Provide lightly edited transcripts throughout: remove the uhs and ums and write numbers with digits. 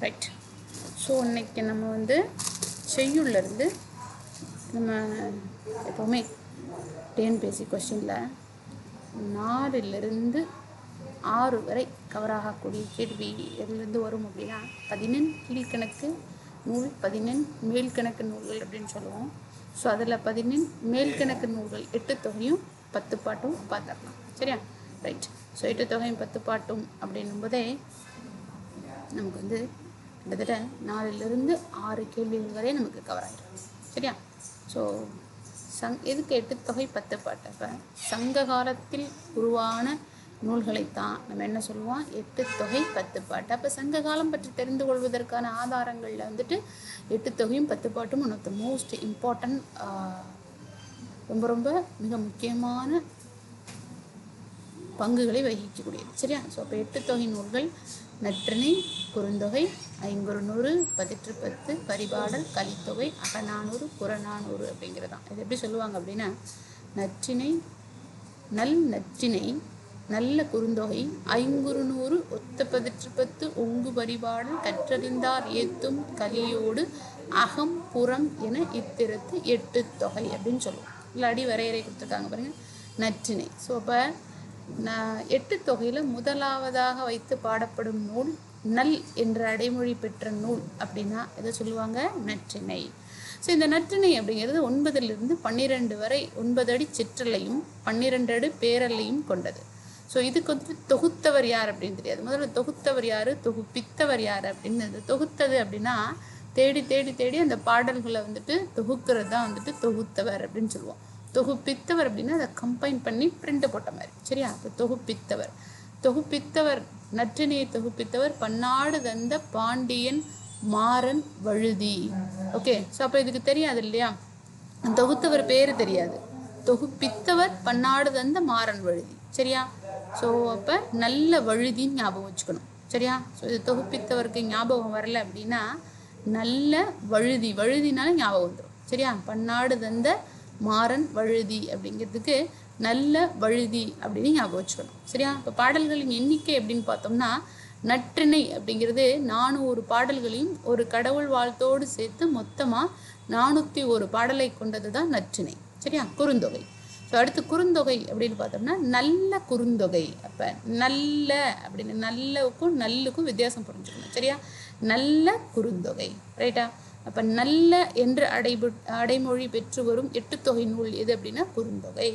Right. So இன்றைக்கி நம்ம வந்து செய்யுள்ளிருந்து நம்ம எப்போவுமே டிஎன்பிஎஸ்சி கொஸ்டினில் 4லிருந்து 6 வரை கவர் ஆகக்கூடிய கேள்வி எதுலேருந்து வரும் அப்படின்னா 11 கீழ்கணக்கு நூல், 11 மேல்கணக்கு நூல்கள் அப்படின்னு சொல்லுவோம். ஸோ அதில் 11 மேல்கணக்கு நூல்கள் 8 தொகையும் 10 பாட்டும் பார்த்துடலாம். சரியா? ரைட். ஸோ 8 தொகையும் 10 பாட்டும் அப்படின்னும் போதே நமக்கு வந்து கிட்டத்தட்ட 4லிருந்து 6 கேள்விகள் வரை நமக்கு கவர் ஆகிடும். சரியா? ஸோ எதுக்கு 8 தொகை 10 பாட்டு? அப்போ சங்க காலத்தில் உருவான நூல்களைத்தான் நம்ம என்ன சொல்லுவோம், 8 தொகை 10 பாட்டு. அப்போ சங்க காலம் பற்றி தெரிந்து கொள்வதற்கான ஆதாரங்களில் வந்துட்டு 8 தொகையும் 10 பாட்டும் one of the most important, ரொம்ப ரொம்ப மிக முக்கியமான பங்குகளை வகிக்கக்கூடியது. சரியா? ஸோ அப்போ 8 தொகை நூல்கள் நற்றிணை, குறுந்தொகை, ஐங்குறுநூறு, பதிற்றுப்பத்து, பரிபாடல், கலித்தொகை, அகநானூறு, புறநானூறு அப்படிங்கிறதான். இது எப்படி சொல்லுவாங்க அப்படின்னா, நற்றிணை, நற்றிணை, நல்ல குறுந்தொகை, ஐங்குறுநூறு, ஒத்த பதிற்றுப்பத்து, ஒங்கு பரிபாடல், கற்றறிந்தார் ஏத்தும் கலியோடு அகம் புறம் என இத்திரத்து 8 தொகை அப்படின்னு சொல்லுவோம். இல்லை அடி வரையறை கொடுத்துருக்காங்க பாருங்கள், நற்றிணை. ஸோ அப்போ 8 தொகையில் முதலாவதாக வைத்து பாடப்படும் நூல் நல் என்ற அடைமொழி பெற்ற நூல் அப்படின்னா எதை சொல்லுவாங்க, நற்றிணை. ஸோ இந்த நற்றிணை அப்படிங்கிறது 9லிருந்து 12 வரை 9 அடி சிற்றலையும் 12 அடி பேரலையும் கொண்டது. ஸோ இதுக்கு வந்து தொகுத்தவர் யார் அப்படின்னு தெரியாது. முதல்ல தொகுத்தவர் யார், தொகுப்பித்தவர் யார் அப்படின்னு. தொகுத்தது அப்படின்னா தேடி தேடி தேடி அந்த பாடல்களை வந்துட்டு தொகுக்கிறது தான் வந்துட்டு தொகுத்தவர் அப்படின்னு சொல்லுவோம். தொகுப்பித்தவர் அப்படின்னா அதை கம்பைன் பண்ணி பிரிண்ட் போட்ட மாதிரி. சரியா? அப்போ தொகுப்பித்தவர் நற்றிணையை தொகுப்பித்தவர் பன்னாடு தந்த பாண்டியன் மாறன் வழுதி. ஓகே. ஸோ அப்போ இதுக்கு தெரியாது இல்லையா, தொகுத்தவர் பேர் தெரியாது, தொகுப்பித்தவர் பன்னாடு தந்த மாறன் வழுதி. சரியா? ஸோ அப்போ நல்ல வழுதின்னு ஞாபகம் வச்சுக்கணும். சரியா? ஸோ இது தொகுப்பித்தவருக்கு ஞாபகம் வரல அப்படின்னா நல்ல வழுதி, வழுதினால ஞாபகம் வந்துடும். சரியா? பன்னாடு தந்த மாறன் வழுதி அப்படிங்கிறதுக்கு நல்ல வழுதி அப்படின்னு ஞாபகம் வச்சுக்கணும். சரியா? இப்போ பாடல்களின் எண்ணிக்கை அப்படின்னு பார்த்தோம்னா நற்றிணை அப்படிங்கிறது 400 பாடல்களையும் ஒரு கடவுள் வாழ்த்தோடு சேர்த்து மொத்தமாக 401 பாடலை கொண்டது தான் நற்றிணை. சரியா? குறுந்தொகை. ஸோ அடுத்து குறுந்தொகை அப்படின்னு பார்த்தோம்னா நல்ல குறுந்தொகை. அப்போ நல்ல அப்படின்னு நல்லுக்கும் நல்லுக்கும் வித்தியாசம் புரிஞ்சுக்கணும். சரியா? நல்ல குறுந்தொகை. ரைட்டா? அப்போ நல்ல என்று அடைமொழி பெற்று வரும் 8 தொகை நூல் எது அப்படின்னா குறுந்தொகை.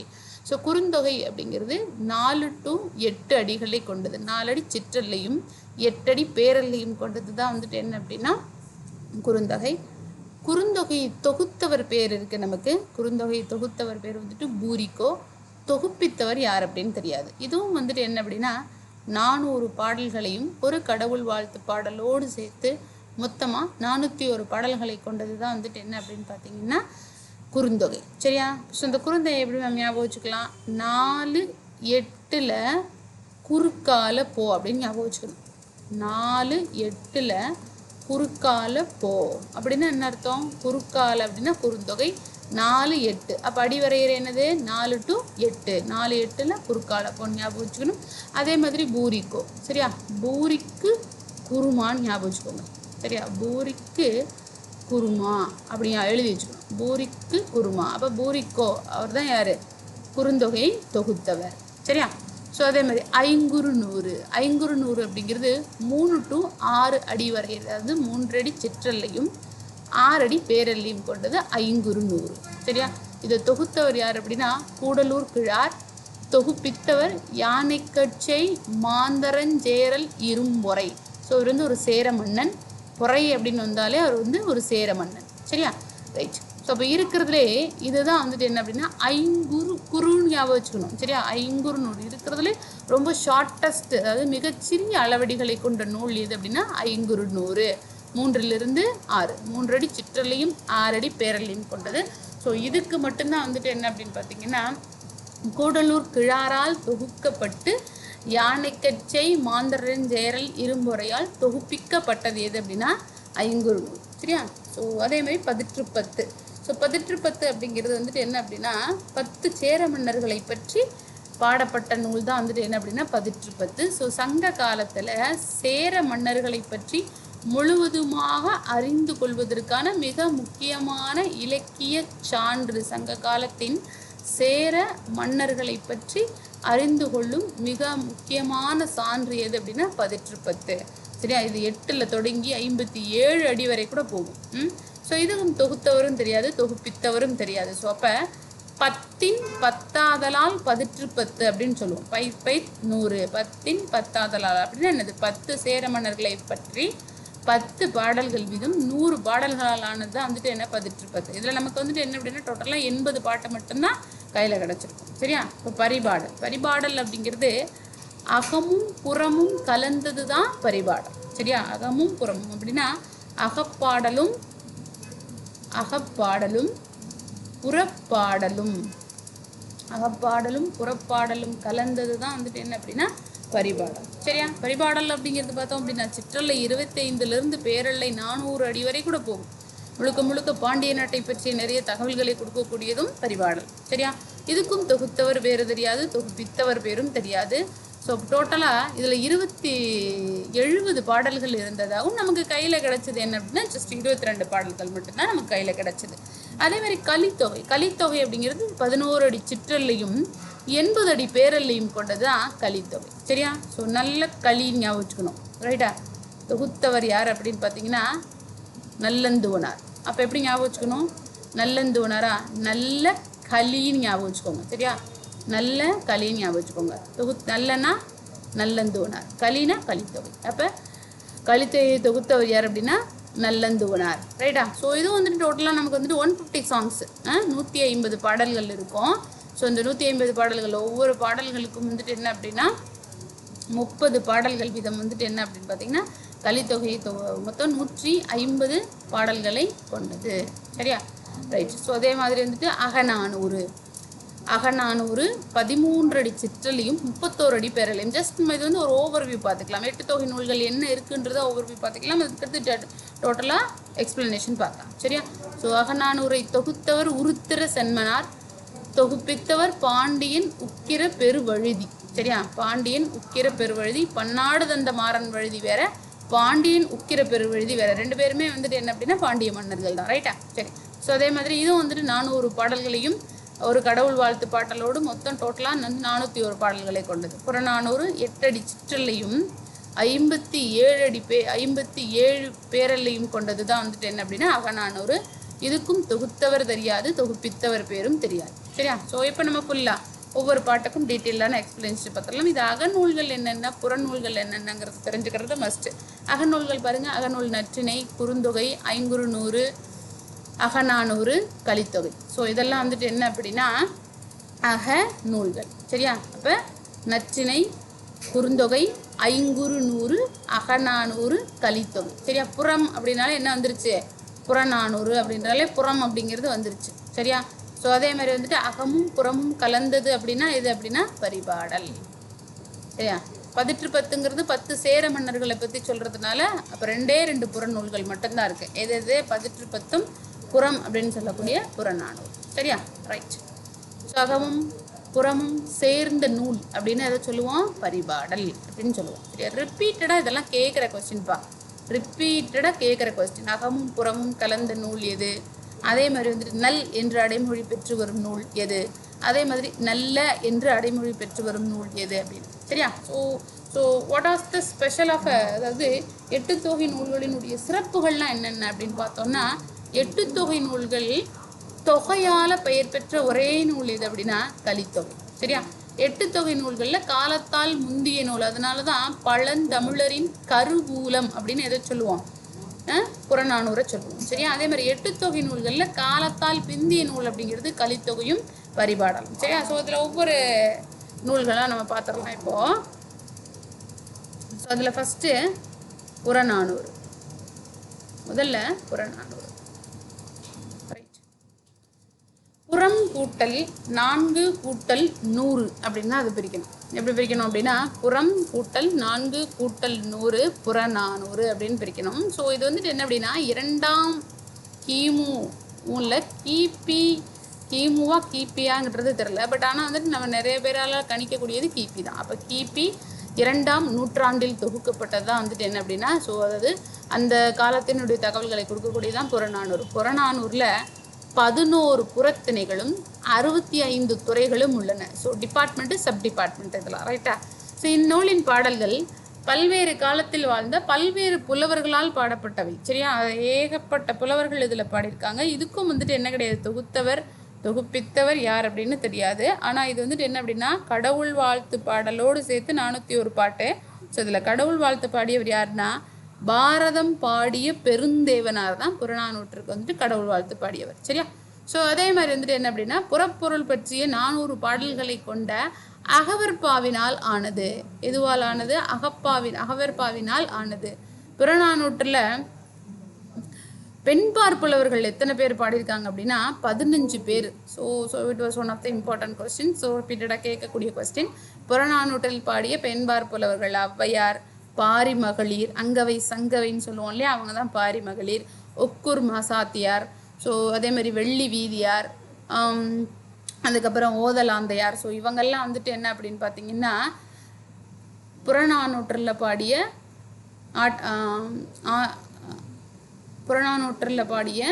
ஸோ குறுந்தொகை அப்படிங்கிறது 4 to 8 அடிகளை கொண்டது. 4 அடி சிற்றல்லையும் 8 அடி பேரல்லையும் கொண்டது தான் வந்துட்டு என்ன அப்படின்னா குறுந்தொகை. குறுந்தொகையை தொகுத்தவர் பேர் இருக்கு நமக்கு. குறுந்தொகையை தொகுத்தவர் பேர் வந்துட்டு பூரிக்கோ. தொகுப்பித்தவர் யார் அப்படின்னு தெரியாது. இதுவும் வந்துட்டு என்ன அப்படின்னா 400 பாடல்களையும் ஒரு கடவுள் வாழ்த்து பாடலோடு சேர்த்து மொத்தமாக 401 பாடல்களை கொண்டது தான் வந்துட்டு என்ன அப்படின்னு பார்த்தீங்கன்னா குறுந்தொகை. சரியா? ஸோ இந்த குறுந்தொகை எப்படி நம்ம ஞாபகம் வச்சுக்கலாம், 4-8 குறுக்கால போ அப்படின்னு ஞாபகம் வச்சுக்கணும். 4-8 குறுக்கால போ அப்படின்னா என்ன அர்த்தம், குறுக்கால அப்படின்னா குறுந்தொகை 4-8. அப்போ அடிவரையறை என்னது, 4 to 8, 4-8 குறுக்கால போன்னு ஞாபகம் வச்சுக்கணும். அதே மாதிரி பூரிக்கோ. சரியா? பூரிக்கு குருமான்னு ஞாபகம் வச்சுக்கோங்க. சரியா? பூரிக்கு குருமா அப்படி எழுதி வச்சுக்கணும். பூரிக்கு குருமா. அப்போ பூரிக்கோ அவர் தான் யார், குறுந்தொகையை தொகுத்தவர். சரியா? ஸோ அதே மாதிரி ஐங்குறுநூறு. ஐங்குறுநூறு அப்படிங்கிறது 3 to 6 அடி வரை, அதாவது 3 அடி சிற்றல்லையும் 6 அடி பேரல்லையும் கொண்டது ஐங்குறுநூறு. சரியா? இதை தொகுத்தவர் யார் அப்படின்னா கூடலூர் கிழார். தொகுப்பித்தவர் யானைக்கட்சை மாந்தரஞ்சேரல் இரும்பொறை. ஸோ இவர் வந்து ஒரு சேர மன்னன். பொறை அப்படின்னு வந்தாலே அவர் வந்து ஒரு சேர மன்னன். சரியா? ரைட். ஸோ அப்போ இருக்கிறதுலே இதுதான் வந்துட்டு என்ன அப்படின்னா குருன்னு ஞாபகம் வச்சுக்கணும். சரியா? ஐங்குறுநூறு இருக்கிறதுலே ரொம்ப ஷார்ட்டஸ்ட், அதாவது மிகச்சிறிய அளவடிகளை கொண்ட நூல் எது அப்படின்னா ஐங்குறுநூறு. 3லிருந்து 6, 3 அடி சிற்றலையும் 6 அடி பேரலையும் கொண்டது. ஸோ இதுக்கு மட்டும்தான் வந்துட்டு என்ன அப்படின்னு பார்த்தீங்கன்னா கூடலூர் கிழாரால் தொகுக்கப்பட்டு யானைக்கச்சை மாந்தரஞ்சேரல் இரும்பொறையால் தொகுப்பிக்கப்பட்டது எது அப்படின்னா ஐங்குறுநூறு. சரியா? ஸோ அதே மாதிரி பதிற்றுப்பத்து. ஸோ பதிற்றுப்பத்து அப்படிங்கிறது வந்துட்டு என்ன அப்படின்னா 10 சேர மன்னர்களை பற்றி பாடப்பட்ட நூல் தான் வந்துட்டு என்ன அப்படின்னா பதிற்றுப்பத்து. ஸோ சங்க காலத்தில் சேர மன்னர்களை பற்றி முழுவதுமாக அறிந்து கொள்வதற்கான மிக முக்கியமான இலக்கிய சான்று. சங்க காலத்தின் சேர மன்னர்களை பற்றி அறிந்து கொள்ளும் மிக முக்கியமான சான்று எது அப்படின்னா பதிற்றுப்பத்து. சரியா, இது 8ல் தொடங்கி 57 அடி வரை கூட போகும். ஸோ இதுவும் தொகுத்தவரும் தெரியாது, தொகுப்பித்தவரும் தெரியாது. ஸோ அப்போ 10ன் 10ஆதலால் பதிற்றுப்பத்து அப்படின்னு சொல்லுவோம். பை 100, 10ன் 10ஆதலால் அப்படின்னா என்னது? 10 சேர மன்னர்களை பற்றி 10 பாடல்கள் வீதம் 100 பாடல்களால் ஆனது தான் வந்துட்டு என்ன பதிற்றுப்பத்து. இதில் நமக்கு வந்துட்டு என்ன அப்படின்னா டோட்டலாக 80 பாட்டை மட்டும்தான் கையில் கிடச்சிருக்கும். சரியா, இப்போ பரிபாடல். பரிபாடல் அப்படிங்கிறது அகமும் புறமும் கலந்தது தான் பரிபாடல். சரியா, அகமும் புறமும் அப்படின்னா அகப்பாடலும் புறப்பாடலும் புறப்பாடலும் கலந்தது தான் வந்துட்டு என்ன அப்படின்னா பரிபாடல். சரியா, பரிபாடல் அப்படிங்கிறது பார்த்தோம் அப்படின்னா சிற்றலை 25லிருந்து பேரலை 400 அடி வரை கூட போகும். முழுக்க பாண்டிய நாட்டை பற்றிய நிறைய தகவல்களை கொடுக்கக்கூடியதும் பரிபாடல். சரியா, இதுக்கும் தொகுத்தவர் பேரு தெரியாது, தொகுப்பித்தவர் பேரும் தெரியாது. ஸோ டோட்டலாக இதில் 70 பாடல்கள் இருந்ததாகவும் நமக்கு கையில் கிடச்சிது என்ன அப்படின்னா ஜஸ்ட் 22 பாடல்கள் மட்டும்தான் நமக்கு கையில் கிடச்சிது. அதே மாதிரி கலித்தொகை அப்படிங்கிறது 11 அடி சிற்றல்லையும் 80 அடி பேரல்லையும் கொண்டது தான் கலித்தொகை. சரியா, ஸோ நல்ல களின்னு ஞாபகம் வச்சுக்கணும். ரைட்டா, தொகுத்தவர் யார் அப்படின்னு பார்த்தீங்கன்னா நல்லந்துவனார். அப்போ எப்படி ஞாபகம் வச்சுக்கணும்? நல்லந்துவனாரா நல்ல களின்னு ஞாபகம் வச்சுக்கோங்க. சரியா, நல்ல களின்னு ஞாபகம் வச்சுக்கோங்க. நல்லனா நல்லந்துவனார், களினா கலித்தொகை. அப்போ கலித்தொகையை தொகுத்தவர் யார் அப்படின்னா நல்லந்துவனார். ரைட்டா, ஸோ இதுவும் வந்துட்டு டோட்டலாக நமக்கு வந்துட்டு 150 சாங்ஸ், 150 பாடல்கள் இருக்கும். ஸோ இந்த 150 பாடல்கள் ஒவ்வொரு பாடல்களுக்கும் வந்துட்டு என்ன அப்படின்னா 30 பாடல்கள் வீதம் வந்துட்டு என்ன அப்படின்னு பார்த்தீங்கன்னா கலித்தொகை மொத்தம் 150 பாடல்களை கொண்டது. சரியா, ரைட். ஸோ அதே மாதிரி வந்துட்டு அகநானூறு 13 அடி சிற்றலையும் 31 அடி பேரலையும். ஜஸ்ட் நம்ம இது வந்து ஒரு ஓவர்வியூ பார்த்துக்கலாம். 8 தொகை நூல்கள் என்ன இருக்குன்றத ஓவர்வியூ பார்த்துக்கலாம். அதுக்கடுத்து டோட்டலாக எக்ஸ்பிளனேஷன் பார்க்கலாம். சரியா, ஸோ அகநானூரை தொகுத்தவர் உருத்திர சென்மனார், தொகுப்பித்தவர் பாண்டியன் உக்கிர பெருவழுதி. சரியா, பாண்டியன் உக்கிர பெருவழுதி. பன்னாடு தந்த மாறன் வழுதி வேற, பாண்டியன் உக்கிர பெருவழுதி வேற. 2 பேருமே வந்துட்டு என்ன அப்படின்னா பாண்டிய மன்னர்கள் தான். ரைட்டா, சரி. ஸோ அதே மாதிரி இதுவும் வந்துட்டு 400 பாடல்களையும் ஒரு கடவுள் வாழ்த்து பாடலோடு மொத்தம் டோட்டலாக 401 பாடல்களை கொண்டது. புறநானூறு 8 அடி சிற்றலையும் 57 பேரலையும் கொண்டது தான் வந்துட்டு என்ன அப்படின்னா அகநானூறு. இதுக்கும் தொகுத்தவர் தெரியாது, தொகுப்பித்தவர் பேரும் தெரியாது. சரியா, ஸோ இப்போ நம்ம ஃபுல்லாக ஒவ்வொரு பாட்டுக்கும் டீட்டெயிலான எக்ஸ்பிளனேஷன் பார்த்துக்கலாம். இது அகநூல்கள் என்னென்ன, புறநூல்கள் என்னென்னங்கிறது தெரிஞ்சுக்கிறது மஸ்ட்டு. அகநூல்கள் பாருங்கள், அகநூல் நற்றிணை, குறுந்தொகை, ஐங்குறுநூறு, அகநானூறு, கலித்தொகை. ஸோ இதெல்லாம் வந்துட்டு என்ன அப்படின்னா அக நூல்கள். சரியா, அப்போ நற்றிணை, குறுந்தொகை, ஐங்குறுநூறு, அகநானூறு, கலித்தொகை. சரியா, புறம் அப்படின்னாலே என்ன வந்துருச்சு? புறநானூறு அப்படின்றாலே புறம் அப்படிங்கிறது வந்துருச்சு. சரியா, ஸோ அதே மாதிரி வந்துட்டு அகமும் புறமும் கலந்தது அப்படின்னா எது அப்படின்னா பரிபாடல். சரியா, பதிற்றுப்பத்துங்கிறது 10 சேர மன்னர்களை பற்றி சொல்கிறதுனால அப்போ 2 புறநூல்கள் மட்டும்தான் இருக்குது. எது பதிற்றுப்பத்தும் புறம் அப்படின்னு சொல்லக்கூடிய புறநானூறு. சரியா, ரைட். ஸோ அகமும் புறமும் சேர்ந்த நூல் அப்படின்னு எதை சொல்லுவோம்? பரிபாடல் அப்படின்னு சொல்லுவோம். சரியா, ரிப்பீட்டடாக இதெல்லாம் கேட்குற கொஸ்டின்ப்பா, ரிப்பீட்டடாக கேட்குற கொஸ்டின். அகமும் புறமும் கலந்த நூல் எது? அதே மாதிரி வந்துட்டு நல் என்று அடைமொழி பெற்று வரும் நூல் எது? அதே மாதிரி நல்ல என்று அடைமொழி பெற்று வரும் நூல் எது அப்படின்னு. சரியா, so what as the special of, அதாவது 8 தொகை நூல்களினுடைய சிறப்புகள்லாம் என்னென்ன அப்படின்னு பார்த்தோம்னா 8 தொகை நூல்கள் தொகையால் பெயர் பெற்ற ஒரே நூல் எது அப்படின்னா கலித்தொகை. சரியா, 8 தொகை நூல்களில் காலத்தால் முந்திய நூல். அதனால தான் பழந்தமிழரின் கருவூலம் அப்படின்னு எதை சொல்லுவோம்? புறநானூரை சொல்லுவோம். சரியா, அதே மாதிரி 8 தொகை நூல்களில் காலத்தால் பிந்திய நூல் அப்படிங்கிறது கலித்தொகையும் பரிபாடலும். சரியா, ஸோ இதில் ஒவ்வொரு நூல்களாக நம்ம பார்த்துடலாம் இப்போது. ஸோ அதில் ஃபஸ்ட்டு புறநானூறு. முதல்ல புறநானூறு. ரைட். புறம் கூட்டல் 4 கூட்டல் 100 அப்படின்னா அது பிரிக்கணும். எப்படி பிரிக்கணும் அப்படின்னா புறம் கூட்டல் 4 கூட்டல் 100 புறநானூறு அப்படின்னு பிரிக்கணும். ஸோ இது வந்துட்டு என்ன அப்படின்னா 2ஆம் கிமுல கிமுவா கிபியாங்கிறது தெரில. பட் ஆனால் வந்துட்டு நம்ம நிறைய பேரால் கணிக்கக்கூடியது கிபி தான். அப்போ கிபி 2ஆம் நூற்றாண்டில் தொகுக்கப்பட்டது தான் வந்துட்டு என்ன அப்படின்னா ஸோ அதாவது அந்த காலத்தினுடைய தகவல்களை கொடுக்கக்கூடியதான் புறநானூறு. புறநானூரில் 11 புறத்திணைகளும் 65 துறைகளும் உள்ளன. ஸோ டிபார்ட்மெண்ட்டு சப் டிபார்ட்மெண்ட் இதெல்லாம் ரைட்டா. ஸோ இந்நூலின் பாடல்கள் பல்வேறு காலத்தில் வாழ்ந்த பல்வேறு புலவர்களால் பாடப்பட்டவை. சரியா, ஏகப்பட்ட புலவர்கள் இதில் பாடியிருக்காங்க. இதுக்கும் வந்துட்டு என்ன கிடையாது, தொகுப்பித்தவர் யார் அப்படின்னு தெரியாது. ஆனால் இது வந்துட்டு என்ன அப்படின்னா கடவுள் வாழ்த்து பாடலோடு சேர்த்து 401 பாட்டு. ஸோ இதில் கடவுள் வாழ்த்து பாடியவர் யாருன்னா பாரதம் பாடிய பெருந்தேவனார் தான் புறநானூற்றுக்கு வந்துட்டு கடவுள் வாழ்த்து பாடியவர். சரியா. ஸோ அதே மாதிரி வந்துட்டு என்ன அப்படின்னா புறப்பொருள் பற்றிய 400 பாடல்களை கொண்ட அகவற்பாவினால் ஆனது. எதுவால் ஆனது? அகவற்பாவினால் ஆனது. புறநானூற்றில் பெண்பார் புலவர்கள் எத்தனை பேர் பாடியிருக்காங்க அப்படின்னா 15 பேர். So it was one of the important question. So ரிப்பீட்டடாக கேட்கக்கூடிய கொஸ்டின். புறநானூற்றில் பாடிய பெண்பார் புலவர்கள் ஔவையார், பாரி மகளிர், அங்கவை சங்கவைன்னு சொல்லுவோம் இல்லையா, அவங்க தான் பாரி மகளிர். ஒக்கூர் மாசாத்தியார், ஸோ அதே மாதிரி வெள்ளி வீதியார், அதுக்கப்புறம் ஓதலாந்தையார். ஸோ இவங்கெல்லாம் வந்துட்டு என்ன அப்படின்னு பார்த்தீங்கன்னா புறநானூற்றில் பாடிய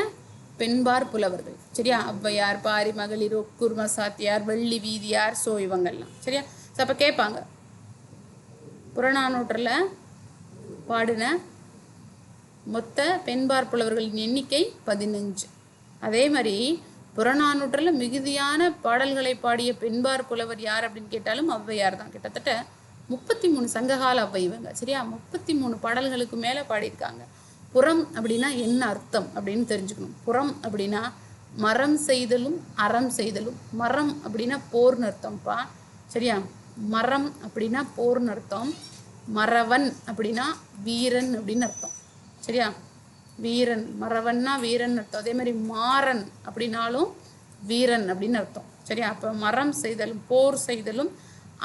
பெண்பார் புலவர்கள். சரியா, ஔவையார், பாரி மகளிர், ஒக்கூர் மசாத்தியார், வெள்ளி வீதியார். ஸோ இவங்கெல்லாம். சரியா. ஸோ அப்போ கேட்பாங்க புறநானூற்றில் பாடின மொத்த பெண்பார் புலவர்களின் எண்ணிக்கை 15. அதே மாதிரி புறநானூற்றில் மிகுதியான பாடல்களை பாடிய பெண்பார் புலவர் யார் அப்படின்னு கேட்டாலும் ஔவையார் தான். கிட்டத்தட்ட 33 சங்ககால ஔவை இவங்க. சரியா, 33 பாடல்களுக்கு மேலே பாடியிருக்காங்க. புறம் அப்படின்னா என்ன அர்த்தம் அப்படின்னு தெரிஞ்சுக்கணும். புறம் அப்படின்னா மரம் செய்தலும் அறம் செய்தலும். மரம் அப்படின்னா போர்னு அர்த்தம்ப்பா. சரியா, மரம் அப்படின்னா போர்னு அர்த்தம். மறவன் அப்படின்னா வீரன் அப்படின்னு அர்த்தம். சரியா, வீரன், மறவன்னா வீரன் அர்த்தம். அதே மாதிரி மாறன் அப்படின்னாலும் வீரன் அப்படின்னு அர்த்தம். சரியா, அப்போ மரம் செய்தலும் போர் செய்தலும்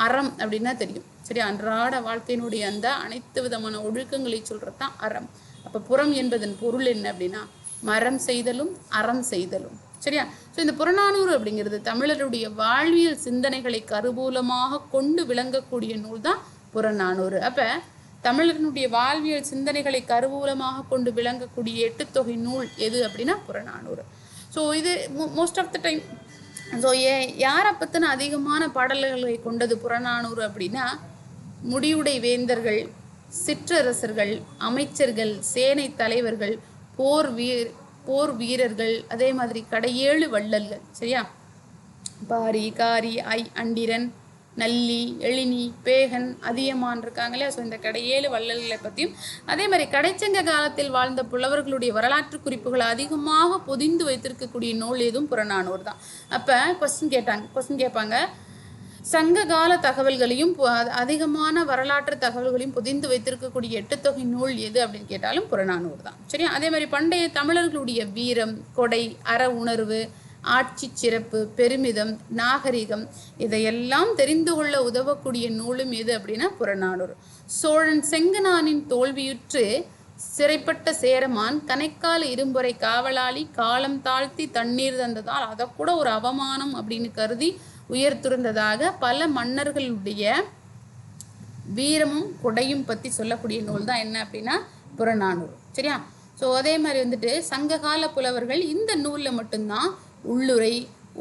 அறம் அப்படின்னா தெரியும். சரியா, அன்றாட வாழ்க்கையினுடைய அந்த அனைத்து விதமான ஒழுக்கங்களை சொல்கிறது தான் அறம். அப்போ புறம் என்பதன் பொருள் என்ன அப்படின்னா மரம் செய்தலும் அறம் செய்தலும். சரியா. ஸோ இந்த புறநானூறு அப்படிங்கிறது தமிழருடைய வாழ்வியல் சிந்தனைகளை கருவூலமாக கொண்டு விளங்கக்கூடிய நூல் தான் புறநானூறு. அப்போ தமிழனுடைய வாழ்வியல் சிந்தனைகளை கருவூலமாக கொண்டு விளங்கக்கூடிய 8 தொகை நூல் எது அப்படின்னா புறநானூறு. ஸோ இது most of the time so யாரை பற்றின அதிகமான பாடல்களை கொண்டது புறநானூறு அப்படின்னா முடிவுடை வேந்தர்கள், சிற்றரசர்கள், அமைச்சர்கள், சேனை தலைவர்கள், போர் வீரர்கள், அதே மாதிரி கடையேழு வள்ளல்கள். சரியா, பாரி, காரி, அண்டிரன், நல்லி, எழினி, பேகன், அதியமான் இருக்காங்களே. ஸோ இந்த கடையேழு வள்ளல்களை பற்றியும் அதே மாதிரி கடைச்சங்க காலத்தில் வாழ்ந்த புலவர்களுடைய வரலாற்று குறிப்புகளை அதிகமாக பொதிந்து வைத்திருக்கக்கூடிய நூல் எதுவும் புறநானூறு தான். அப்போ கொஸ்டின் கேட்பாங்க சங்க கால தகவல்களையும் அதிகமான வரலாற்று தகவல்களையும் பொதிந்து வைத்திருக்கக்கூடிய 8 தொகை நூல் எது அப்படின்னு கேட்டாலும் புறநானூறு தான். சரியா. அதே மாதிரி பண்டைய தமிழர்களுடைய வீரம், கொடை, அற உணர்வு, ஆட்சி சிறப்பு, பெருமிதம், நாகரிகம் இதையெல்லாம் தெரிந்து கொள்ள உதவக்கூடிய நூலும் எது அப்படின்னா புறநானூறு. சோழன் செங்கனானின் தோல்வியுற்று சிறைப்பட்ட சேரமான் கணைக்கால இரும்புரை காவலாளி காலம் தாழ்த்தி தண்ணீர் தந்ததால் அதை கூட ஒரு அவமானம் அப்படின்னு கருதி உயர்த்துறந்ததாக பல மன்னர்களுடைய வீரமும் கொடையும் பற்றி சொல்லக்கூடிய நூல் தான் என்ன அப்படின்னா புறநானூறு. சரியா. ஸோ அதே மாதிரி வந்துட்டு சங்ககால புலவர்கள் இந்த நூலில் மட்டும்தான் உள்ளுரை,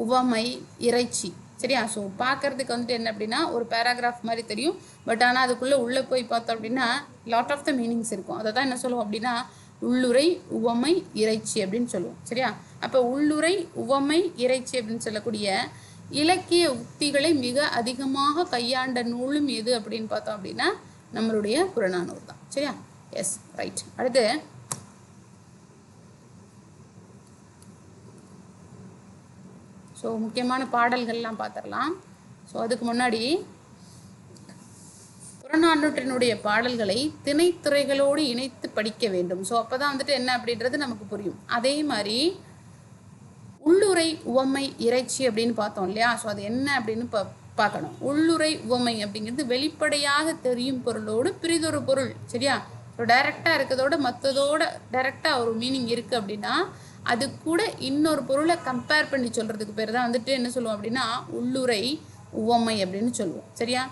உவமை, இறைச்சி. சரியா. ஸோ பார்க்கறதுக்கு வந்துட்டு என்ன அப்படின்னா ஒரு பேராகிராஃப் மாதிரி தெரியும். பட் ஆனால் அதுக்குள்ளே உள்ளே போய் பார்த்தோம் அப்படின்னா லாட் ஆஃப் த மீனிங்ஸ் இருக்கும். அதை தான் என்ன சொல்லுவோம் அப்படின்னா உள்ளுரை, உவமை, இறைச்சி அப்படின்னு சொல்லுவோம். சரியா. அப்போ உள்ளுரை, உவமை, இறைச்சி அப்படின்னு சொல்லக்கூடிய இலக்கிய உத்திகளை மிக அதிகமாக கையாண்ட நூலும் எது அப்படின்னு பார்த்தோம் அப்படின்னா நம்மளுடைய புறநானூறு தான். சரியா. Yes, right. அடுத்து ஸோ முக்கியமான பாடல்கள்லாம் பார்த்துடலாம். ஸோ அதுக்கு முன்னாடி புறநானூற்றினுடைய பாடல்களை திணைத்துறைகளோடு இணைத்து படிக்க வேண்டும். ஸோ அப்போ தான் வந்துட்டு என்ன அப்படின்றது நமக்கு புரியும். அதே மாதிரி உள்ளுரை, உவமை, இறைச்சி அப்படின்னு பார்த்தோம் இல்லையா. ஸோ அது என்ன அப்படின்னு பார்க்கணும். உள்ளுரை, உவமை அப்படிங்கிறது வெளிப்படையாக தெரியும் பொருளோடு பிரிதொரு பொருள். சரியா. ஸோ டைரெக்டாக இருக்கிறதோட மற்றதோட டைரெக்டாக ஒரு மீனிங் இருக்குது அப்படின்னா அது கூட இன்னொரு பொருளை கம்பேர் பண்ணி சொல்கிறதுக்கு பேர் தான் வந்துட்டு என்ன சொல்லுவோம் அப்படின்னா உள்ளுரை, உவமை அப்படின்னு சொல்லுவோம். சரியா.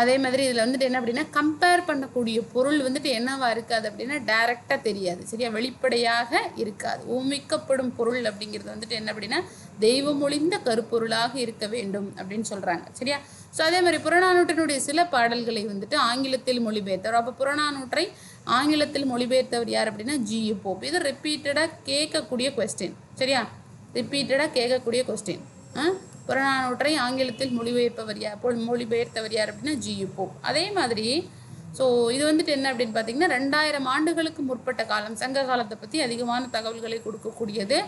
அதே மாதிரி இதில் வந்துட்டு என்ன அப்படின்னா கம்பேர் பண்ணக்கூடிய பொருள் வந்துட்டு என்னவா இருக்காது அப்படின்னா டைரெக்டாக தெரியாது, சரியா, வெளிப்படையாக இருக்காது. ஊமிக்கப்படும் பொருள் அப்படிங்கிறது வந்துட்டு என்ன அப்படின்னா தெய்வமொழிந்த கருப்பொருளாக இருக்க வேண்டும் அப்படின்னு சொல்கிறாங்க, சரியா. ஸோ அதே மாதிரி புறநானூற்றினுடைய சில பாடல்களை வந்துட்டு ஆங்கிலத்தில் மொழிபெயர்த்தவர். அப்போ புறநானூற்றை ஆங்கிலத்தில் மொழிபெயர்த்தவர் யார் அப்படின்னா ஜி.யு. போப். இது ரிப்பீட்டடாக கேட்கக்கூடிய கொஸ்டின், சரியா, ரிப்பீட்டடாக கேட்கக்கூடிய கொஸ்டின். புறநானூற்றை ஆங்கிலத்தில் மொழிபெயர்த்தவர் யார் அப்படின்னா ஜி.யு. போப். அதே மாதிரி ஸோ இது வந்துட்டு என்ன அப்படின்னு பார்த்தீங்கன்னா 2000 ஆண்டுகளுக்கு முற்பட்ட காலம், சங்க காலத்தை பற்றி அதிகமான தகவல்களை கொடுக்கக்கூடியது.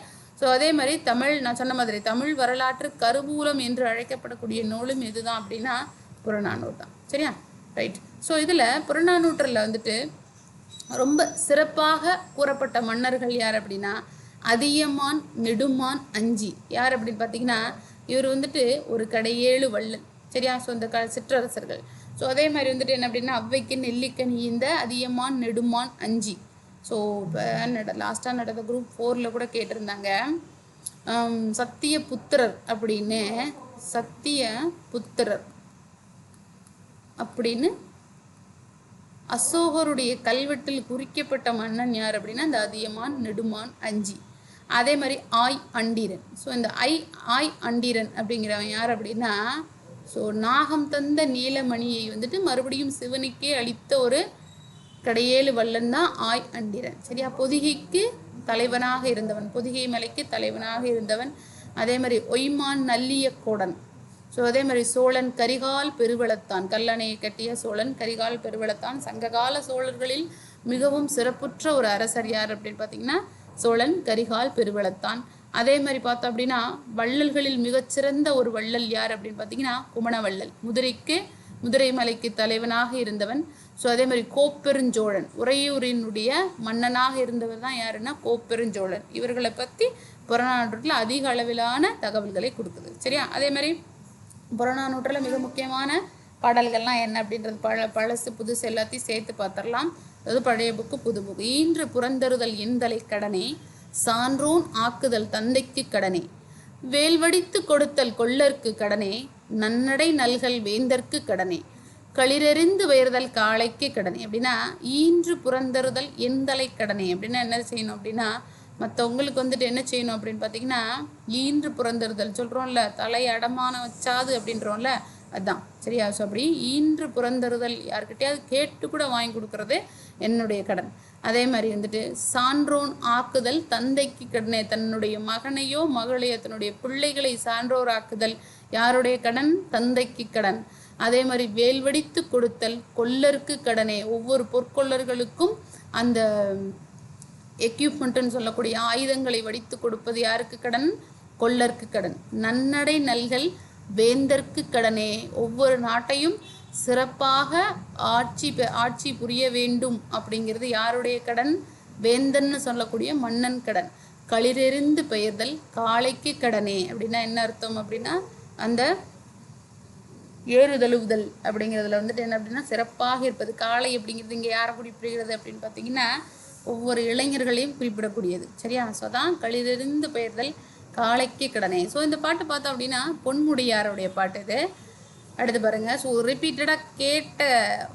ஸோ அதே மாதிரி நான் சொன்ன மாதிரி தமிழ் வரலாற்று கருவூலம் என்று அழைக்கப்படக்கூடிய நூலும் இதுதான் அப்படின்னா புறநானூறு தான், சரியா, ரைட். ஸோ இதில் புறநானூற்றில் வந்துட்டு ரொம்ப சிறப்பாக கூறப்பட்ட மன்னர்கள் யார் அப்படின்னா அதியமான், நெடுமான், அஞ்சி. யார் அப்படின்னு பார்த்தீங்கன்னா இவர் வந்துட்டு ஒரு கடையேழு வள்ளல், சரியா. ஸோ இந்த சிற்றரசர்கள். ஸோ அதே மாதிரி வந்துட்டு என்ன அப்படின்னா அவ்வைக்கு நெல்லிக்கனி இந்த அதியமான், நெடுமான், அஞ்சி. ஸோ இப்போ லாஸ்ட்டாக நடந்த குரூப் 4ல் கூட கேட்டிருந்தாங்க சத்திய புத்திரர் அப்படின்னு, சத்திய புத்திரர் அப்படின்னு அசோகருடைய கல்வெட்டில் குறிக்கப்பட்ட மன்னன் யார் அப்படின்னா இந்த அதியமான், நெடுமான், அஞ்சி. அதே மாதிரி ஆய் அண்டீரன். ஸோ இந்த ஆய் அண்டீரன் அப்படிங்கிறவன் யார் அப்படின்னா ஸோ நாகம் தந்த நீலமணியை வந்துட்டு மறுபடியும் சிவனுக்கே அளித்த ஒரு கடையேழு வல்லன் தான் ஆய் அண்டீரன், சரியா. பொதிகைக்கு தலைவனாக இருந்தவன், பொதிகை மலைக்கு தலைவனாக இருந்தவன். அதே மாதிரி ஒய்மான் நல்லிய கோடன். ஸோ அதே மாதிரி சோழன் கரிகால் பெருவளத்தான், கல்லணையை கட்டிய சோழன் கரிகால் பெருவளத்தான். சங்ககால சோழர்களில் மிகவும் சிறப்புற்ற ஒரு அரசர் யார் அப்படின்னு பார்த்தீங்கன்னா சோழன் கரிகால் பெருவளத்தான். அதே மாதிரி பார்த்தோம் அப்படின்னா வள்ளல்களில் மிகச்சிறந்த ஒரு வள்ளல் யார் அப்படின்னு பார்த்தீங்கன்னா குமணவள்ளல், முதுரை மலைக்கு தலைவனாக இருந்தவன். ஸோ அதே மாதிரி கோப்பெருஞ்சோழன், உறையூரினுடைய மன்னனாக இருந்தவர் தான் யாருன்னா கோப்பெருஞ்சோழன். இவர்களை பற்றி புறநானூற்றில் அதிக அளவிலான தகவல்களை கொடுக்குது, சரியா. அதே மாதிரி புறநானூற்றில் மிக முக்கியமான பாடல்கள்லாம் என்ன அப்படின்றது பழசு புதுசு எல்லாத்தையும் சேர்த்து பார்த்துடலாம். அதாவது பழைய புக்கு புது புக்கு. ஈன்று புறந்தருதல் எந்தலை கடனே, சான்றோன் ஆக்குதல் தந்தைக்கு கடனே, வேல்வடித்து கொடுத்தல் கொள்ளற்கு கடனே, நன்னடை நல்கல் வேந்தற்கு கடனே, களிரெறிந்து உயர்தல் காளைக்கு கடனே. அப்படின்னா ஈன்று புறந்தருதல் எந்தலை கடனே அப்படின்னா என்ன செய்யணும் அப்படின்னா மற்றவங்களுக்கு வந்துட்டு என்ன செய்யணும் அப்படின்னு பார்த்தீங்கன்னா ஈன்று புறந்தருதல் சொல்கிறோம்ல, தலை அடமான வச்சாது அப்படின்றோம்ல, அதுதான், சரியா. ஸோ அப்படி ஈன்று புறந்தருதல் யார்கிட்டையாவது கேட்டு கூட வாங்கி கொடுக்கறது என்னுடைய கடன். அதே மாதிரி வந்துட்டு சான்றோன் ஆக்குதல் தந்தைக்கு கடனே, தன்னுடைய மகனையோ மகளையோ தன்னுடைய பிள்ளைகளை சான்றோர் ஆக்குதல் யாருடைய கடன்? தந்தைக்கு கடன். அதே மாதிரி வேல்வடித்து கொடுத்தல் கொல்லருக்கு கடனே, ஒவ்வொரு பொற்கொள்ளர்களுக்கும் அந்த எக்யூப்மெண்ட்டுன்னு சொல்லக்கூடிய ஆயுதங்களை வடித்து கொடுப்பது யாருக்கு கடன்? கொல்லருக்கு கடன். நன்னடை நல்கல் வேந்தற்கு கடனே, ஒவ்வொரு நாட்டையும் சிறப்பாக ஆட்சி புரிய வேண்டும் அப்படிங்கிறது யாருடைய கடன்? வேந்தன்னு சொல்லக்கூடிய மன்னன் கடன். களிரெறிந்து பெயர்தல் காளைக்கு கடனே அப்படின்னா என்ன அர்த்தம் அப்படின்னா அந்த ஏறுதழுவுதல் அப்படிங்கிறதுல வந்துட்டு என்ன அப்படின்னா சிறப்பாக இருப்பது. காளை அப்படிங்கிறது இங்கே யாரை குறிப்பிடுகிறது அப்படின்னு பார்த்தீங்கன்னா ஒவ்வொரு இளைஞர்களையும் குறிப்பிடக்கூடியது, சரியா. ஸோ தான் களிரெறிந்து பெயர்தல் காளைக்கு கடனே. ஸோ இந்த பாட்டு பார்த்தோம் அப்படின்னா பொன்முடியாருடைய பாட்டு இது. அடுத்து பாருங்க, ஸோ ரிப்பீட்டடாக கேட்ட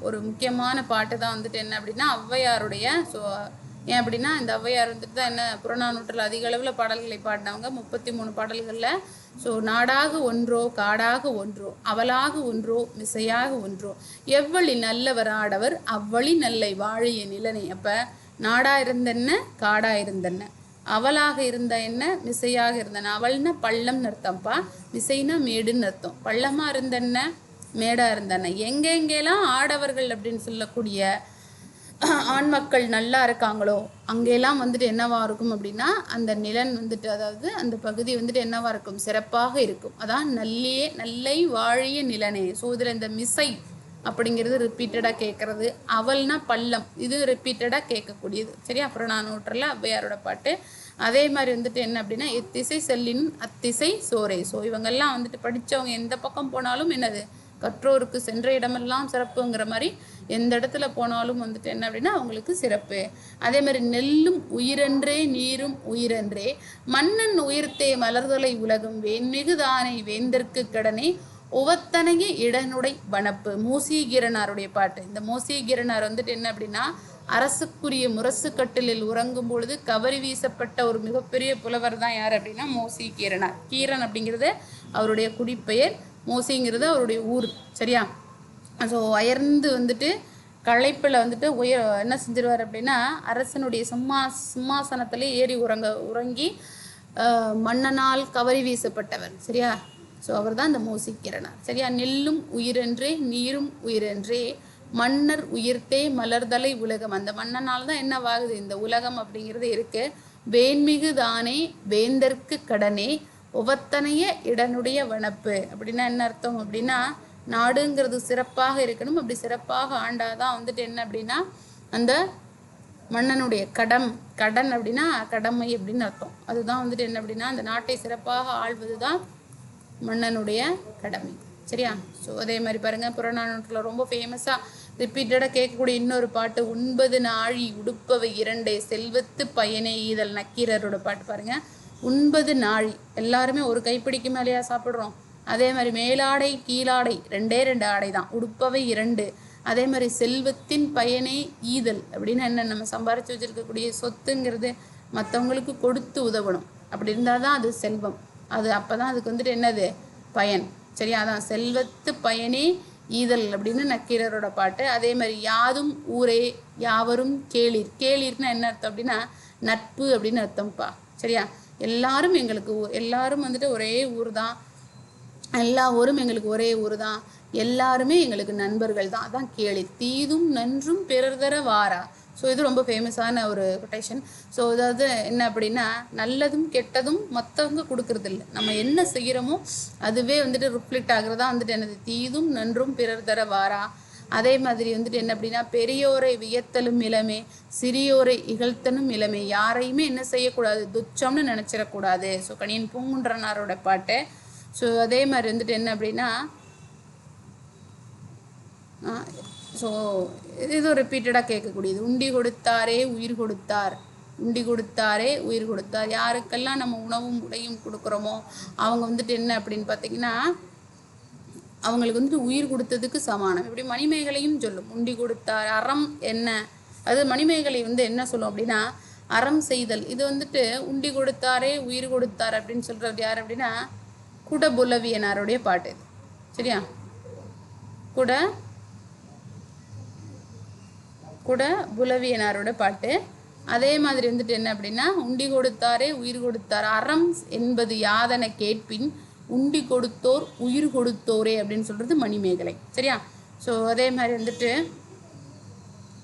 ஒரு முக்கியமான பாட்டு தான் வந்துட்டு என்ன அப்படின்னா ஔவையாருடைய. ஸோ ஏன் அப்படின்னா இந்த ஔவையார் வந்துட்டு தான் என்ன புறநானூற்றில் அதிக அளவில் பாடல்களை பாடினவங்க, 33 பாடல்களில். ஸோ நாடாக ஒன்றோ காடாக ஒன்றோ அவளாக ஒன்றோ மிசையாக ஒன்றோ எவ்வளி நல்லவர் ஆடவர் அவ்வளி நல்லை வாழிய நிலனே. அப்போ நாடாக இருந்தென்ன காடாக இருந்தென்ன, அவளாக இருந்த என்ன மிசையாக இருந்தன. அவள்னா பள்ளம்னு அர்த்தம்ப்பா, மிசைனா மேடுன்னு அர்த்தம். பள்ளமாக இருந்தென்ன மேடாக இருந்தன. எங்கெங்கெல்லாம் ஆடவர்கள் அப்படின்னு சொல்லக்கூடிய ஆண் மக்கள் நல்லா இருக்காங்களோ அங்கெல்லாம் வந்துட்டு என்னவா இருக்கும் அப்படின்னா அந்த நிலன் வந்துட்டு அதாவது அந்த பகுதி வந்துட்டு என்னவா இருக்கும்? சிறப்பாக இருக்கும். அதான் நல்லை வாழிய நிலனே. ஸோ இதில் இந்த மிசை அப்படிங்கிறது ரிப்பீட்டடாக கேட்குறது, அவள்னா பள்ளம், இது ரிப்பீட்டடாக கேட்கக்கூடியது, சரி. அப்புறம் நான் நூற்றில் ஔவையாரோட பாட்டு. அதே மாதிரி வந்துட்டு என்ன அப்படின்னா எத்திசை செல்லினும் அத்திசை சோரே. ஸோ இவங்கெல்லாம் வந்துட்டு படித்தவங்க எந்த பக்கம் போனாலும் என்னது கற்றோருக்கு சென்ற இடமெல்லாம் சிறப்புங்கிற மாதிரி எந்த இடத்துல போனாலும் வந்துட்டு என்ன அப்படின்னா அவங்களுக்கு சிறப்பு. அதே மாதிரி நெல்லும் உயிரென்றே நீரும் உயிரென்றே மன்னன் உயிர்த்தே மலர்தலை உலகம் வேன்மிகு தானே வேந்தற்கு கடனே உவத்தனைய இடனுடை வனப்பு. மூசிகீரனாருடைய பாட்டு. இந்த மூசிகீரனார் வந்துட்டு என்ன அப்படின்னா, அரசுக்குரிய முரசு கட்டிலில் உறங்கும் பொழுது கவரி வீசப்பட்ட ஒரு மிகப்பெரிய புலவர் தான் யார் அப்படின்னா மூசிகீரனார். கீரன் அப்படிங்கிறது அவருடைய குடிப்பெயர், மூசிங்கிறது அவருடைய ஊர். சரியா? ஸோ அயர்ந்து வந்துட்டு களைப்பில் வந்துட்டு என்ன செஞ்சிருவார் அப்படின்னா, அரசனுடைய சிம்மாசனத்திலே ஏறி உறங்கி மன்னனால் கவரி வீசப்பட்டவர். சரியா? ஸோ அவர் தான் இந்த மூசிகீரனார். சரியா? நெல்லும் உயிரென்றே நீரும் உயிரென்றே மன்னர் உயிர்த்தே மலர்தலை உலகம். அந்த மன்னனால் தான் என்னவாகுது, இந்த உலகம் அப்படிங்கிறது இருக்கு. வேண்மிகு தானே வேந்தற்கு கடனே உவத்தனைய இடனுடைய வனப்பு. அப்படின்னா என்ன அர்த்தம் அப்படின்னா, நாடுங்கிறது சிறப்பாக இருக்கணும். அப்படி சிறப்பாக ஆண்டாதான் வந்துட்டு என்ன அப்படின்னா அந்த மன்னனுடைய கடன் அப்படின்னா கடமை அப்படின்னு அர்த்தம். அதுதான் வந்துட்டு என்ன அப்படின்னா அந்த நாட்டை சிறப்பாக ஆள்வது தான் மன்னனுடைய கடமை. சரியா? ஸோ அதே மாதிரி பாருங்கள், புறநானூற்றில் ரொம்ப ஃபேமஸாக ரிப்பீட்டடாக கேட்கக்கூடிய இன்னொரு பாட்டு, 9 நாழி உடுப்பவை 2 செல்வத்து பயனே ஈதல். நக்கீரரோட பாட்டு பாருங்கள். 9 நாழி, எல்லாருமே ஒரு கைப்பிடிக்கு மேலேயா சாப்பிட்றோம். அதே மாதிரி மேலாடை கீழாடை 2 ஆடை தான், உடுப்பவை 2. அதே மாதிரி செல்வத்தின் பயனே ஈதல் அப்படின்னா என்ன, நம்ம சம்பாரித்து வச்சுருக்கக்கூடிய சொத்துங்கிறது மற்றவங்களுக்கு கொடுத்து உதவணும். அப்படி இருந்தால் தான் அது செல்வம். அது அப்போ தான் அதுக்கு வந்துட்டு என்னது, பயன். சரியா? அதான் செல்வத்து பயனே ஈதல் அப்படின்னு நக்கீரரோட பாட்டு. அதே மாதிரி யாதும் ஊரே யாவரும் கேளீர். கேளீர்னா என்ன அர்த்தம் அப்படின்னா நட்பு அப்படின்னு அர்த்தம்ப்பா. சரியா? எல்லாரும் எல்லாரும் வந்துட்டு ஒரே ஊர் தான், எல்லா ஊரும் எங்களுக்கு ஒரே ஊர் தான், எல்லாருமே எங்களுக்கு நண்பர்கள் தான். அதான் கேளீர். தீதும் நன்றும் பிறர் தர வாரா. ஸோ இது ரொம்ப ஃபேமஸான ஒரு கொட்டேஷன். ஸோ அதாவது என்ன அப்படின்னா, நல்லதும் கெட்டதும் மற்றவங்க கொடுக்கறது இல்லை, நம்ம என்ன செய்கிறோமோ அதுவே வந்துட்டு ரிஃப்ளெக்ட் ஆகுறதா வந்துட்டு என்னது, தீதும் நன்றும் பிறர் தர வாரா. அதே மாதிரி வந்துட்டு என்ன அப்படின்னா, பெரியோரை வியத்தலும் இளமே சிறியோரை இகழ்த்தனும் இளமே. யாரையுமே என்ன செய்யக்கூடாது, துச்சம்னு நினச்சிடக்கூடாது. ஸோ கணியன் பூங்குன்றனாரோட பாட்டு. ஸோ அதே மாதிரி வந்துட்டு என்ன அப்படின்னா, ஸோ இது ரிப்பீட்டடாக கேட்கக்கூடியது. உண்டி கொடுத்தாரே உயிர் கொடுத்தார். உண்டி கொடுத்தாரே உயிர் கொடுத்தார். யாருக்கெல்லாம் நம்ம உணவும் உடையும் கொடுக்குறோமோ அவங்க வந்துட்டு என்ன அப்படின்னு பார்த்தீங்கன்னா, அவங்களுக்கு வந்துட்டு உயிர் கொடுத்ததுக்கு சமானம். இப்படி மணிமேகலையும் சொல்லும், உண்டி கொடுத்தார். அறம் என்ன, அது மணிமேகலை என்ன சொல்லும் அப்படின்னா, அறம் செய்தல். இது வந்துட்டு உண்டி கொடுத்தாரே உயிர் கொடுத்தார் அப்படின்னு சொல்கிறது யார் அப்படின்னா குடபுலவியனாருடைய பாட்டு இது. சரியா? குடபுலவியனாரோட பாட்டு. அதே மாதிரி வந்துட்டு என்ன அப்படின்னா, உண்டி கொடுத்தாரே உயிர் கொடுத்தார். அறம் என்பது யாதன கேட்பின் உண்டி கொடுத்தோர் உயிர் கொடுத்தோரே அப்படின்னு சொல்கிறது மணிமேகலை. சரியா? ஸோ அதே மாதிரி வந்துட்டு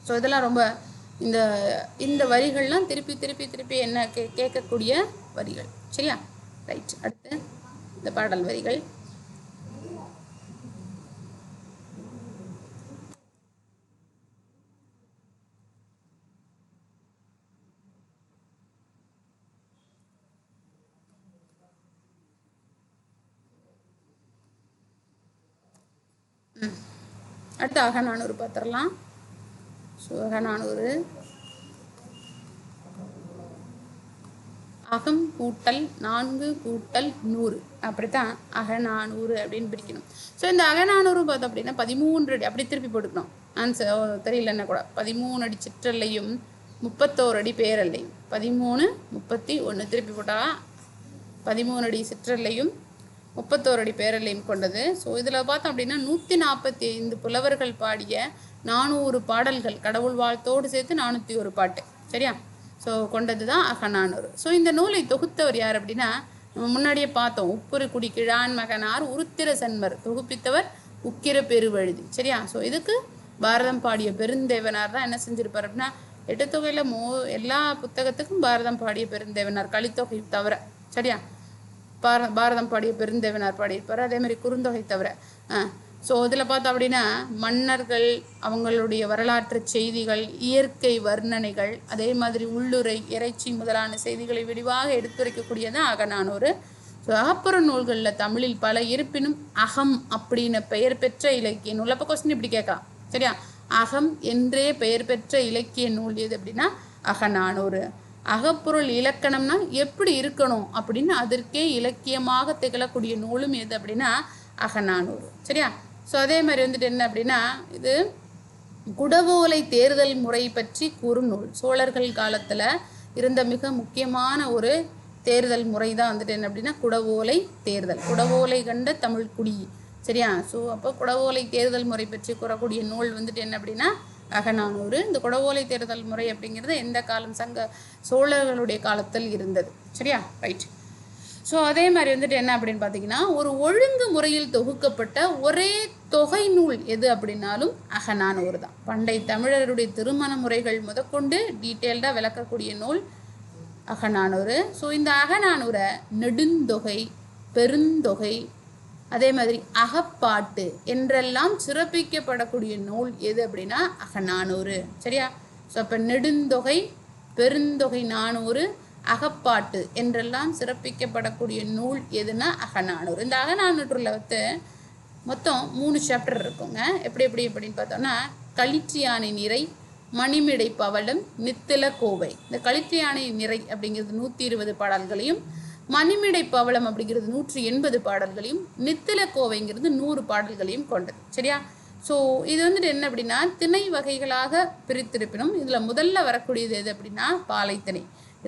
ஸோ இதெல்லாம் ரொம்ப இந்த வரிகள்லாம் திருப்பி திருப்பி திருப்பி என்ன கேட்கக்கூடிய வரிகள். சரியா? ரைட். அடுத்து இந்த பாடல் வரிகள். அடுத்து அகநானூறு பார்த்துடலாம். ஸோ அகநானூறு அகம் கூட்டல் 4 கூட்டல் 100 அப்படித்தான் அகநானூறு அப்படின்னு பிரிக்கணும். ஸோ இந்த அகநானூறு பார்த்தோம் அப்படின்னா 13 அடி அப்படி திருப்பி போட்டுக்கணும். ஆன்சர் தெரியலன்னா கூட 13 அடி சிற்றல்லையும் 31 அடி பேரல்லையும் 13 31 திருப்பி போட்டால் 13 அடி சிற்றல்லையும் 31 அடி பேரல்லையும் கொண்டது. ஸோ இதில் பார்த்தோம் அப்படின்னா 145 புலவர்கள் பாடிய 400 பாடல்கள், கடவுள் வாழ்த்தோடு சேர்த்து 401 பாட்டு. சரியா? ஸோ கொண்டது தான் அகநானூறு. ஸோ இந்த நூலை தொகுத்தவர் யார் அப்படின்னா, நம்ம முன்னாடியே பார்த்தோம், உப்புரு குடி கிழான் மகனார் உருத்திர சன்மர். தொகுப்பித்தவர் உக்கிர பெருவழுதி. சரியா? ஸோ இதுக்கு பாரதம் பாடிய பெருந்தேவனார் தான் என்ன செஞ்சிருப்பார் அப்படின்னா, எட்டுத்தொகையில் எல்லா புத்தகத்துக்கும் பாரதம் பாடிய பெருந்தேவனார், கலித்தொகை தவிர. சரியா? பாரதம் பாடிய பெருந்தேவனார் பாடியிருப்பார். அதே மாதிரி குறுந்தொகை தவிர. ஸோ இதில் பார்த்தோம் அப்படின்னா மன்னர்கள், அவங்களுடைய வரலாற்று செய்திகள், இயற்கை வர்ணனைகள், அதே மாதிரி உள்ளுரை, இறைச்சி முதலான செய்திகளை விரிவாக எடுத்துரைக்கக்கூடியதான் அகநானூறு. ஸோ அகப்புற நூல்களில் தமிழில் பல இருப்பினும் அகம் அப்படின்னு பெயர் பெற்ற இலக்கிய நூல். அப்போ கொஸ்டின் இப்படி கேட்கலாம். சரியா? அகம் என்றே பெயர் பெற்ற இலக்கிய நூல் எது அப்படின்னா அகநானூறு. அகப்பொருள் இலக்கணம்னா எப்படி இருக்கணும் அப்படின்னு அதற்கே இலக்கியமாக திகழக்கூடிய நூலும் எது அப்படின்னா அகநானூறு. சரியா? ஸோ அதே மாதிரி வந்துட்டு என்ன அப்படின்னா இது குடவோலை தேர்தல் முறை பற்றி கூறும் நூல். சோழர்கள் காலத்தில் இருந்த மிக முக்கியமான ஒரு தேர்தல் முறை தான் வந்துட்டு என்ன அப்படின்னா குடவோலை தேர்தல். குடவோலை கண்ட தமிழ் குடி. சரியா? ஸோ அப்போ குடவோலை தேர்தல் முறை பற்றி கூறக்கூடிய நூல் வந்துட்டு என்ன அப்படின்னா அகநானூறு. இந்த குடவோலை தேர்தல் முறை அப்படிங்கிறது எந்த காலம்? சோழர்களுடைய காலத்தில் இருந்தது. சரியா? ரைட். ஸோ அதே மாதிரி வந்துட்டு என்ன அப்படின்னு பார்த்தீங்கன்னா ஒரு ஒழுங்கு முறையில் தொகுக்கப்பட்ட ஒரே தொகை நூல் எது அப்படின்னாலும் அகநானூறு தான். பண்டை தமிழருடைய திருமண முறைகள் முதற்கொண்டு டீட்டெயில்டாக விளக்கக்கூடிய நூல் அகநானூறு. ஸோ இந்த அகநானூரை நெடுந்தொகை, பெருந்தொகை, அதே மாதிரி அகப்பாட்டு என்றெல்லாம் சிறப்பிக்கப்படக்கூடிய நூல் எது அப்படின்னா அகநானூறு. சரியா? ஸோ அப்போ நெடுந்தொகை, பெருந்தொகை, நானூறு, அகப்பாட்டு என்றெல்லாம் சிறப்பிக்கப்படக்கூடிய நூல் எதுனா அகநானூறு. இந்த அகநானூற்றில் மொத்தம் 3 சாப்டர் இருக்குங்க. எப்படி அப்படின்னு பார்த்தோம்னா களிற்றியானை நிறை, மணிமிடை பவளம், நித்தில கோவை. இந்த களிற்றியானை நிறை அப்படிங்கிறது 120 பாடல்களையும், மணிமிடை பவளம் அப்படிங்கிறது 180 பாடல்களையும், நித்தில கோவைங்கிறது 100 பாடல்களையும் கொண்டது. சரியா? ஸோ இது வந்துட்டு என்ன அப்படின்னா திணை வகைகளாக பிரித்திருப்பினும் இதில் முதல்ல வரக்கூடியது எது அப்படின்னா பாலைத்திணை,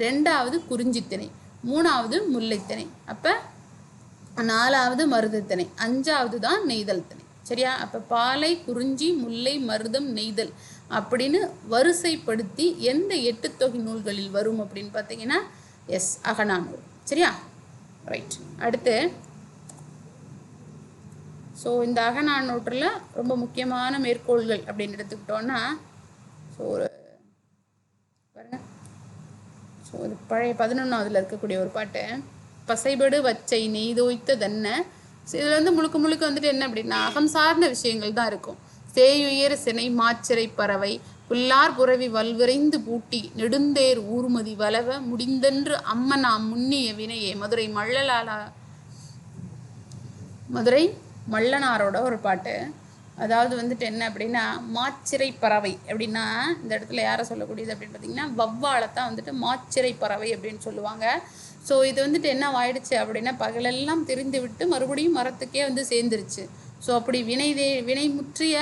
2வது குறிஞ்சித்திணை, 3வது முல்லைத்திணை, அப்போ 4வது மருதத்திணை, 5வது தான் நெய்தல் திணை. சரியா? அப்போ பாலை, குறிஞ்சி, முல்லை, மருதம், நெய்தல் அப்படின்னு வரிசைப்படுத்தி எந்த 8 தொகை நூல்களில் வரும் அப்படின்னு பார்த்தீங்கன்னா அகநானூறு. சரியா? ரைட். அடுத்து ஸோ இந்த அகநானூற்றில் ரொம்ப முக்கியமான மேற்கோள்கள் அப்படின்னு எடுத்துக்கிட்டோன்னா ஸோ ஒரு பாருங்க, ஸோ இது பழைய 11ஆவதுல இருக்கக்கூடிய ஒரு பாட்டு, பசைபடு வச்சை நெய்தோய்த்த தன்ன. இதில் முழுக்க வந்துட்டு என்ன அப்படின்னா அகம் சார்ந்த விஷயங்கள் தான் இருக்கும். சேயுயர் சினை மாச்சிறை பறவை, புல்லார் புறவி வல்விரைந்து பூட்டி, நெடுந்தேர் ஊர்மதி வளவ முடிந்தென்று அம்மனாம் முன்னிய வினையே. மதுரை மல்லனாரோட ஒரு பாட்டு. அதாவது வந்துட்டு என்ன அப்படின்னா மாச்சிறை பறவை அப்படின்னா இந்த இடத்துல யாரை சொல்லக்கூடியது அப்படின்னு பார்த்தீங்கன்னா வவ்வாலைத்தான் வந்துட்டு மாச்சிறை பறவை அப்படின்னு சொல்லுவாங்க. ஸோ இது வந்துட்டு என்ன ஆயிடுச்சு அப்படின்னா பகலெல்லாம் தெரிந்து விட்டு மறுபடியும் மரத்துக்கே சேர்ந்துருச்சு. ஸோ அப்படி வினை முற்றிய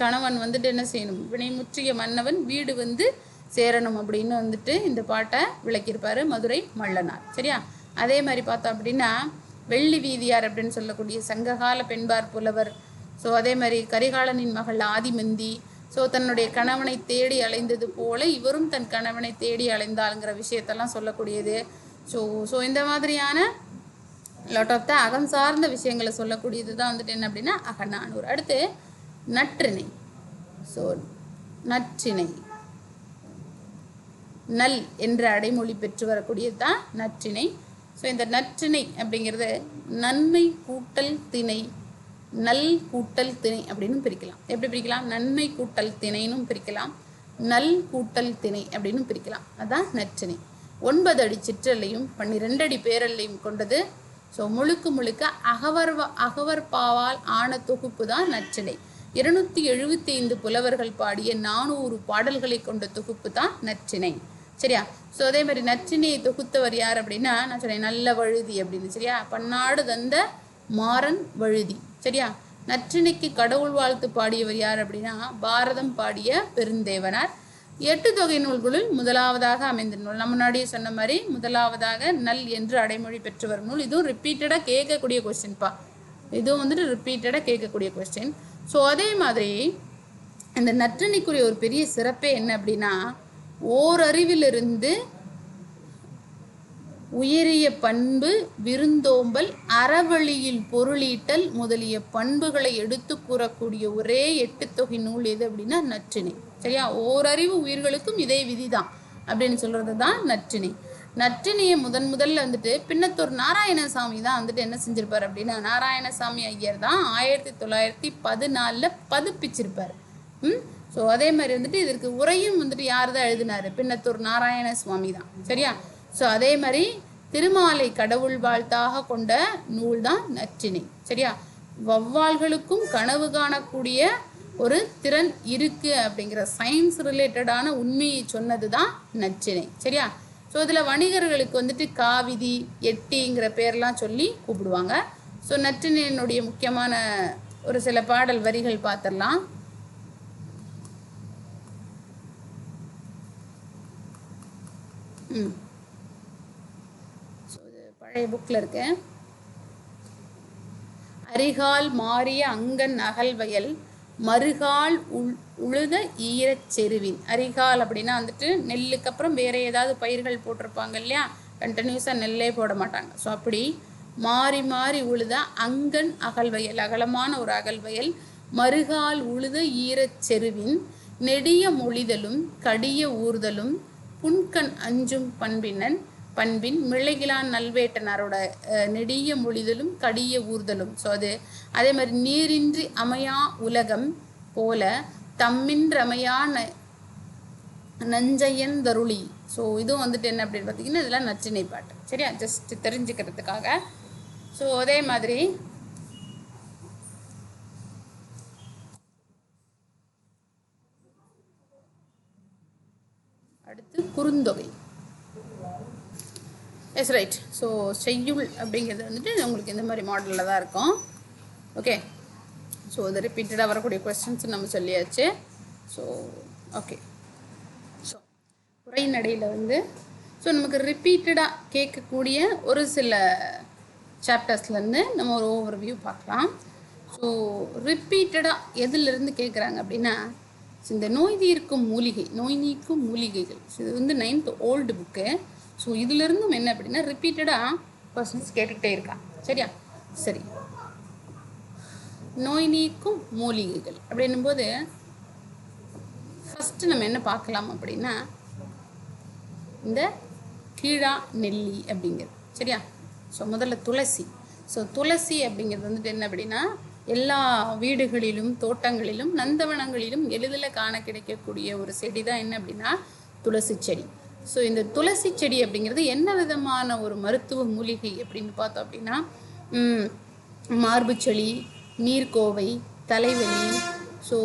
கணவன் வந்துட்டு என்ன செய்யணும், வினை முற்றிய மன்னவன் வீடு சேரணும் அப்படின்னு வந்துட்டு இந்த பாட்டை விளக்கியிருப்பாரு மதுரை மல்லனார். சரியா? அதே மாதிரி பார்த்தோம் அப்படின்னா வெள்ளி வீதியார் அப்படின்னு சொல்லக்கூடிய சங்ககால பெண்பார் புலவர். ஸோ அதே மாதிரி கரிகாலனின் மகள் ஆதிமந்தி. ஸோ தன்னுடைய கணவனை தேடி அலைந்தது போல இவரும் தன் கணவனை தேடி அலைந்தாளுங்கிற விஷயத்தெல்லாம் சொல்லக்கூடியது. ஸோ இந்த மாதிரியான லாட் ஆஃப் த அகம் சார்ந்த விஷயங்களை சொல்லக்கூடியது தான் வந்துட்டு என்ன அப்படின்னா அகநானூறு. அடுத்து நற்றிணை. ஸோ நற்றிணை நல் என்ற அடைமொழி பெற்று வரக்கூடியது தான் நற்றிணை. ஸோ இந்த நற்றிணை அப்படிங்கிறது நன்மை கூட்டல் திணை, நல் கூட்டல் திணை அப்படின்னு பிரிக்கலாம். எப்படி பிரிக்கலாம்? நன்மை கூட்டல் திணைன்னு பிரிக்கலாம், நல் கூட்டல் திணை அப்படின்னு பிரிக்கலாம். அதான் நற்றிணை. 9 அடி சிற்றல்லையும் 12 அடி பேரல்லையும் கொண்டது. ஸோ முழுக்க அகவர் பாவால் ஆன தொகுப்பு தான் நற்றிணை. 275 புலவர்கள் பாடிய 400 பாடல்களை கொண்ட தொகுப்பு தான் நற்றிணை. சரியா? ஸோ அதே மாதிரி நற்றிணையை தொகுத்தவர் யார் அப்படின்னா நான் சொன்னேன் நல்ல வழுதி அப்படின்னு. சரியா? பன்னாடு தந்த மாறன் வழுதி. சரியா? நற்றிணைக்கு கடவுள் வாழ்த்து பாடியவர் யார் அப்படின்னா பாரதம் பாடிய பெருந்தேவனார். 8 தொகை நூல்களில் முதலாவதாக அமைந்த நூல். நம்ம முன்னாடியே சொன்ன மாதிரி முதலாவதாக நல் என்று அடைமொழி பெற்றவர் நூல். இதுவும் ரிப்பீட்டடாக கேட்கக்கூடிய கொஸ்டின்ப்பா. இதுவும் வந்துட்டு ரிப்பீட்டடாக கேட்கக்கூடிய கொஸ்டின். ஸோ அதே மாதிரி இந்த நற்றிணைக்குரிய ஒரு பெரிய சிறப்பே என்ன அப்படின்னா ஓரறிவிலிருந்து உயரிய பண்பு, விருந்தோம்பல், அறவழியில் பொருளீட்டல் முதலிய பண்புகளை எடுத்து கூறக்கூடிய ஒரே 8 தொகை நூல் எது அப்படின்னா நற்றிணை. சரியா? ஓரறிவு உயிர்களுக்கும் இதே விதிதான் அப்படின்னு சொல்றது தான் நற்றிணை. நற்றிணையை முதல்ல வந்துட்டு பின்னத்தூர் நாராயணசாமி தான் வந்துட்டு என்ன செஞ்சிருப்பார் அப்படின்னா நாராயணசாமி ஐயர் தான் 1914 பதிப்பிச்சிருப்பார். ஸோ அதே மாதிரி வந்துட்டு இதற்கு உரையும் வந்துட்டு யார் தான் எழுதினாரு? பின்னத்தூர் நாராயணசுவாமி தான். சரியா? ஸோ அதே மாதிரி திருமாலை கடவுள் வாழ்த்தாக கொண்ட நூல் தான் நற்றிணை. சரியா? வௌவால்களுக்கும் கனவு காணக்கூடிய ஒரு திறன் இருக்கு அப்படிங்கிற சயின்ஸ் ரிலேட்டடான உண்மையை சொன்னது தான் நற்றிணை. சரியா? ஸோ இதில் வணிகர்களுக்கு வந்துட்டு காவிதி, எட்டிங்கிற பேர்லாம் சொல்லி கூப்பிடுவாங்க. ஸோ நற்றிணையினுடைய முக்கியமான ஒரு சில பாடல் வரிகள் பார்த்துடலாம். ஸோ இது பழைய புக்கில் இருக்கு. அரிகால் மாறிய அங்கன் அகல்வயல் மறுகால் உழுத ஈரச் செருவின். அரிகால் அப்படின்னா வந்துட்டு நெல்லுக்கு அப்புறம் வேறு ஏதாவது பயிர்கள் போட்டிருப்பாங்க இல்லையா, கண்டினியூஸாக நெல்லே போட மாட்டாங்க. ஸோ அப்படி மாறி மாறி உழுத அங்கன் அகல்வயல், அகலமான ஒரு அகல்வயல், மறுகால் உழுத ஈரச் செருவின் நெடிய மொழிதலும் கடிய ஊர்தலும் புன்கண் அஞ்சும் பண்பின் மிளைகிலான் நல்வேட்டனாரோட நெடிய மொழிதலும் கடிய ஊர்தலும். ஸோ அதே மாதிரி நீரின்றி அமையா உலகம் போல தம்மின்றமையா நஞ்சையன் தருளி. ஸோ இதுவும் வந்துட்டு என்ன அப்படின்னு பார்த்தீங்கன்னா இதெல்லாம் நற்றிணை பாட்டு. சரியா, ஜஸ்ட் தெரிஞ்சுக்கிறதுக்காக. ஸோ அதே மாதிரி அடுத்து குறுந்தொகை. S right. ஸோ செய்யுள் அப்படிங்கிறது வந்துட்டு உங்களுக்கு இந்த மாதிரி மாடலில் தான் இருக்கும். ஓகே, ஸோ இது ரிப்பீட்டடாக வரக்கூடிய கொஸ்டின்ஸ் நம்ம சொல்லியாச்சு. ஸோ ஓகே, ஸோ உரைநடையில் வந்து ஸோ நமக்கு ரிப்பீட்டடாக கேட்கக்கூடிய ஒரு சில சாப்டர்ஸ்லேருந்து நம்ம ஒரு ஓவர்வியூ பார்க்கலாம். ஸோ ரிப்பீட்டடாக எதுலேருந்து கேட்குறாங்க அப்படின்னா இந்த நோய் நீக்கும் மூலிகைகள். ஸோ இது வந்து 9th ஓல்டு புக்கு. ஸோ இதிலிருந்தும் என்ன அப்படின்னா ரிப்பீட்டடாக கொஸ்டின்ஸ் கேட்டுக்கிட்டே இருக்காங்க. சரியா, சரி. நோய் நீக்கும் மூலிகைகள் அப்படின்னும் போது ஃபஸ்ட்டு நம்ம என்ன பார்க்கலாம் அப்படின்னா இந்த கீழா நெல்லி அப்படிங்கிறது. சரியா, ஸோ முதல்ல துளசி. ஸோ துளசி அப்படிங்கிறது வந்துட்டு என்ன அப்படின்னா எல்லா வீடுகளிலும் தோட்டங்களிலும் நந்தவனங்களிலும் எளிதில் காண கிடைக்கக்கூடிய ஒரு செடி தான் என்ன அப்படின்னா துளசி செடி. ஸோ இந்த துளசி செடி அப்படிங்கிறது என்ன விதமான ஒரு மருத்துவ மூலிகை அப்படின்னு பார்த்தோம் அப்படின்னா மார்பு சளி, நீர்க்கோவை, தலைவலி, ஸோ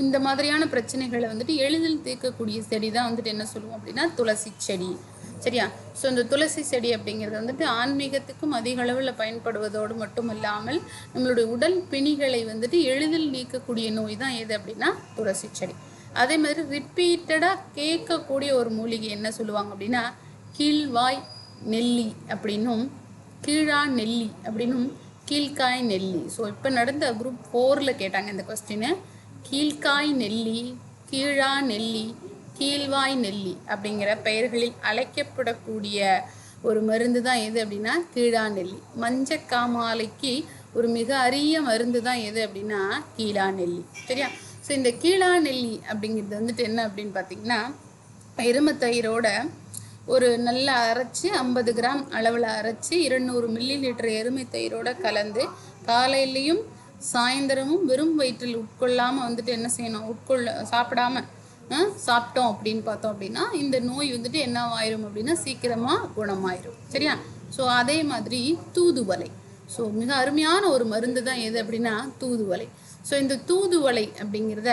இந்த மாதிரியான பிரச்சனைகளை வந்துட்டு எளிதில் தீர்க்கக்கூடிய செடி தான் வந்துட்டு என்ன சொல்லுவோம் அப்படின்னா துளசி செடி. சரியா, ஸோ இந்த துளசி செடி அப்படிங்கிறது வந்துட்டு ஆன்மீகத்துக்கும் அதிக அளவில் பயன்படுவதோடு மட்டும் இல்லாமல் நம்மளுடைய உடல் பிணிகளை வந்துட்டு எளிதில் நீக்கக்கூடிய நோய் தான் எது அப்படின்னா துளசி செடி. அதே மாதிரி ரிப்பீட்டடாக கேட்கக்கூடிய ஒரு மூலிகை என்ன சொல்லுவாங்க அப்படின்னா கீழ்வாய் நெல்லி அப்படின்னும் கீழா நெல்லி அப்படின்னும் கீழ்காய் நெல்லி. ஸோ இப்போ நடந்த குரூப் 4ல் கேட்டாங்க இந்த கொஸ்டின். கீழ்காய் நெல்லி, கீழா நெல்லி, கீழ்வாய் நெல்லி அப்படிங்கிற பெயர்களில் அழைக்கப்படக்கூடிய ஒரு மருந்து தான் எது அப்படின்னா கீழா நெல்லி. மஞ்சக்காமாலைக்கு ஒரு மிக அரிய மருந்து தான் எது அப்படின்னா கீழா நெல்லி. சரியா, ஸோ இந்த கீழா நெல்லி அப்படிங்கிறது வந்துட்டு என்ன அப்படின்னு பார்த்தீங்கன்னா எருமைத்தயிரோட ஒரு நல்லா அரைச்சி 50 கிராம் அளவில் அரைச்சி 200 மில்லி லிட்டர் எருமை தயிரோட கலந்து காலையிலையும் சாயந்தரமும் வெறும் வயிற்றில் உட்கொள்ளாமல் வந்துட்டு என்ன செய்யணும், சாப்பிட்டோம் அப்படின்னு பார்த்தோம் அப்படின்னா இந்த நோய் வந்துட்டு என்ன ஆயிரும் அப்படின்னா சீக்கிரமாக குணமாயிரும். சரியா, ஸோ அதே மாதிரி தூதுவளை. ஸோ மிக அருமையான ஒரு மருந்து தான் எது அப்படின்னா தூதுவளை. ஸோ இந்த தூதுவளை அப்படிங்கிறத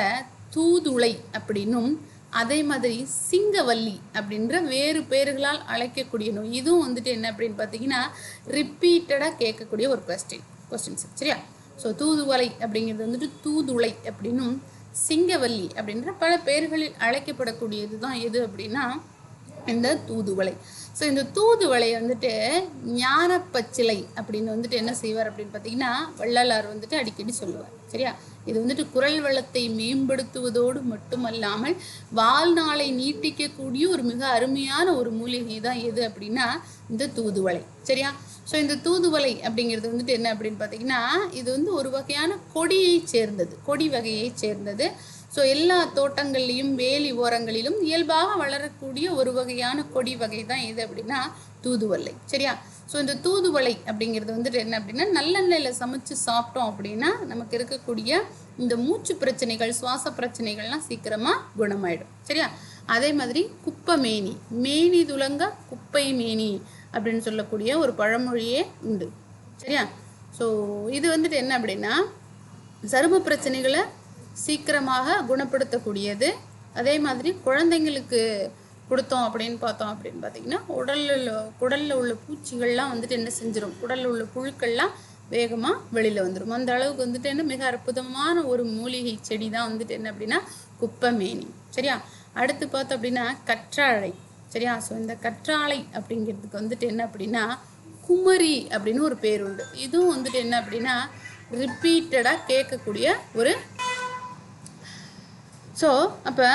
தூதுளை அப்படின்னும் அதே மாதிரி சிங்கவல்லி அப்படின்ற வேறு பேர்களால் அழைக்கக்கூடிய நோய். இதுவும் வந்துட்டு என்ன அப்படின்னு பார்த்தீங்கன்னா ரிப்பீட்டடாக கேட்கக்கூடிய ஒரு கொஸ்டின்ஸ். சரியா, ஸோ தூதுவளை அப்படிங்கிறது வந்துட்டு தூதுளை அப்படின்னும் சிங்கவல்லி அப்படின்ற பல பேர்களில் அழைக்கப்படக்கூடியது தான் எது அப்படின்னா இந்த தூதுவளை. ஸோ இந்த தூதுவளையை வந்துட்டு ஞானப்பச்சிலை அப்படின்னு வந்துட்டு என்ன செய்வார் அப்படின்னு பார்த்தீங்கன்னா வள்ளலார் வந்துட்டு அடிக்கடி சொல்லுவார். சரியா, இது வந்துட்டு குரல் வளத்தை மேம்படுத்துவதோடு மட்டுமல்லாமல் வாழ்நாளை நீட்டிக்கக்கூடிய ஒரு மிக அருமையான ஒரு மூலிகை தான் எது அப்படின்னா இந்த தூதுவளை. சரியா, ஸோ இந்த தூதுவளை அப்படிங்கிறது வந்துட்டு என்ன அப்படின்னு பார்த்தீங்கன்னா இது வந்து ஒரு வகையான கொடி வகையை சேர்ந்தது. ஸோ எல்லா தோட்டங்கள்லையும் வேலி ஓரங்களிலும் இயல்பாக வளரக்கூடிய ஒரு வகையான கொடி வகை தான் எது அப்படின்னா தூதுவளை. சரியா, ஸோ இந்த தூதுவளை அப்படிங்கிறது வந்துட்டு என்ன அப்படின்னா நல்லெண்ணெயில் சமைச்சு சாப்பிட்டோம் அப்படின்னா நமக்கு இருக்கக்கூடிய இந்த மூச்சு பிரச்சனைகள், சுவாச பிரச்சனைகள்லாம் சீக்கிரமாக குணமாயிடும். சரியா, அதே மாதிரி குப்பைமேனி, மேனி துலங்க குப்பை மேனி அப்படின்னு சொல்லக்கூடிய ஒரு பழமொழியே உண்டு. சரியா, ஸோ இது வந்துட்டு என்ன அப்படின்னா சரும பிரச்சனைகளை சீக்கிரமாக குணப்படுத்தக்கூடியது. அதே மாதிரி குழந்தைங்களுக்கு கொடுத்தோம் அப்படின்னு பார்த்தீங்கன்னா குடலில் உள்ள பூச்சிகள்லாம் வந்துட்டு என்ன செஞ்சிடும், குடலில் உள்ள புழுக்கள்லாம் வேகமாக வெளியில் வந்துடும். அந்த அளவுக்கு வந்துட்டு என்ன மிக அற்புதமான ஒரு மூலிகை செடி தான் வந்துட்டு என்ன அப்படின்னா குப்பைமேனி. சரியா, அடுத்து பார்த்தோம் அப்படின்னா கற்றாழை. சரியா, ஸோ இந்த கற்றாழை அப்படிங்கிறதுக்கு வந்துட்டு என்ன அப்படின்னா குமரி அப்படின்னு ஒரு பேர் உண்டு. இதுவும் வந்துட்டு என்ன அப்படின்னா ரிப்பீட்டடாக கேட்கக்கூடிய ஒரு ஸோ அப்போ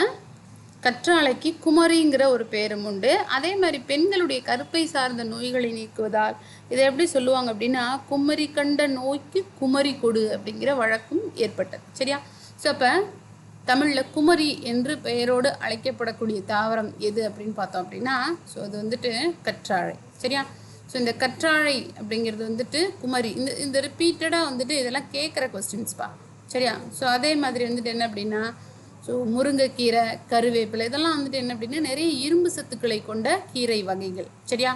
கற்றாழைக்கு குமரிங்கிற ஒரு பேரும் உண்டு. அதே மாதிரி பெண்களுடைய கருப்பை சார்ந்த நோய்களை நீக்குவதால் இதை எப்படி சொல்லுவாங்க அப்படின்னா குமரி கண்ட நோய்க்கு குமரி கொடு அப்படிங்கிற வழக்கும் ஏற்பட்டது. சரியா, ஸோ அப்போ தமிழில் குமரி என்று பெயரோடு அழைக்கப்படக்கூடிய தாவரம் எது அப்படின்னு பார்த்தோம் அப்படின்னா ஸோ அது வந்துட்டு கற்றாழை. சரியா, ஸோ இந்த கற்றாழை அப்படிங்கிறது வந்துட்டு குமரி இந்த ரிப்பீட்டடாக வந்துட்டு இதெல்லாம் கேட்குற கொஸ்டின்ஸ்பா. சரியா, ஸோ அதே மாதிரி வந்துட்டு என்ன அப்படின்னா ஸோ முருங்கைக்கீரை, கருவேப்பிலை இதெல்லாம் வந்துட்டு என்ன அப்படின்னா நிறைய இரும்பு சத்துக்களை கொண்ட கீரை வகைகள். சரியா,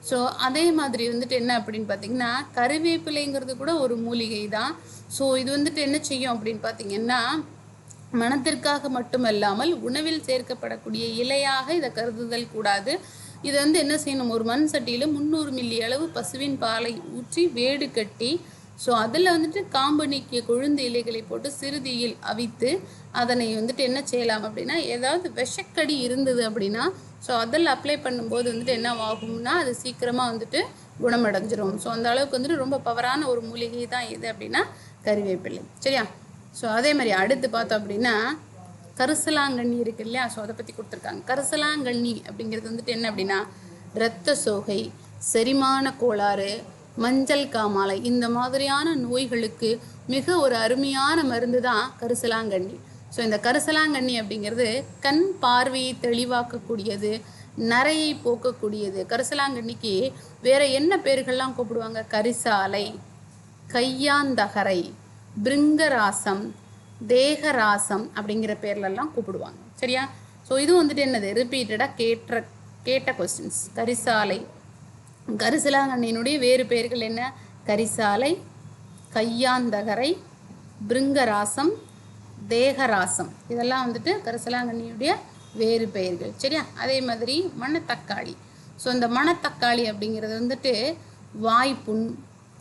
ஸோ அதே மாதிரி வந்துட்டு என்ன அப்படின்னு பார்த்தீங்கன்னா கருவேப்பிலைங்கிறது கூட ஒரு மூலிகை தான். ஸோ இது வந்துட்டு என்ன செய்யும் அப்படின்னு பார்த்தீங்கன்னா மனத்திற்காக மட்டுமல்லாமல் உணவில் சேர்க்கப்படக்கூடிய இலையாக இதை கருதுதல் கூடாது. இதை வந்து என்ன செய்யணும், ஒரு மண் சட்டியில் 300 மில்லி அளவு பசுவின் பாலை ஊற்றி வேடு கட்டி ஸோ அதில் வந்துட்டு காம்பு நீக்கிய கொழுந்து இலைகளை போட்டு சிறுதியில் அவித்து அதனை வந்துட்டு என்ன செய்யலாம் அப்படின்னா ஏதாவது விஷக்கடி இருந்தது அப்படின்னா ஸோ அதில் அப்ளை பண்ணும்போது வந்துட்டு என்ன ஆகும்னா அது சீக்கிரமாக வந்துட்டு குணமடைஞ்சிரும். ஸோ அந்த அளவுக்கு வந்துட்டு ரொம்ப பவரான ஒரு மூலிகை தான் எது அப்படின்னா கருவேப்பிலை. சரியா, ஸோ அதே மாதிரி அடுத்து பார்த்தோம் அப்படின்னா கரிசலாங்கண்ணி இருக்கு இல்லையா, ஸோ அதை பற்றி கொடுத்துருக்காங்க. கரிசலாங்கண்ணி அப்படிங்கிறது வந்துட்டு என்ன அப்படின்னா இரத்த சோகை, செரிமான கோளாறு, மஞ்சள் காமாலை இந்த மாதிரியான நோய்களுக்கு மிக ஒரு அருமையான மருந்து தான் கரிசலாங்கண்ணி. ஸோ இந்த கரிசலாங்கண்ணி அப்படிங்கிறது கண் பார்வையை தெளிவாக்கக்கூடியது, நரையை போக்கக்கூடியது. கரிசலாங்கண்ணிக்கு வேற என்ன பேர்கள்லாம் கூப்பிடுவாங்க, கரிசாலை, கையாந்தகரை, பிருங்கராசம், தேகராசம் அப்படிங்கிற பேர்லெல்லாம் கூப்பிடுவாங்க. சரியா, ஸோ இது வந்துட்டு என்னது ரிப்பீட்டடாக கேட்ட கொஸ்டின்ஸ். கரிசாலை, கரிசலாங்கண்ணியினுடைய வேறு பெயர்கள் என்ன, கரிசாலை, கையாந்தகரை, பிருங்கராசம், தேகராசம் இதெல்லாம் வந்துட்டு கரிசலாங்கண்ணியுடைய வேறு பெயர்கள். சரியா, அதே மாதிரி மணத்தக்காளி. ஸோ இந்த மணத்தக்காளி அப்படிங்கிறது வந்துட்டு வாய்ப்புண்,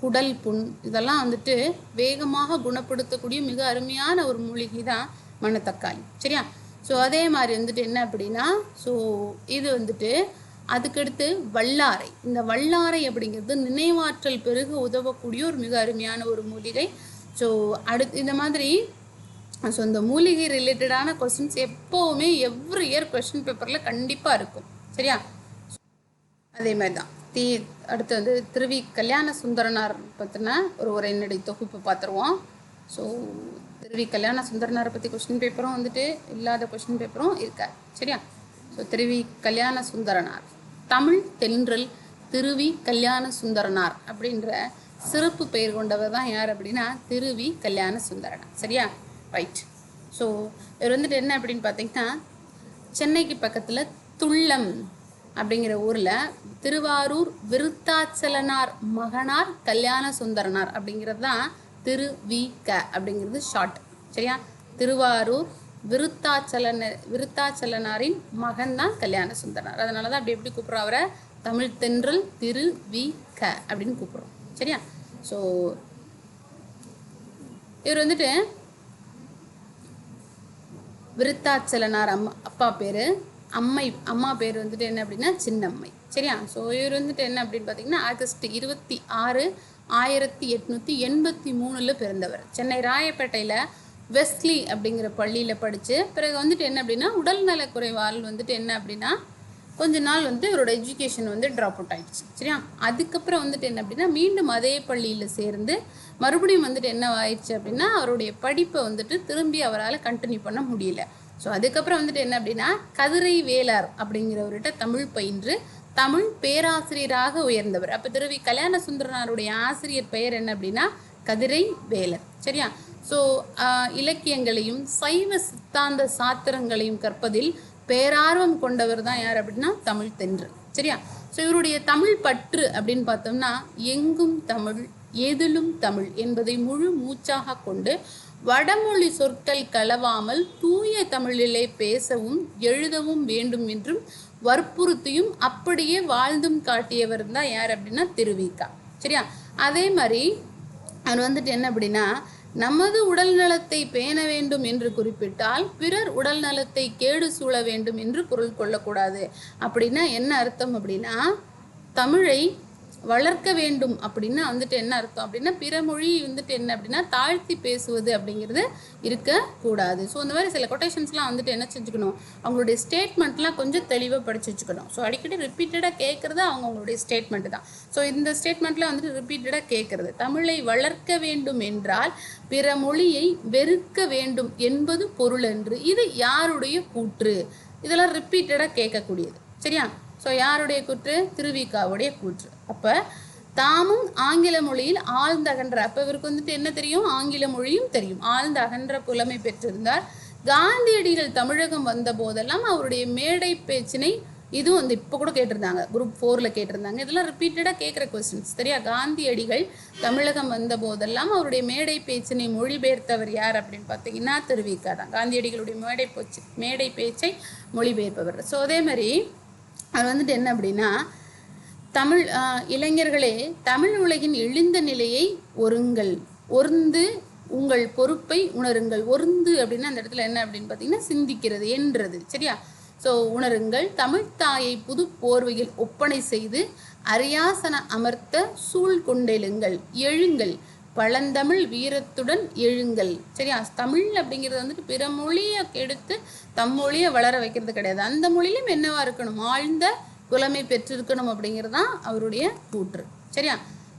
குடல் புண் இதெல்லாம் வந்துட்டு வேகமாக குணப்படுத்தக்கூடிய மிக அருமையான ஒரு மூலிகை தான் மணத்தக்காளி. சரியா, ஸோ அதே மாதிரி வந்துட்டு என்ன அப்படின்னா ஸோ இது வந்துட்டு அதுக்கடுத்து வல்லாரை. இந்த வல்லாரை அப்படிங்கிறது நினைவாற்றல் பெருக உதவக்கூடிய ஒரு மிக அருமையான ஒரு மூலிகை. ஸோ அடுத்து இந்த மாதிரி ஸோ இந்த மூலிகை ரிலேட்டடான கொஸ்டின்ஸ் எப்போவுமே எவ்ரி இயர் கொஸ்டின் பேப்பரில் கண்டிப்பாக இருக்கும். சரியா, அதே மாதிரி தான் அடுத்து வந்து திருவி கல்யாண சுந்தரனார் பற்றின ஒரு உரைநடை தொகுப்பு பார்த்துருவோம். ஸோ திருவி கல்யாண சுந்தரனாரை பற்றி கொஸ்டின் பேப்பரும் வந்துட்டு இல்லாத கொஸ்டின் பேப்பரும் இருக்காது. சரியா, ஸோ திருவி கல்யாண சுந்தரனார் தமிழ் தென்றல் திருவி கல்யாண சுந்தரனார் அப்படின்ற சிறப்பு பெயர் கொண்டவர் தான் யார் அப்படின்னா திருவி கல்யாண சுந்தரனார். சரியா, ரைட். ஸோ இவர் வந்துட்டு என்ன அப்படின்னு பார்த்தீங்கன்னா சென்னைக்கு பக்கத்தில் துள்ளம் அப்படிங்கிற ஊரில் திருவாரூர் விருத்தாச்சலனார் மகனார் கல்யாண சுந்தரனார் அப்படிங்கிறது தான் திருவிக அப்படிங்கிறது ஷார்ட். சரியா, திருவாரூர் விருத்தாச்சலனாரின் மகன் தான் கல்யாண சுந்தரனார். அதனால தான் அப்படி எப்படி கூப்பிட்றோம் அவரை தமிழ் தென்றல் திருவிக அப்படின்னு கூப்பிட்றோம். சரியா, ஸோ இவர் வந்துட்டு விருத்தாச்சலனார் அப்பா பேர், அம்மா பேர் வந்துட்டு என்ன அப்படின்னா சின்னம்மை. சரியா, ஸோ இவர் வந்துட்டு என்ன அப்படின்னு பார்த்தீங்கன்னா ஆகஸ்ட் 26, 1883 பிறந்தவர். சென்னை ராயப்பேட்டையில் வெஸ்ட்லி அப்படிங்கிற பள்ளியில் படித்து பிறகு வந்துட்டு என்ன அப்படின்னா உடல் நலக்குறைவால் வந்துட்டு என்ன அப்படின்னா கொஞ்ச நாள் வந்து இவரோட எஜுகேஷன் வந்து ட்ராப் அவுட் ஆகிடுச்சு. சரியா, அதுக்கப்புறம் வந்துட்டு என்ன அப்படின்னா மீண்டும் அதே பள்ளியில் சேர்ந்து மறுபடியும் வந்துட்டு என்ன ஆயிடுச்சு அப்படின்னா அவருடைய படிப்பை வந்துட்டு திரும்பி அவரால் கண்டினியூ பண்ண முடியல. ஸோ அதுக்கப்புறம் வந்துட்டு என்ன அப்படின்னா கதிரை வேளார் அப்படிங்கிறவர்கிட்ட தமிழ் பயின்று தமிழ் பேராசிரியராக உயர்ந்தவர். அப்போ திருவி கல்யாண சுந்தரனாருடைய ஆசிரியர் பெயர் என்ன அப்படின்னா கதிரை வேலர். சரியா, ஸோ இலக்கியங்களையும் சைவ சித்தாந்த சாத்திரங்களையும் கற்பதில் பேரார்வம் கொண்டவர் தான் யார் அப்படின்னா தமிழ் தென்றல். சரியா, ஸோ இவருடைய தமிழ் பற்று அப்படின்னு பார்த்தோம்னா எங்கும் தமிழ் எதிலும் தமிழ் என்பதை முழு மூச்சாக கொண்டு வடமொழி சொற்கள் கலவாமல் தூய தமிழிலே பேசவும் எழுதவும் வேண்டும் என்றும் வற்புறுத்தியும் அப்படியே வாழ்ந்தும் காட்டியவர் தான் யார் அப்படின்னா திருவிக. சரியா, அதே மாதிரி அவர் வந்துட்டு என்ன அப்படின்னா, நமது உடல் நலத்தை பேண வேண்டும் என்று குறிப்பிட்டால் பிறர் உடல் நலத்தை கேடு சூழ வேண்டும் என்று பொருள் கொள்ளக்கூடாது. அப்படின்னா என்ன அர்த்தம் அப்படின்னா, தமிழை வளர்க்க வேண்டும் அப்படின்னா வந்துட்டு என்ன அர்த்தம் அப்படின்னா, பிற மொழி வந்துட்டு என்ன அப்படின்னா தாழ்த்தி பேசுவது அப்படிங்கிறது இருக்கக்கூடாது. ஸோ இந்த மாதிரி சில கொட்டேஷன்ஸ்லாம் வந்துட்டு என்ன செஞ்சுக்கணும், அவங்களுடைய ஸ்டேட்மெண்ட்லாம் கொஞ்சம் தெளிவாக படித்து வச்சுக்கணும். ஸோ அடிக்கடி ரிப்பீட்டடாக கேட்குறது அவங்களுடைய ஸ்டேட்மெண்ட்டு தான். ஸோ இந்த ஸ்டேட்மெண்ட்டில் வந்துட்டு ரிப்பீட்டடாக கேட்குறது, தமிழை வளர்க்க வேண்டும் என்றால் பிற மொழியை வெறுக்க வேண்டும் என்பது பொருள் என்று. இது யாருடைய கூற்று? இதெல்லாம் ரிப்பீட்டடாக கேட்கக்கூடியது. சரியா? ஸோ யாருடைய கூற்று? திருவிக்காவுடைய கூற்று. அப்போ தாமும் ஆங்கில மொழியில் ஆழ்ந்த அகன்ற, அப்போ இவருக்கு வந்துட்டு என்ன தெரியும்? ஆங்கில மொழியும் தெரியும், ஆழ்ந்த அகன்ற புலமை பெற்றிருந்தார். காந்தியடிகள் தமிழகம் வந்த போதெல்லாம் அவருடைய மேடை பேச்சினை, இதுவும் வந்து இப்போ கூட கேட்டிருந்தாங்க, குரூப் 4ல் கேட்டிருந்தாங்க. இதெல்லாம் ரிப்பீட்டடாக கேட்குற கொஸ்டின்ஸ். சரியா? காந்தியடிகள் தமிழகம் வந்த போதெல்லாம் அவருடைய மேடை பேச்சினை மொழிபெயர்த்தவர் யார் அப்படின்னு பார்த்தீங்கன்னா திருவிக்கா தான். காந்தியடிகளுடைய மேடை பேச்சை மொழிபெயர்ப்பவர். ஸோ அதே மாதிரி அது வந்துட்டு என்ன அப்படின்னா, தமிழ் இளைஞர்களே, தமிழ் உலகின் எழுந்த நிலையை ஒருந்து உங்கள் பொறுப்பை உணருங்கள். ஒருந்து அப்படின்னா அந்த இடத்துல என்ன அப்படின்னு பார்த்தீங்கன்னா சிந்திக்கிறது என்றது. சரியா? ஸோ உணருங்கள், தமிழ் தாயை புது போர்வையில் ஒப்பனை செய்து அரியாசன அமர்த்த சூழ் கொண்டெழுங்கள், எழுங்கள், பழந்தமிழ் வீரத்துடன் எழுங்கள். சரியா? தமிழ் அப்படிங்கிறது வந்துட்டு பிற மொழியை எடுத்து தம் மொழியை வளர வைக்கிறது கிடையாது. அந்த மொழியிலும் என்னவா இருக்கணும்? ஆழ்ந்த புலமை பெற்றிருக்கணும் அப்படிங்கிறது தான் அவருடைய கூற்று. சரியா?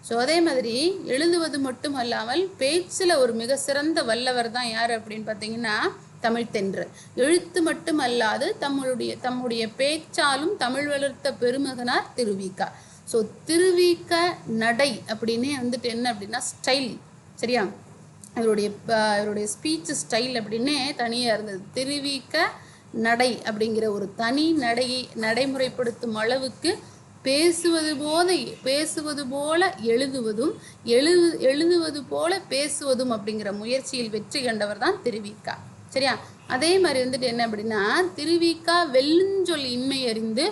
ஸோ அதே மாதிரி எழுதுவது மட்டும் அல்லாமல் பேச்சில் ஒரு மிக சிறந்த வல்லவர் தான் யார் அப்படின்னு பார்த்தீங்கன்னா தமிழ்த்தென்றல். எழுத்து மட்டும் அல்லாது தம்முடைய பேச்சாலும் தமிழ் வளர்த்த பெருமகனார் திருவிக்கா. ஸோ திருவிக்க நடை அப்படின்னே வந்துட்டு என்ன அப்படின்னா ஸ்டைல். சரியா? இவருடைய ஸ்பீச் ஸ்டைல் அப்படின்னே தனியாக இருந்தது. திருவிக்க நடை அப்படிங்கிற ஒரு தனி நடைமுறைப்படுத்தும் அளவுக்கு பேசுவது போல எழுதுவதும் எழுதுவது போல பேசுவதும் அப்படிங்கிற முயற்சியில் வெற்றி கண்டவர் தான் திருவிக்கா. சரியா? அதே மாதிரி வந்துட்டு என்ன அப்படின்னா, திருவிக்கா வெல்லுஞ்சொல் இன்மை அறிந்து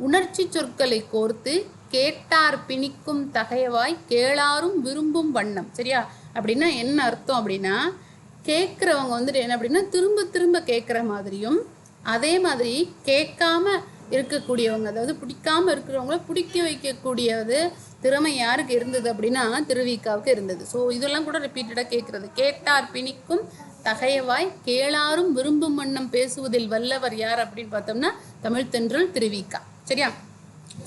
உணர்ச்சி சொற்களை கோர்த்து கேட்டார் பிணிக்கும் தகையவாய் கேளாரும் விரும்பும் வண்ணம். சரியா? அப்படின்னா என்ன அர்த்தம் அப்படின்னா, கேட்குறவங்க வந்துட்டு என்ன அப்படின்னா திரும்ப திரும்ப கேட்குற மாதிரியும், அதே மாதிரி கேட்காம இருக்கக்கூடியவங்க, அதாவது பிடிக்காம இருக்கிறவங்கள பிடிக்க வைக்கக்கூடியது திறமை யாருக்கு இருந்தது அப்படின்னா திருவிக்காவுக்கு இருந்தது. ஸோ இதெல்லாம் கூட ரிப்பீட்டடாக கேட்குறது. கேட்டார் பிணிக்கும் தகையவாய் கேளாரும் விரும்பும் வண்ணம் பேசுவதில் வல்லவர் யார் அப்படின்னு பார்த்தோம்னா தமிழ்த்தென்றல் திருவிக்கா. சரியா?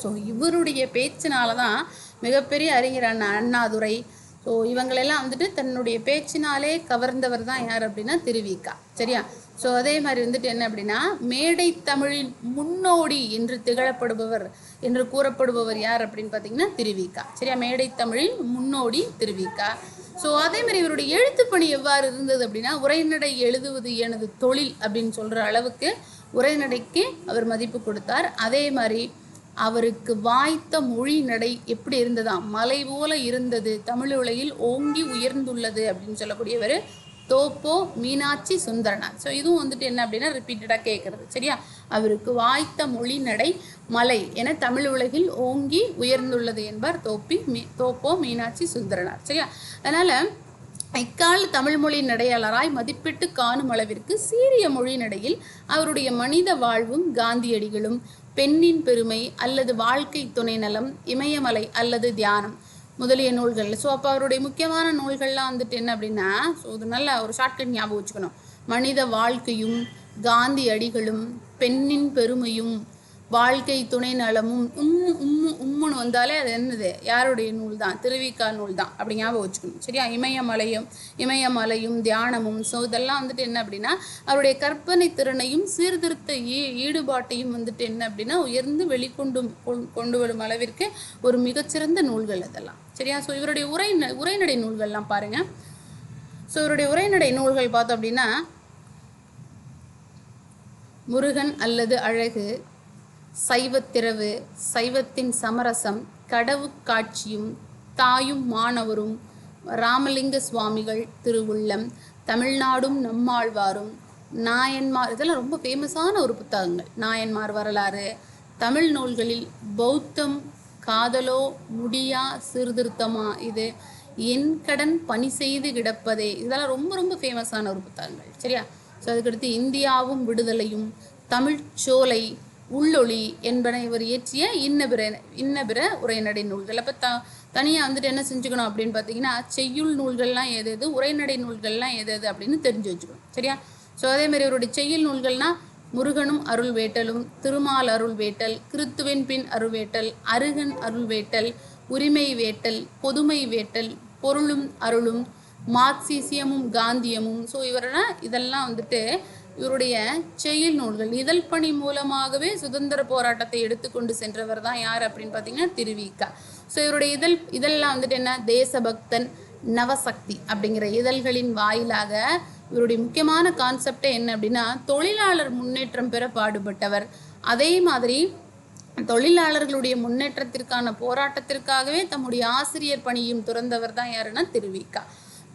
ஸோ இவருடைய பேச்சினால தான் மிகப்பெரிய அறிஞர் அண்ணாதுரை, ஸோ இவங்களெல்லாம் வந்துட்டு தன்னுடைய பேச்சினாலே கவர்ந்தவர் தான் யார் அப்படின்னா திருவிக்கா. சரியா? ஸோ அதே மாதிரி வந்துட்டு என்ன அப்படின்னா, மேடை தமிழின் முன்னோடி என்று திகழப்படுபவர் என்று கூறப்படுபவர் யார் அப்படின்னு பார்த்தீங்கன்னா திருவிக்கா. சரியா? மேடை தமிழின் முன்னோடி திருவிக்கா. ஸோ அதே மாதிரி இவருடைய எழுத்துப்பணி எவ்வாறு இருந்தது அப்படின்னா, உரைநடை எழுதுவது எனது தொழில் அப்படின்னு சொல்கிற அளவுக்கு உரைநடைக்கு அவர் மதிப்பு கொடுத்தார். அதே மாதிரி அவருக்கு வாய்த்த மொழி நடை எப்படி இருந்ததா, மலை போல இருந்தது, தமிழ் உலகில் ஓங்கி உயர்ந்துள்ளது அப்படின்னு சொல்லக்கூடியவர் தோப்போ மீனாட்சி சுந்தரனார். ஸோ இதுவும் வந்துட்டு என்ன அப்படின்னா ரிப்பீட்டடாக கேட்குறது. சரியா? அவருக்கு வாய்த்த மொழி நடை மலை என தமிழ் உலகில் ஓங்கி உயர்ந்துள்ளது என்பார் தோப்போ மீனாட்சி சுந்தரனார். சரியா? அதனால் இக்கால தமிழ் மொழி நடையாளராய் மதிப்பிட்டு காணும் அளவிற்கு சீரிய மொழி நடையில் அவருடைய மனித வாழ்வும் காந்தியடிகளும் பெண்ணின் பெருமை அல்லது வாழ்க்கை துணை நலம், இமயமலை அல்லது தியானம் முதலிய நூல்கள். ஸோ அப்போ அவருடைய முக்கியமான நூல்கள்லாம் வந்துட்டு என்ன அப்படின்னா, ஸோ இது நல்ல ஒரு ஷார்ட்கட் ஞாபகம் வச்சுக்கணும். மனித வாழ்க்கையும் காந்தியடிகளும் பெண்ணின் பெருமையும் வாழ்க்கை துணை நலமும் உம்முன்னு வந்தாலே அது என்னது, யாருடைய நூல் தான்? திருவிக்கா நூல் தான். அப்படி ஞாபகம் வச்சுக்கணும். சரியா? இமயமலையும் தியானமும். ஸோ இதெல்லாம் வந்துட்டு என்ன அப்படின்னா அவருடைய கற்பனை திறனையும் சீர்திருத்த ஈடுபாட்டையும் வந்துட்டு என்ன அப்படின்னா உயர்ந்து கொண்டு வரும் அளவிற்கு ஒரு மிகச்சிறந்த நூல்கள் அதெல்லாம். சரியா? ஸோ இவருடைய உரைநடை நூல்கள்லாம் பாருங்க. ஸோ இவருடைய உரைநடை நூல்கள் பார்த்தோம் அப்படின்னா முருகன் அல்லது அழகு, சைவத்திரவு, சைவத்தின் சமரசம், கடவு காட்சியும், தாயும் மாணவரும், ராமலிங்க சுவாமிகள் திருவுள்ளம், தமிழ்நாடும் நம்மாழ்வாரும், நாயன்மார், இதெல்லாம் ரொம்ப ஃபேமஸான ஒரு புத்தகங்கள். நாயன்மார் வரலாறு, தமிழ் நூல்களில் பௌத்தம், காதலோ முடியா சீர்திருத்தமா, இது என் கடன் பணி செய்து கிடப்பதே, இதெல்லாம் ரொம்ப ரொம்ப ஃபேமஸான ஒரு புத்தகங்கள். சரியா? ஸோ அதுக்கடுத்து இந்தியாவும் விடுதலையும், தமிழ்ச்சோலை, உள்ளொளி என்பன இவர் இயற்றிய இன்னபிற உரைநடை நூல்கள். அப்போ தனியாக வந்துட்டு என்ன செஞ்சுக்கணும் அப்படின்னு பார்த்தீங்கன்னா, செய்யுள் நூல்கள்லாம் எது எது, உரைநடை நூல்கள்லாம் எது எது அப்படின்னு தெரிஞ்சு வச்சுக்கணும். சரியா? ஸோ அதேமாதிரி இவருடைய செய்யுள் நூல்கள்னால் முருகனும் அருள் வேட்டலும், திருமால் அருள் வேட்டல், கிறித்துவின் பின் அருள்வேட்டல், அருகன் அருள் வேட்டல், உரிமை வேட்டல், பொதுமை வேட்டல், பொருளும் அருளும், மார்க்சிசியமும் காந்தியமும். ஸோ இதெல்லாம் வந்துட்டு இவருடைய செய்யுள் நூல்கள். இதழ் பணி மூலமாகவே சுதந்திர போராட்டத்தை எடுத்துக்கொண்டு சென்றவர் தான் யார் அப்படின்னு பார்த்தீங்கன்னா திருவிக. ஸோ இவருடைய இதெல்லாம் வந்துட்டு என்ன, தேசபக்தன், நவசக்தி அப்படிங்கிற இதழ்களின் வாயிலாக இவருடைய முக்கியமான கான்செப்டே என்ன அப்படின்னா, தொழிலாளர் முன்னேற்றம் பெற பாடுபட்டவர். அதே மாதிரி தொழிலாளர்களுடைய முன்னேற்றத்திற்கான போராட்டத்திற்காகவே தம்முடைய ஆசிரியர் பணியும் துறந்தவர் தான் யாருன்னா திருவிக.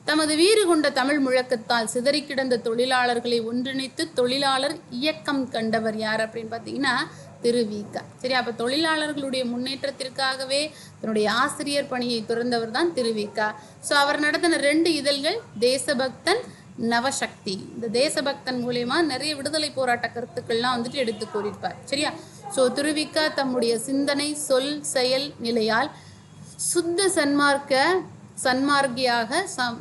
தமது வீறு கொண்ட தமிழ் முழக்கத்தால் சிதறி கிடந்த தொழிலாளர்களை ஒன்றிணைத்து தொழிலாளர் இயக்கம் கண்டவர் யார் அப்படின்னு பார்த்தீங்கன்னா திருவிக. சரி, அப்போ தொழிலாளர்களுடைய முன்னேற்றத்திற்காகவே தன்னுடைய ஆசிரியர் பணியை துறந்தவர் தான் திருவிக. ஸோ அவர் நடத்தின 2 இதழ்கள் தேசபக்தன், நவசக்தி. இந்த தேசபக்தன் மூலயமா நிறைய விடுதலை போராட்ட கருத்துக்கள்லாம் வந்துட்டு எடுத்து கூறியிருப்பார். சரியா? ஸோ திருவிக தம்முடைய சிந்தனை, சொல், செயல் நிலையால் சுத்த சன்மார்க்கியாக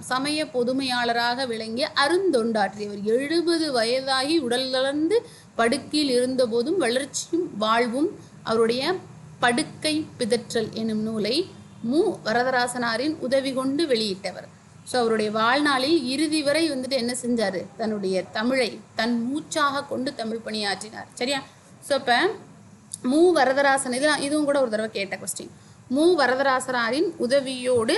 சமய பொதுமையாளராக விளங்கிய அருந்தொண்டாற்றியவர். 70 வயதாகி உடல் தளர்ந்து படுக்கையில் இருந்தபோதும் வளர்ச்சியும் வாழ்வும் அவருடைய படுக்கை பிதற்றல் எனும் நூலை மு. வரதராசனாரின் உதவி கொண்டு வெளியிட்டவர். ஸோ அவருடைய வாழ்நாளில் இறுதி வரை வந்துட்டு என்ன செஞ்சார், தன்னுடைய தமிழை தன் மூச்சாக கொண்டு தமிழ் பணியாற்றினார். சரியா? ஸோ இப்போ மு. வரதராசன், இதுவும் கூட ஒரு தடவை கேட்ட கொஸ்டின். மு. வரதராசனாரின் உதவியோடு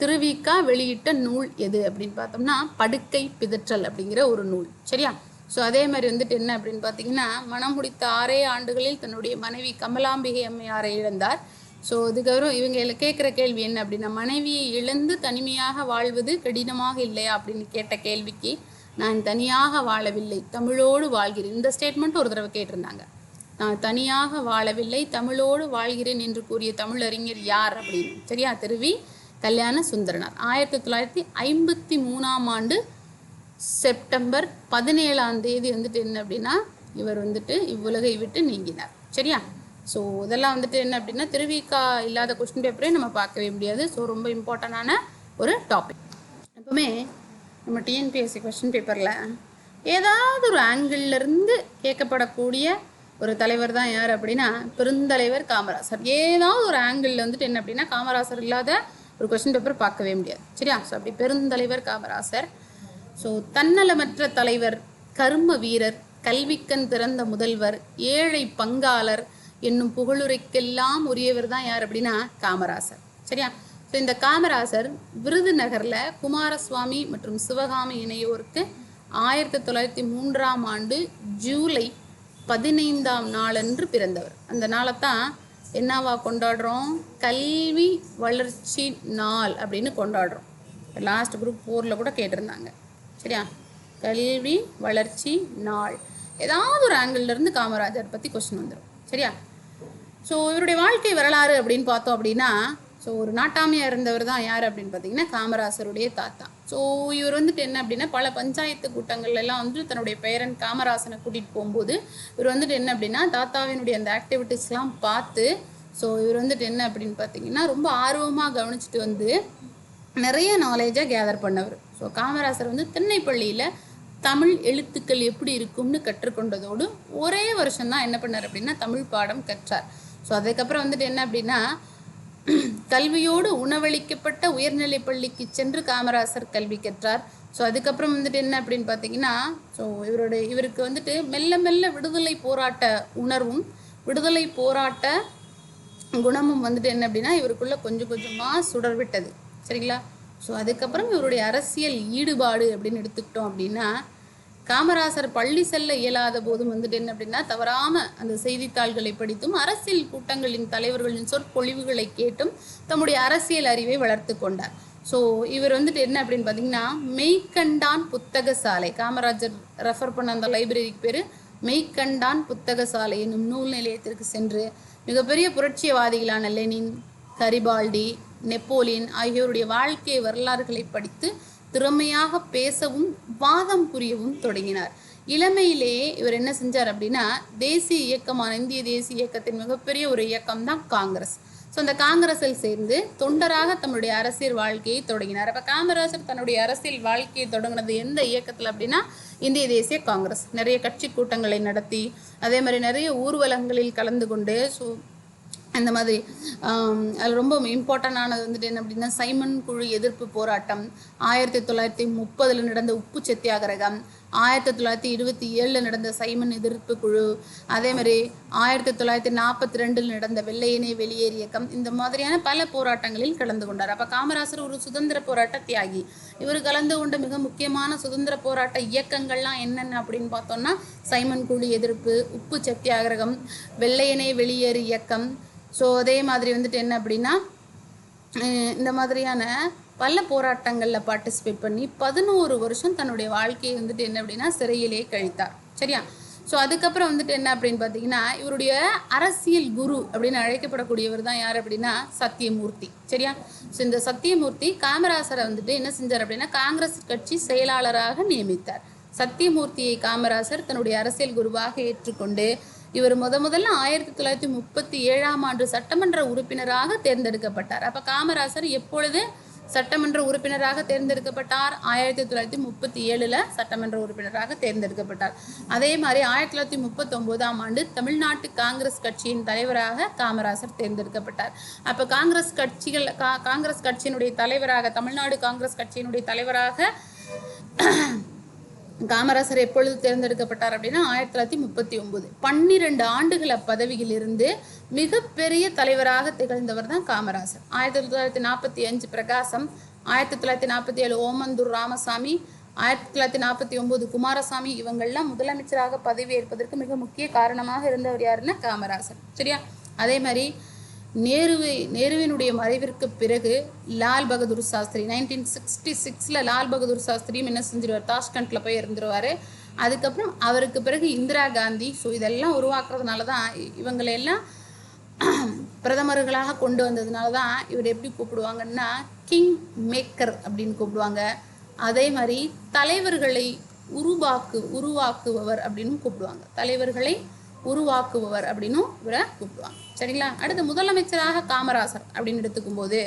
திருவிக வெளியிட்ட நூல் எது அப்படின்னு பார்த்தோம்னா படுக்கை பிதற்றல் அப்படிங்கிற ஒரு நூல். சரியா? ஸோ அதே மாதிரி வந்துட்டு என்ன அப்படின்னு பார்த்தீங்கன்னா, மனம் முடித்த 6 ஆண்டுகளில் தன்னுடைய மனைவி கமலாம்பிகை அம்மையாரை இழந்தார். ஸோ இதுக்கப்புறம் இவங்க கேட்குற கேள்வி என்ன அப்படின்னா, மனைவியை இழந்து தனிமையாக வாழ்வது கடினமாக இல்லையா அப்படின்னு கேட்ட கேள்விக்கு, நான் தனியாக வாழவில்லை, தமிழோடு வாழ்கிறேன். இந்த ஸ்டேட்மெண்ட் ஒரு தடவை கேட்டிருந்தாங்க. நான் தனியாக வாழவில்லை, தமிழோடு வாழ்கிறேன் என்று கூறிய தமிழறிஞர் யார் அப்படின்னு. சரியா? திருவி கல்யாண சுந்தரனார். 1953ஆம் ஆண்டு செப்டம்பர் 17ஆம் தேதி வந்துட்டு என்ன அப்படின்னா இவர் வந்துட்டு இவ்வுலகை விட்டு நீங்கினார். சரியா? ஸோ இதெல்லாம் வந்துட்டு என்ன அப்படின்னா திருவிக இல்லாத கொஸ்டின் பேப்பரே நம்ம பார்க்கவே முடியாது. ஸோ ரொம்ப இம்பார்ட்டண்டான ஒரு டாபிக். எப்பவுமே நம்ம டிஎன்பிஎஸ்சி கொஸ்டின் பேப்பரில் ஏதாவது ஒரு ஆங்கிள்லேருந்து கேட்கப்படக்கூடிய ஒரு தலைவர் தான் யார் அப்படின்னா பெருந்தலைவர் காமராசர். ஏதாவது ஒரு ஆங்கிளில் வந்துட்டு என்ன அப்படின்னா காமராசர் இல்லாத ஒரு கொஸ்டின் பேப்பர் பார்க்கவே முடியாது. சரியா? ஸோ அப்படி பெருந்தலைவர் காமராசர். ஸோ தன்னலமற்ற தலைவர், கர்ம வீரர், கல்விக்கண் திறந்த முதல்வர், ஏழை பங்காளர் என்னும் புகழுரைக்கெல்லாம் உரியவர் தான் யார் அப்படின்னா காமராசர். சரியா? ஸோ இந்த காமராசர் விருதுநகரில் குமாரசுவாமி மற்றும் சிவகாமி இணையோருக்கு 1903ஆம் ஆண்டு ஜூலை 15ஆம் நாளன்று பிறந்தவர். அந்த நாளைத்தான் என்னவா கொண்டாடுறோம், கல்வி வளர்ச்சி நாள் அப்படின்னு கொண்டாடுறோம். லாஸ்ட் குரூப் 4ல் கூட கேட்டிருந்தாங்க. சரியா? கல்வி வளர்ச்சி நாள். ஏதாவது ஒரு ஆங்கிள்லேருந்து காமராஜர் பற்றி கொஸ்டின் வந்துடும். சரியா? ஸோ இவருடைய வாழ்க்கை வரலாறு அப்படின்னு பார்த்தோம் அப்படின்னா, ஸோ ஒரு நாட்டாமையாக இருந்தவர் தான் யார் அப்படின்னு பார்த்தீங்கன்னா காமராசருடைய தாத்தா. ஸோ இவர் வந்துட்டு என்ன அப்படின்னா பல பஞ்சாயத்து கூட்டங்கள்லாம் வந்து தன்னுடைய பேரன் காமராசனை கூட்டிகிட்டு போகும்போது இவர் வந்துட்டு என்ன அப்படின்னா தாத்தாவினுடைய அந்த ஆக்டிவிட்டீஸ்லாம் பார்த்து ஸோ இவர் வந்துட்டு என்ன அப்படின்னு பார்த்தீங்கன்னா ரொம்ப ஆர்வமாக கவனிச்சுட்டு வந்து நிறைய நாலேஜை கேதர் பண்ணவர். ஸோ காமராசர் வந்து திண்ணைப்பள்ளியில் தமிழ் எழுத்துக்கள் எப்படி இருக்கும்னு கற்றுக்கொண்டதோடு ஒரே வருஷம்தான் என்ன பண்ணார் அப்படின்னா தமிழ் பாடம் கற்றார். ஸோ அதுக்கப்புறம் வந்துட்டு என்ன அப்படின்னா கல்வியோடு உணவளிக்கப்பட்ட உயர்நிலை பள்ளிக்கு சென்று காமராசர் கல்வி கற்றார். ஸோ அதுக்கப்புறம் வந்துட்டு என்ன அப்படின்னு பார்த்தீங்கன்னா ஸோ இவருக்கு வந்துட்டு மெல்ல மெல்ல விடுதலை போராட்ட உணர்வும் விடுதலை போராட்ட குணமும் வந்துட்டு என்ன அப்படின்னா இவருக்குள்ள கொஞ்சம் கொஞ்சமாக சுடர் விட்டது. சரிங்களா? ஸோ அதுக்கப்புறம் இவருடைய அரசியல் ஈடுபாடு அப்படின்னு எடுத்துக்கிட்டோம் அப்படின்னா காமராசர் பள்ளி செல்ல இயலாத போதும் வந்துட்டு என்ன அப்படின்னா தவறாமல் அந்த செய்தித்தாள்களை படித்தும் அரசியல் கூட்டங்களின் தலைவர்களின் சொற்பொழிவுகளை கேட்டும் தம்முடைய அரசியல் அறிவை வளர்த்து கொண்டார். ஸோ இவர் வந்துட்டு என்ன அப்படின்னு பார்த்தீங்கன்னா மெய்கண்டான் புத்தக சாலை, காமராஜர் ரெஃபர் பண்ண அந்த லைப்ரரிக்கு பேர் மெய்கண்டான் புத்தக சாலை என்னும் நூல் நிலையத்திற்கு சென்று மிகப்பெரிய புரட்சியவாதிகளான லெனின், கரிபால்டி, நெப்போலியன் ஆகியோருடைய வாழ்க்கை வரலாறுகளை படித்து திறமையாக பேசவும் வாதம் புரியவும் தொடங்கினார். இளமையிலேயே இவர் என்ன செஞ்சார் அப்படின்னா, தேசிய இயக்கமான இந்திய தேசிய இயக்கத்தின் மிகப்பெரிய ஒரு இயக்கம் தான் காங்கிரஸ். ஸோ அந்த காங்கிரஸில் சேர்ந்து தொண்டராக தன்னுடைய அரசியல் வாழ்க்கையை தொடங்கினார். அப்போ காமராஜர் தன்னுடைய அரசியல் வாழ்க்கையை தொடங்கினது எந்த இயக்கத்தில் அப்படின்னா, இந்திய தேசிய காங்கிரஸ். நிறைய கட்சி கூட்டங்களை நடத்தி, அதே மாதிரி நிறைய ஊர்வலங்களில் கலந்து கொண்டு, ஸோ அந்த மாதிரி அதில் ரொம்ப இம்பார்ட்டண்டானது வந்துட்டு என்ன அப்படின்னா, சைமன் குழு எதிர்ப்பு போராட்டம், 1930 நடந்த உப்பு சத்தியாகிரகம், 1927 நடந்த சைமன் எதிர்ப்பு குழு, அதே மாதிரி 1942 நடந்த வெள்ளையனே வெளியேறு இயக்கம், இந்த மாதிரியான பல போராட்டங்களில் கலந்து கொண்டார். அப்போ காமராசர் ஒரு சுதந்திர போராட்ட தியாகி. இவர் கலந்து கொண்ட மிக முக்கியமான சுதந்திர போராட்ட இயக்கங்கள்லாம் என்னென்ன அப்படின்னு பார்த்தோம்னா, சைமன் குழு எதிர்ப்பு, உப்பு சத்தியாகிரகம், வெள்ளையனே வெளியேறு இயக்கம். ஸோ அதே மாதிரி வந்துட்டு என்ன அப்படின்னா, இந்த மாதிரியான பல போராட்டங்களில் பார்ட்டிசிபேட் பண்ணி 11 வருஷம் தன்னுடைய வாழ்க்கையை வந்துட்டு என்ன அப்படின்னா சிறையிலே கழித்தார். சரியா? ஸோ அதுக்கப்புறம் வந்துட்டு என்ன அப்படின்னு பார்த்தீங்கன்னா, இவருடைய அரசியல் குரு அப்படின்னு அழைக்கப்படக்கூடியவர் தான் யார் அப்படின்னா சத்தியமூர்த்தி. சரியா? ஸோ இந்த சத்தியமூர்த்தி காமராசரை வந்துட்டு என்ன செஞ்சார் அப்படின்னா, காங்கிரஸ் கட்சி செயலாளராக நியமித்தார். சத்தியமூர்த்தியை காமராசர் தன்னுடைய அரசியல் குருவாக ஏற்றுக்கொண்டு, இவர் முதல்ல 1937ஆம் ஆண்டு சட்டமன்ற உறுப்பினராக தேர்ந்தெடுக்கப்பட்டார். அப்போ காமராசர் எப்பொழுது சட்டமன்ற உறுப்பினராக தேர்ந்தெடுக்கப்பட்டார்? 1937 சட்டமன்ற உறுப்பினராக தேர்ந்தெடுக்கப்பட்டார். அதே மாதிரி 1939ஆம் ஆண்டு தமிழ்நாட்டு காங்கிரஸ் கட்சியின் தலைவராக காமராசர் தேர்ந்தெடுக்கப்பட்டார். அப்போ காங்கிரஸ் கட்சியினுடைய தலைவராக, தமிழ்நாடு காங்கிரஸ் கட்சியினுடைய தலைவராக காமராசர் எப்பொழுது தேர்ந்தெடுக்கப்பட்டார் அப்படின்னா 1939. 12 ஆண்டுகள் அப்பதவியில் இருந்து மிகப்பெரிய தலைவராக திகழ்ந்தவர் தான் காமராசர். 1945 பிரகாசம், 1947 ஓமந்தூர் ராமசாமி, 1949 குமாரசாமி, இவங்கள்லாம் முதலமைச்சராக பதவி ஏற்பதற்கு மிக முக்கிய காரணமாக இருந்தவர் யாருன்னா காமராசர். சரியா? அதே மாதிரி நேருவினுடைய மறைவிற்கு பிறகு லால் பகதூர் சாஸ்திரி 1966 லால் பகதூர் சாஸ்திரியும் என்ன செஞ்சிருவார், தாஷ்கண்டில் போய் இருந்துருவார். அதுக்கப்புறம் அவருக்கு பிறகு இந்திரா காந்தி. ஸோ இதெல்லாம் உருவாக்குறதுனால தான், இவங்களையெல்லாம் பிரதமர்களாக கொண்டு வந்ததுனால தான் இவர் எப்படி கூப்பிடுவாங்கன்னா கிங் மேக்கர் அப்படின்னு கூப்பிடுவாங்க. அதே மாதிரி தலைவர்களை உருவாக்குபவர் அப்படின்னு கூப்பிடுவாங்க. தலைவர்களை உருவாக்குபவர் அப்படின்னு இவரை கூப்பிடுவாங்க. சரிங்களா? அடுத்து முதலமைச்சராக காமராசர் அப்படின்னு எடுத்துக்கும் போது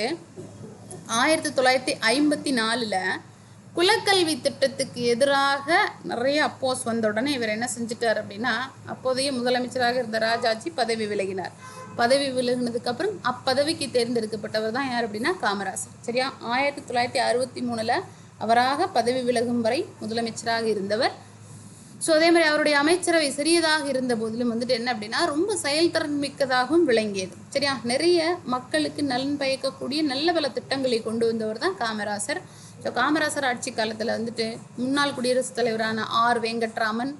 1954 குலக்கல்வி திட்டத்துக்கு எதிராக நிறைய அப்போஸ் வந்த உடனே இவர் என்ன செஞ்சிட்டார் அப்படின்னா, அப்போதைய முதலமைச்சராக இருந்த ராஜாஜி பதவி விலகினார். பதவி விலகினதுக்கு அப்புறம் அப்பதவிக்கு தேர்ந்தெடுக்கப்பட்டவர் தான் யார் அப்படின்னா காமராசர். சரியா? 1963 அவராக பதவி விலகும் வரை முதலமைச்சராக இருந்தவர். ஸோ அதே மாதிரி அவருடைய அமைச்சரவை சிறியதாக இருந்த போதிலும் வந்துட்டு என்ன அப்படின்னா ரொம்ப செயல்திறன் மிக்கதாகவும் விளங்கியது. சரியா? நிறைய மக்களுக்கு நலன் பயக்கக்கூடிய நல்ல பல திட்டங்களை கொண்டு வந்தவர் தான் காமராசர். ஸோ காமராசர் ஆட்சி காலத்தில் வந்துட்டு முன்னாள் குடியரசுத் தலைவரான ஆர் வெங்கட்ராமன்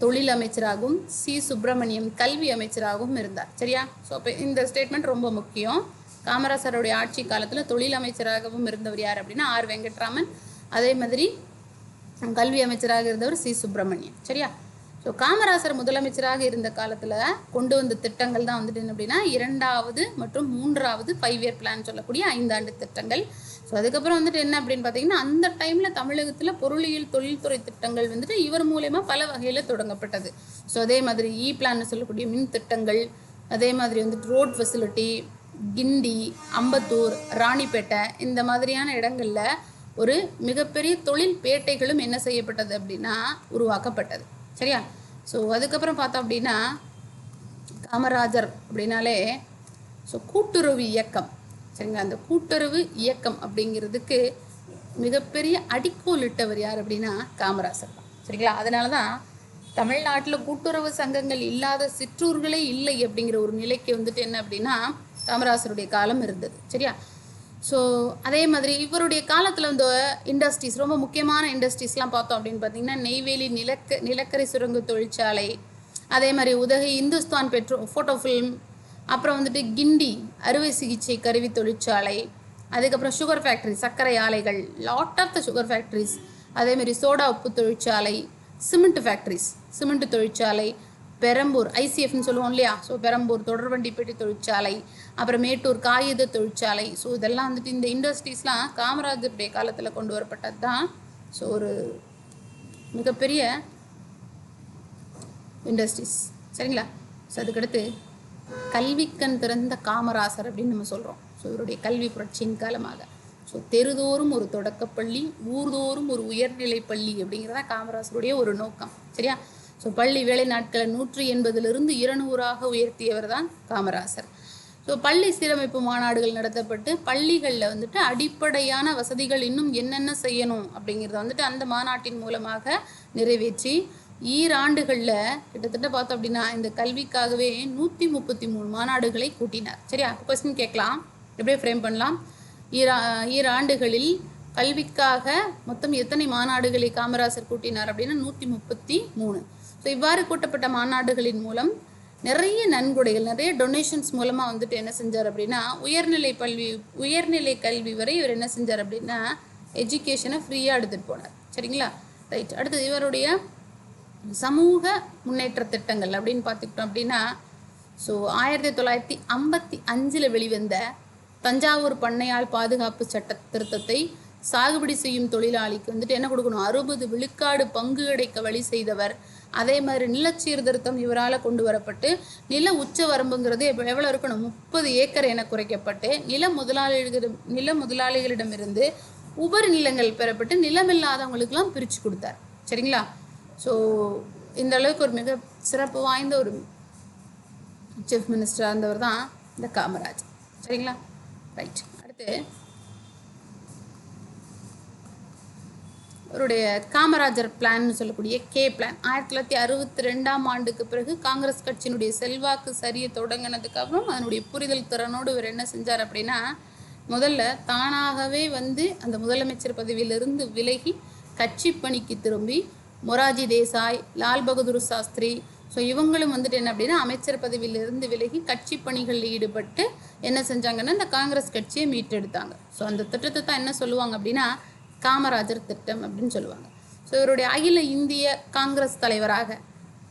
தொழில் அமைச்சராகவும், சி சுப்பிரமணியம் கல்வி அமைச்சராகவும் இருந்தார். சரியா? ஸோ இப்போ இந்த ஸ்டேட்மெண்ட் ரொம்ப முக்கியம். காமராசருடைய ஆட்சி காலத்தில் தொழில் அமைச்சராகவும் இருந்தவர் யார் அப்படின்னா ஆர் வெங்கட்ராமன். அதே மாதிரி கல்வி அமைச்சராக இருந்தவர் சி சுப்பிரமணியம். சரியா? ஸோ காமராசர் முதலமைச்சராக இருந்த காலத்தில் கொண்டு வந்த திட்டங்கள் தான் வந்துட்டு என்ன அப்படின்னா 2வது மற்றும் 3வது 5 இயர் பிளான் சொல்லக்கூடிய 5 ஆண்டு திட்டங்கள். ஸோ அதுக்கப்புறம் வந்துட்டு என்ன அப்படின்னு பார்த்தீங்கன்னா, அந்த டைமில் தமிழகத்தில் பொருளியல் தொழில்துறை திட்டங்கள் வந்துட்டு இவர் மூலயமா பல வகையில் தொடங்கப்பட்டது. ஸோ அதே மாதிரி பிளான் சொல்லக்கூடிய மின் திட்டங்கள், அதே மாதிரி வந்துட்டு ரோட் ஃபெசிலிட்டி, கிண்டி, அம்பத்தூர், ராணிப்பேட்டை, இந்த மாதிரியான இடங்களில் ஒரு மிகப்பெரிய தொழில் பேட்டைகளும் என்ன செய்யப்பட்டது அப்படின்னா உருவாக்கப்பட்டது. சரியா? ஸோ அதுக்கப்புறம் பார்த்தோம் அப்படின்னா காமராஜர் அப்படின்னாலே கூட்டுறவு இயக்கம். சரிங்களா? அந்த கூட்டுறவு இயக்கம் அப்படிங்கிறதுக்கு மிகப்பெரிய அடிக்கோல் இட்டவர் யார் அப்படின்னா காமராசர் தான். சரிங்களா? அதனால தான் தமிழ்நாட்டில் கூட்டுறவு சங்கங்கள் இல்லாத சிற்றூர்களே இல்லை அப்படிங்கிற ஒரு நிலைக்கு வந்துட்டு என்ன அப்படின்னா காமராசருடைய காலம் இருந்தது. சரியா? ஸோ அதே மாதிரி இவருடைய காலத்தில் வந்து இண்டஸ்ட்ரீஸ், ரொம்ப முக்கியமான இண்டஸ்ட்ரீஸ்லாம் பார்த்தோம் அப்படின்னு பார்த்தீங்கன்னா நெய்வேலி நிலக்கரி சுரங்க தொழிற்சாலை, அதே மாதிரி உதகை இந்துஸ்தான் ஃபோட்டோ ஃபில்ம், அப்புறம் வந்துட்டு கிண்டி அறுவை சிகிச்சை கருவி தொழிற்சாலை, அதுக்கப்புறம் சுகர் ஃபேக்ட்ரி, சர்க்கரை ஆலைகள், lot of the sugar factories, அதேமாதிரி சோடா உப்பு தொழிற்சாலை, சிமெண்ட் ஃபேக்ட்ரிஸ், சிமெண்ட் தொழிற்சாலை, பெரம்பூர் ஐசிஎஃப்னு சொல்லுவோம் இல்லையா, ஸோ பெரம்பூர் தொடர்வண்டி பெட்டி தொழிற்சாலை, அப்புறம் மேட்டூர் காகித தொழிற்சாலை. ஸோ இதெல்லாம் வந்துட்டு இந்த இண்டஸ்ட்ரீஸ்லாம் காமராஜருடைய காலத்தில் கொண்டு வரப்பட்டது தான். ஸோ ஒரு மிகப்பெரிய இண்டஸ்ட்ரீஸ். சரிங்களா? ஸோ அதுக்கடுத்து கல்விக்கண் திறந்த காமராசர் அப்படின்னு நம்ம சொல்கிறோம். ஸோ இவருடைய கல்வி புரட்சியின் காலமாக ஸோ தெருதோறும் ஒரு தொடக்கப்பள்ளி, ஊர்தோறும் ஒரு உயர்நிலை பள்ளி அப்படிங்கிறதா காமராசருடைய ஒரு நோக்கம். சரியா? ஸோ பள்ளி வேலை நாட்களை 180 200ஆக உயர்த்தியவர் தான் காமராசர். ஸோ பள்ளி சீரமைப்பு மாநாடுகள் நடத்தப்பட்டு பள்ளிகளில் வந்துட்டு அடிப்படையான வசதிகள் இன்னும் என்னென்ன செய்யணும் அப்படிங்கிறத வந்துட்டு அந்த மாநாட்டின் மூலமாக நிறைவேற்றி ஈராண்டுகளில் கிட்டத்தட்ட பார்த்தோம் அப்படின்னா இந்த கல்விக்காகவே 133 மாநாடுகளை கூட்டினார். சரியா? கொஸ்டின் கேட்கலாம், எப்படியே ஃப்ரேம் பண்ணலாம். ஈராண்டுகளில் கல்விக்காக மொத்தம் எத்தனை மாநாடுகளை காமராசர் கூட்டினார் அப்படின்னா 133. ஸோ இவ்வாறு கூட்டப்பட்ட மாநாடுகளின் மூலம் நிறைய நன்கொடைகள், நிறைய டொனேஷன்ஸ் மூலமாக வந்துட்டு என்ன செஞ்சார் அப்படின்னா உயர்நிலை கல்வி வரை இவர் என்ன செஞ்சார் அப்படின்னா எஜுகேஷனை ஃப்ரீயாக எடுத்துகிட்டு போனார். சரிங்களா? ரைட். அடுத்தது இவருடைய சமூக முன்னேற்ற திட்டங்கள் அப்படின்னு பார்த்துக்கிட்டோம் அப்படின்னா ஸோ 1955 வெளிவந்த தஞ்சாவூர் பண்ணையாள் பாதுகாப்பு சட்ட திருத்தத்தை சாகுபடி செய்யும் தொழிலாளிக்கு வந்துட்டு என்ன கொடுக்கணும், 60 விழுக்காடு பங்கு கிடைக்க வழி செய்தவர். அதே மாதிரி நிலச்சீர்திருத்தம் இவரால் கொண்டு வரப்பட்டு நில உச்ச வரம்புங்கிறது எவ்வளோ இருக்கணும், 30 ஏக்கர் என குறைக்கப்பட்டு நில முதலாளிகளிடமிருந்து உபரி நிலங்கள் பெறப்பட்டு நிலமில்லாதவங்களுக்கெல்லாம் பிரித்து கொடுத்தார். சரிங்களா? ஸோ இந்த அளவுக்கு ஒரு மிக சிறப்பு வாய்ந்த ஒரு சீஃப் மினிஸ்டராக இருந்தவர் தான் இந்த காமராஜ். சரிங்களா? ரைட். அடுத்து அவருடைய காமராஜர் பிளான்னு சொல்லக்கூடிய கே பிளான் 1962ஆம் ஆண்டுக்கு பிறகு காங்கிரஸ் கட்சியினுடைய செல்வாக்கு சரிய தொடங்கினதுக்கு அப்புறம் அதனுடைய புரிதல் திறனோடு இவர் என்ன செஞ்சார் அப்படின்னா முதல்ல தானாகவே வந்து அந்த முதலமைச்சர் பதவியிலிருந்து விலகி கட்சி பணிக்கு திரும்பி மொராஜி தேசாய், லால் பகதூர் சாஸ்திரி, ஸோ இவங்களும் வந்துட்டு என்ன அப்படின்னா அமைச்சர் பதவியிலிருந்து விலகி கட்சி பணிகளில் ஈடுபட்டு என்ன செஞ்சாங்கன்னா இந்த காங்கிரஸ் கட்சியை மீட்டெடுத்தாங்க. ஸோ அந்த திட்டத்தை தான் என்ன சொல்லுவாங்க அப்படின்னா காமராஜர் திட்டம் அப்படின்னு சொல்லுவாங்க. ஸோ இவருடைய அகில இந்திய காங்கிரஸ் தலைவராக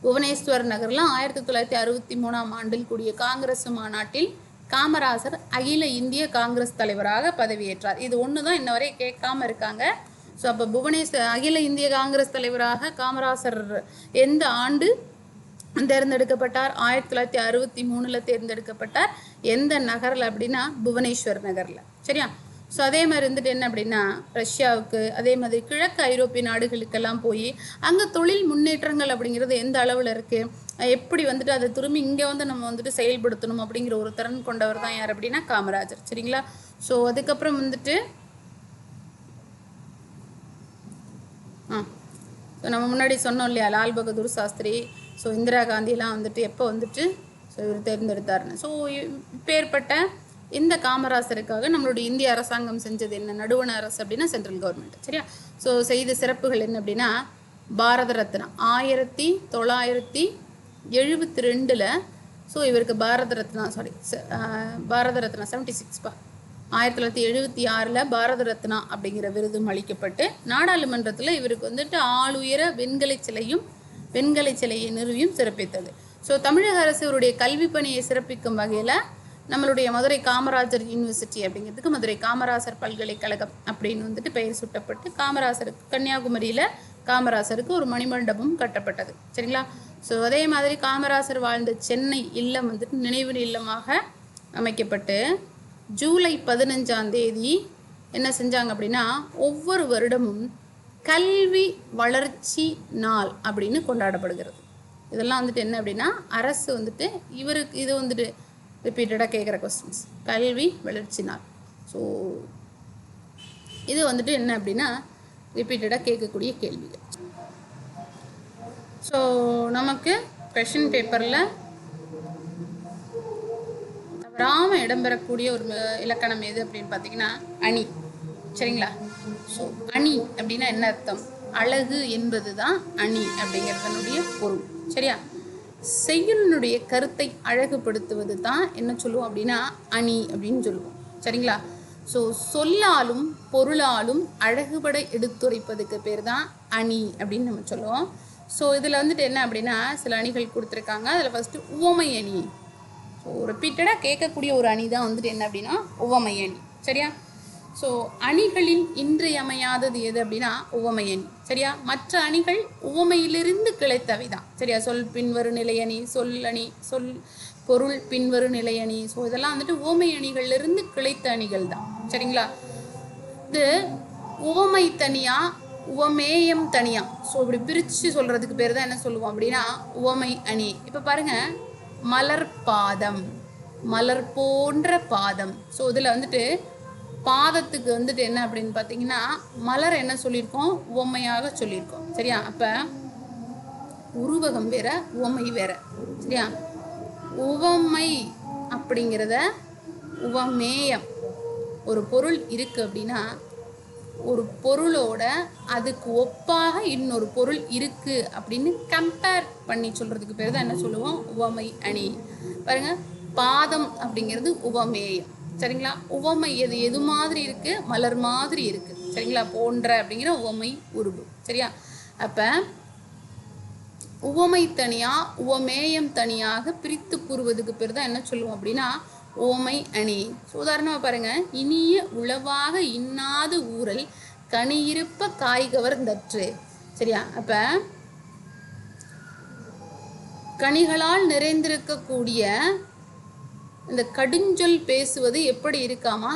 புவனேஸ்வர் நகரில் 1963ஆம் ஆண்டில் கூடிய காங்கிரஸ் மாநாட்டில் காமராஜர் அகில இந்திய காங்கிரஸ் தலைவராக பதவியேற்றார். இது ஒன்று தான் இன்ன வரை கேட்காம இருக்காங்க. ஸோ அப்போ அகில இந்திய காங்கிரஸ் தலைவராக காமராஜர் எந்த ஆண்டு தேர்ந்தெடுக்கப்பட்டார்? 1963 தேர்ந்தெடுக்கப்பட்டார். எந்த நகரில் அப்படின்னா புவனேஸ்வர் நகரில். சரியா? ஸோ அதே மாதிரி இருந்துட்டு என்ன அப்படின்னா ரஷ்யாவுக்கு, அதே மாதிரி கிழக்கு ஐரோப்பிய நாடுகளுக்கெல்லாம் போய் அங்கே தொழில் முன்னேற்றங்கள் அப்படிங்கிறது எந்த அளவில் இருக்குது, எப்படி வந்துட்டு அதை திரும்பி இங்கே வந்து நம்ம வந்துட்டு செயல்படுத்தணும் அப்படிங்கிற ஒரு திறன் கொண்டவர் தான் யார் அப்படின்னா காமராஜர். சரிங்களா? ஸோ அதுக்கப்புறம் வந்துட்டு ஸோ நம்ம முன்னாடி சொன்னோம் இல்லையா லால் பகதூர் சாஸ்திரி, ஸோ இந்திரா காந்தியெலாம் வந்துட்டு எப்போ வந்துட்டு ஸோ இவர் தேர்ந்தெடுத்தாருன்னு. ஸோ இப்பேற்பட்ட இந்த காமராசருக்காக நம்மளுடைய இந்திய அரசாங்கம் செஞ்சது என்ன, நடுவண அரசு அப்படின்னா சென்ட்ரல் கவர்மெண்ட். சரியா? ஸோ செய்த சிறப்புகள் என்ன அப்படின்னா பாரத ரத்னா 1972 ஸோ இவருக்கு பாரத ரத்னா 76 1976 பாரத ரத்னா அப்படிங்கிற விருதும் அளிக்கப்பட்டு நாடாளுமன்றத்தில் இவருக்கு வந்துட்டு ஆளுயர வெண்கலை சிலையை நிறுவியும் சிறப்பித்தது. ஸோ தமிழக அரசு இவருடைய கல்வி பணியை சிறப்பிக்கும் வகையில் நம்மளுடைய மதுரை காமராஜர் யூனிவர்சிட்டி அப்படிங்கிறதுக்கு மதுரை காமராசர் பல்கலைக்கழகம் அப்படின்னு வந்துட்டு பெயர் சூட்டப்பட்டு காமராசருக்கு கன்னியாகுமரியில் காமராசருக்கு ஒரு மணிமண்டபம் கட்டப்பட்டது. சரிங்களா? ஸோ அதே மாதிரி காமராசர் வாழ்ந்த சென்னை இல்லம் வந்துட்டு நினைவு இல்லமாக அமைக்கப்பட்டு ஜூலை 15ஆம் தேதி என்ன செஞ்சாங்க அப்படின்னா ஒவ்வொரு வருடமும் கல்வி வளர்ச்சி நாள் அப்படின்னு கொண்டாடப்படுகிறது. இதெல்லாம் வந்துட்டு என்ன அப்படின்னா அரசு வந்துட்டு இவருக்கு இது வந்துட்டு ரிப்பீட்டடாக கேட்குற கொஸ்டின்ஸ், கல்வி வளர்ச்சி நாள். ஸோ இது வந்துட்டு என்ன அப்படின்னா ரிப்பீட்டடாக கேட்கக்கூடிய கேள்விகள். ஸோ நமக்கு கொஷின் பேப்பரில் தவறாமல் இடம்பெறக்கூடிய ஒரு இலக்கணம் எது அப்படின்னு பார்த்தீங்கன்னா அணி. சரிங்களா? ஸோ அணி அப்படின்னா என்ன அர்த்தம்? அழகு என்பது தான் அணி அப்படிங்கிறதனுடைய பொருள். சரியா? செய்யுளினுடைய கருத்தை அழகுபடுத்துவது தான் என்ன சொல்லுவோம் அப்படின்னா அணி அப்படின்னு சொல்லுவோம். சரிங்களா? ஸோ சொல்லாலும் பொருளாலும் அழகுபட எடுத்துரைப்பதுக்கு பேர் தான் அணி அப்படின்னு நம்ம சொல்லுவோம். ஸோ இதில் வந்துட்டு என்ன அப்படின்னா சில அணிகள் கொடுத்துருக்காங்க. அதில் ஃபஸ்ட்டு உவமை அணி. ஸோ ரிப்பீட்டடாக கேட்கக்கூடிய ஒரு அணி தான் வந்துட்டு என்ன அப்படின்னா உவமை அணி. சரியா? ஸோ அணிகளில் இன்றியமையாதது எது அப்படின்னா உவமை அணி. சரியா? மற்ற அணிகள் உவமையிலிருந்து கிளைத்தவை தான். சரியா? சொல் பின்வரு நிலையணி, சொல் அணி, சொல் பொருள் பின்வரு நிலையணி. ஸோ இதெல்லாம் வந்துட்டு உவமை அணிகள்லேருந்து கிளைத்த அணிகள் தான். சரிங்களா? இது உவமை தனியாக, உவமேயம் தனியாக. ஸோ இப்படி பிரித்து சொல்கிறதுக்கு பேர் தான் என்ன சொல்லுவோம் அப்படின்னா உவமை அணி. இப்போ பாருங்கள், மலர் பாதம், மலர் போன்ற பாதம். ஸோ இதில் வந்துட்டு பாதத்துக்கு வந்துட்டு என்ன அப்படின்னு பார்த்தீங்கன்னா மலர் என்ன சொல்லியிருக்கோம், உவமையாக சொல்லியிருக்கோம். சரியா? அப்போ உருவகம் வேற, உவமை வேற. சரியா? உவமை அப்படிங்கிறத உவமேயம். ஒரு பொருள் இருக்குது அப்படின்னா ஒரு பொருளோட அதுக்கு ஒப்பாக இன்னொரு பொருள் இருக்குது அப்படின்னு கம்பேர் பண்ணி சொல்கிறதுக்கு பேர் தான் என்ன சொல்லுவோம், உவமை அணி. பாருங்கள், பாதம் அப்படிங்கிறது உவமேயம். சரிங்களா? உவமை எது மாதிரி இருக்குது, மலர் மாதிரி இருக்குது. சரிங்களா? போன்ற அப்படிங்கிற உவமை உருவு. சரியா? அப்போ உவமை தனியாக, உவமேயம் தனியாக பிரித்து கூறுவதுக்கு பேர் தான் என்ன சொல்லுவோம் அப்படின்னா உவமை அணி. உதாரணமாக பாருங்கள், இனிய உளவாக இன்னாது ஊரல் கனியிருப்ப காய்கவர்ந்தற்று. சரியா? அப்போ கனிகளால் நிறைந்திருக்கக்கூடிய இந்த கடுஞ்சொல் பேசுவது எப்படி இருக்காமா,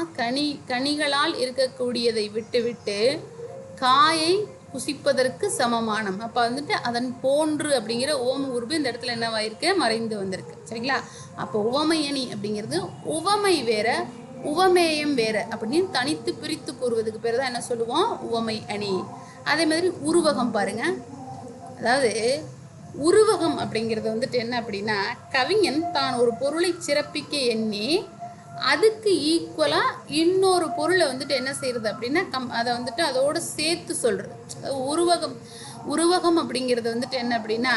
கனிகளால் இருக்கக்கூடியதை விட்டு காயை புசிப்பதற்கு சமமானம். அப்போ வந்துட்டு அதன் போன்று அப்படிங்கிற ஓம உருவு இந்த இடத்துல என்னவாயிருக்கு, மறைந்து வந்திருக்கு. சரிங்களா? அப்போ உவமை அணி அப்படிங்கிறது உவமை வேற, உவமேயம் வேற அப்படின்னு தனித்து பிரித்து கூறுவதுக்கு பேர் தான் என்ன சொல்லுவோம், உவமை அணி. அதே மாதிரி உருவகம் பாருங்க. அதாவது உருவகம் அப்படிங்கிறது வந்துட்டு என்ன அப்படின்னா, கவிஞன் தான் ஒரு பொருளை சிறப்பிக்க எண்ணி அதுக்கு ஈக்குவலாக இன்னொரு பொருளை வந்துட்டு என்ன செய்யறது அப்படின்னா அதை வந்துட்டு அதோடு சேர்த்து சொல்கிறது. உருவகம் அப்படிங்கிறது வந்துட்டு என்ன அப்படின்னா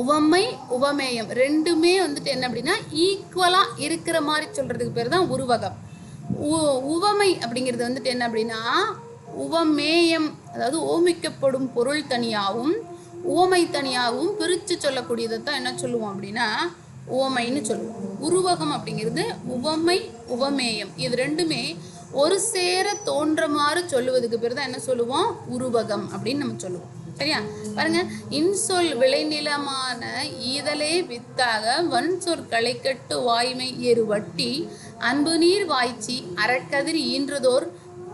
உவமை உவமேயம் ரெண்டுமே வந்துட்டு என்ன அப்படின்னா ஈக்குவலாக இருக்கிற மாதிரி சொல்கிறதுக்கு பேர் தான் உருவகம். உவமை அப்படிங்கிறது வந்துட்டு என்ன அப்படின்னா உவமேயம், அதாவது ஓமிக்கப்படும் பொருள் தனியாகவும் உவமை தனியாகவும் பிரித்து சொல்லக்கூடியதை தான் என்ன சொல்லுவோம் அப்படின்னா உவமைன்னு சொல்லுவோம். உருவகம் அப்படிங்கிறது உவமை உவமேயம் இது ரெண்டுமே ஒரு சேர தோன்றமாறு சொல்லுவதுக்கு பேர் தான் என்ன சொல்லுவோம், உருவகம் அப்படின்னு நம்ம சொல்லுவோம். சரியா? பாருங்க, இன்சொல் விளைநிலமான ஈதலே வித்தாக வன் சொற்களை கட்டு வாய்மை ஏறு வட்டி அன்பு நீர் வாய்ச்சி அறக்கதிர் ஈன்றதோர்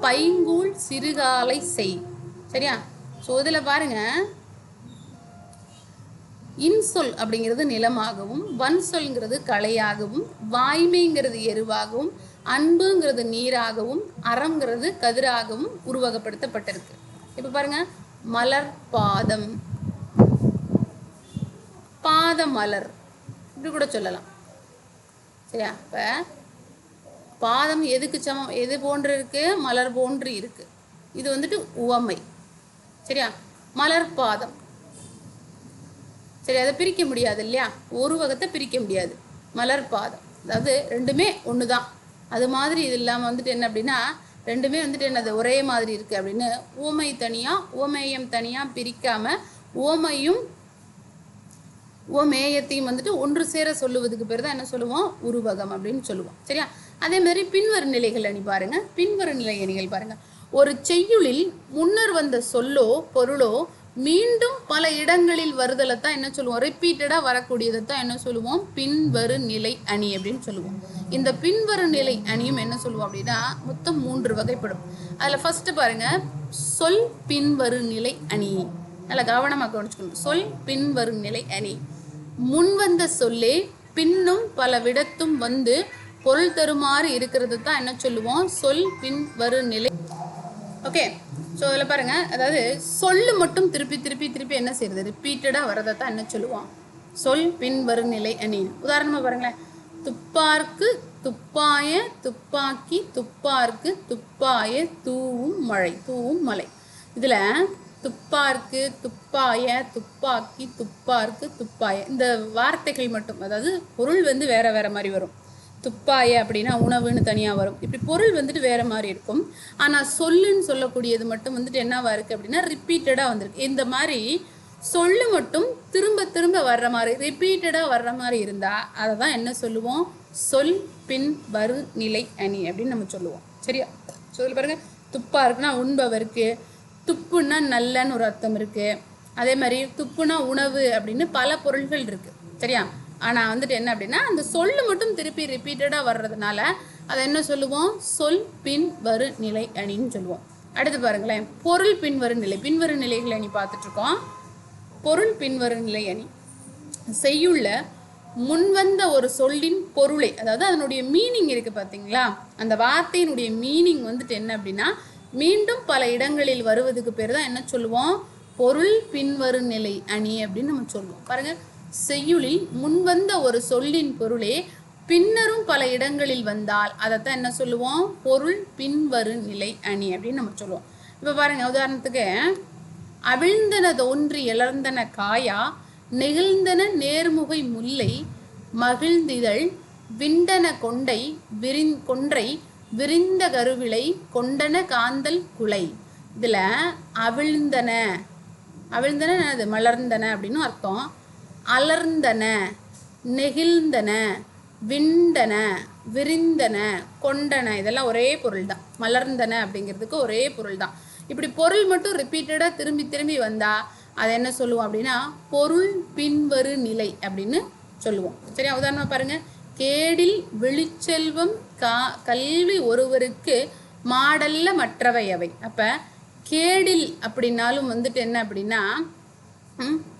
பைங்கூழ் சிறுகாலை செய். சரியா? ஸோ இதில் பாருங்க, இன்சொல் அப்படிங்கிறது நிலமாகவும், வன் சொல்ங்கிறது களையாகவும், வாய்மைங்கிறது எருவாகவும், அன்புங்கிறது நீராகவும், அறங்கிறது கதிராகவும் உருவகப்படுத்தப்பட்டிருக்கு. இப்போ பாருங்க, மலர் பாதம், பாத மலர் இப்படி கூட சொல்லலாம். சரியா? இப்போ பாதம் எதுக்கு சமம், எது போன்று இருக்கு, மலர் போன்று இருக்கு. இது வந்துட்டு உவமை. சரியா? மலர் பாதம். சரி, அதை பிரிக்க முடியாது இல்லையா, உருவகத்தை பிரிக்க முடியாது. மலர் பாதம், அதாவது ரெண்டுமே ஒன்று தான். அது மாதிரி இது இல்லாமல் வந்துட்டு என்ன அப்படின்னா ரெண்டுமே வந்துட்டு என்னது ஒரே மாதிரி இருக்குது அப்படின்னு உவமை தனியாக உவமேயம் தனியாக பிரிக்காமல் உவமையும் உவமேயத்தையும் வந்துட்டு ஒன்று சேர சொல்லுவதுக்கு பேர் தான் என்ன சொல்லுவோம், உருவகம் அப்படின்னு சொல்லுவோம். சரியா? அதே மாதிரி பின்வரு நிலைகள் அணி பாருங்க. பின்வரு நிலை அணிகள் பாருங்க. ஒரு செய்யுளில் முன்னர் வந்த சொல்லோ பொருளோ மீண்டும் பல இடங்களில் வருதலை தான் என்ன சொல்லுவோம், ரிப்பீட்டடாக வரக்கூடியதை தான் என்ன சொல்லுவோம், பின்வரு நிலை அணி அப்படின்னு சொல்லுவோம். இந்த பின்வரு நிலை அணியும் என்ன சொல்லுவோம் அப்படின்னா மொத்தம் 3 வகைப்படும். அதில் ஃபஸ்ட்டு பாருங்க, சொல் பின்வரு நிலை அணி. நல்லா கவனமாக கவனிச்சுக்கணும். சொல் பின்வரு நிலை அணி. முன்வந்த சொல்லே பின்னும் பல விடத்தும் வந்து பொருள் தருமாறு இருக்கிறது தான் என்ன சொல்லுவோம், சொல் பின்வரு நிலை. ஓகே, ஸோ அதில் பாருங்கள், அதாவது சொல்லு மட்டும் திருப்பி திருப்பி திருப்பி என்ன செய்யுது, ரிப்பீட்டடாக வரதை தான் என்ன சொல்லுவோம், சொல் பின்வரும் நிலை அணி. உதாரணமாக பாருங்களேன், துப்பார்க்கு துப்பாய துப்பாக்கி துப்பார்க்கு துப்பாய தூவும் மழை, தூவும் மலை. இதில் துப்பார்க்கு துப்பாய துப்பாக்கி துப்பார்க்கு துப்பாய இந்த வார்த்தைகள் மட்டும், அதாவது பொருள் வந்து வேற வேற மாதிரி வரும். துப்பாய அப்படின்னா உணவுன்னு தனியாக வரும். இப்படி பொருள் வந்துட்டு வேறு மாதிரி இருக்கும். ஆனால் சொல்லுன்னு சொல்லக்கூடியது மட்டும் வந்துட்டு என்னவா இருக்குது அப்படின்னா ரிப்பீட்டடாக வந்திருக்கு. இந்த மாதிரி சொல்லு மட்டும் திரும்ப திரும்ப வர்ற மாதிரி ரிப்பீட்டடாக வர்ற மாதிரி இருந்தால் அதை தான் என்ன சொல்லுவோம், சொல் பின் வரு நிலை அணி அப்படின்னு நம்ம சொல்லுவோம். சரியா? சொல்லு பாருங்க, துப்பா இருக்குன்னா உண்பவருக்கு, துப்புன்னா நல்லன்னு ஒரு அர்த்தம் இருக்குது. அதே மாதிரி துப்புனா உணவு அப்படின்னு பல பொருள்கள் இருக்குது. சரியா? ஆனால் வந்துட்டு என்ன அப்படின்னா அந்த சொல்லு மட்டும் திருப்பி ரிப்பீட்டடாக வர்றதுனால அதை என்ன சொல்லுவோம், சொல் பின் வரு நிலை அணின்னு சொல்லுவோம். அடுத்து பாருங்களேன், பொருள் பின்வரு நிலை. பின்வரு நிலைகள் அணி பார்த்துட்ருக்கோம். பொருள் பின்வரு நிலை அணி செய்யுள்ள முன்வந்த ஒரு சொல்லின் பொருளை, அதாவது அதனுடைய மீனிங் இருக்குது பார்த்தீங்களா, அந்த வார்த்தையினுடைய மீனிங் வந்துட்டு என்ன அப்படின்னா மீண்டும் பல இடங்களில் வருவதுக்கு பேர் தான் என்ன சொல்லுவோம், பொருள் பின்வரு நிலை அணி அப்படின்னு நம்ம சொல்லுவோம். பாருங்கள், செய்யுளில் முன்வந்த ஒரு சொல்லின் பொருளே பின்னரும் பல இடங்களில் வந்தால் அதைத்தான் என்ன சொல்லுவோம், பொருள் பின்வரு நிலை அணி அப்படின்னு நம்ம சொல்லுவோம். இப்போ பாருங்கள், உதாரணத்துக்கு அவிழ்ந்தன தோன்றி எழர்ந்தன காயா, நெகிழ்ந்தன நேர்முகை முல்லை, மகிழ்ந்திதழ் விண்டன கொண்டை கொன்றை விரிந்த கருவிளை கொண்டன காந்தல் குலை. இதில் அவிழ்ந்தன, அவிழ்ந்தன அது மலர்ந்தன அப்படின்னு அர்த்தம். அலர்ந்தன, நெகிழ்ந்தன, விண்டன, விரிந்தன, கொண்டன, இதெல்லாம் ஒரே பொருள் தான். மலர்ந்தன அப்படிங்கிறதுக்கு ஒரே பொருள் தான். இப்படி பொருள் மட்டும் ரிப்பீட்டடாக திரும்பி திரும்பி வந்தால் அதை என்ன சொல்லுவோம் அப்படின்னா பொருள் பின்வரு நிலை அப்படின்னு சொல்லுவோம். சரியா? உதாரணமாக பாருங்கள், கேடில் விழிச்செல்வம் கல்வி ஒருவருக்கு மாடல்ல மற்றவை அவை. அப்போ கேடில் அப்படின்னாலும் வந்துட்டு என்ன அப்படின்னா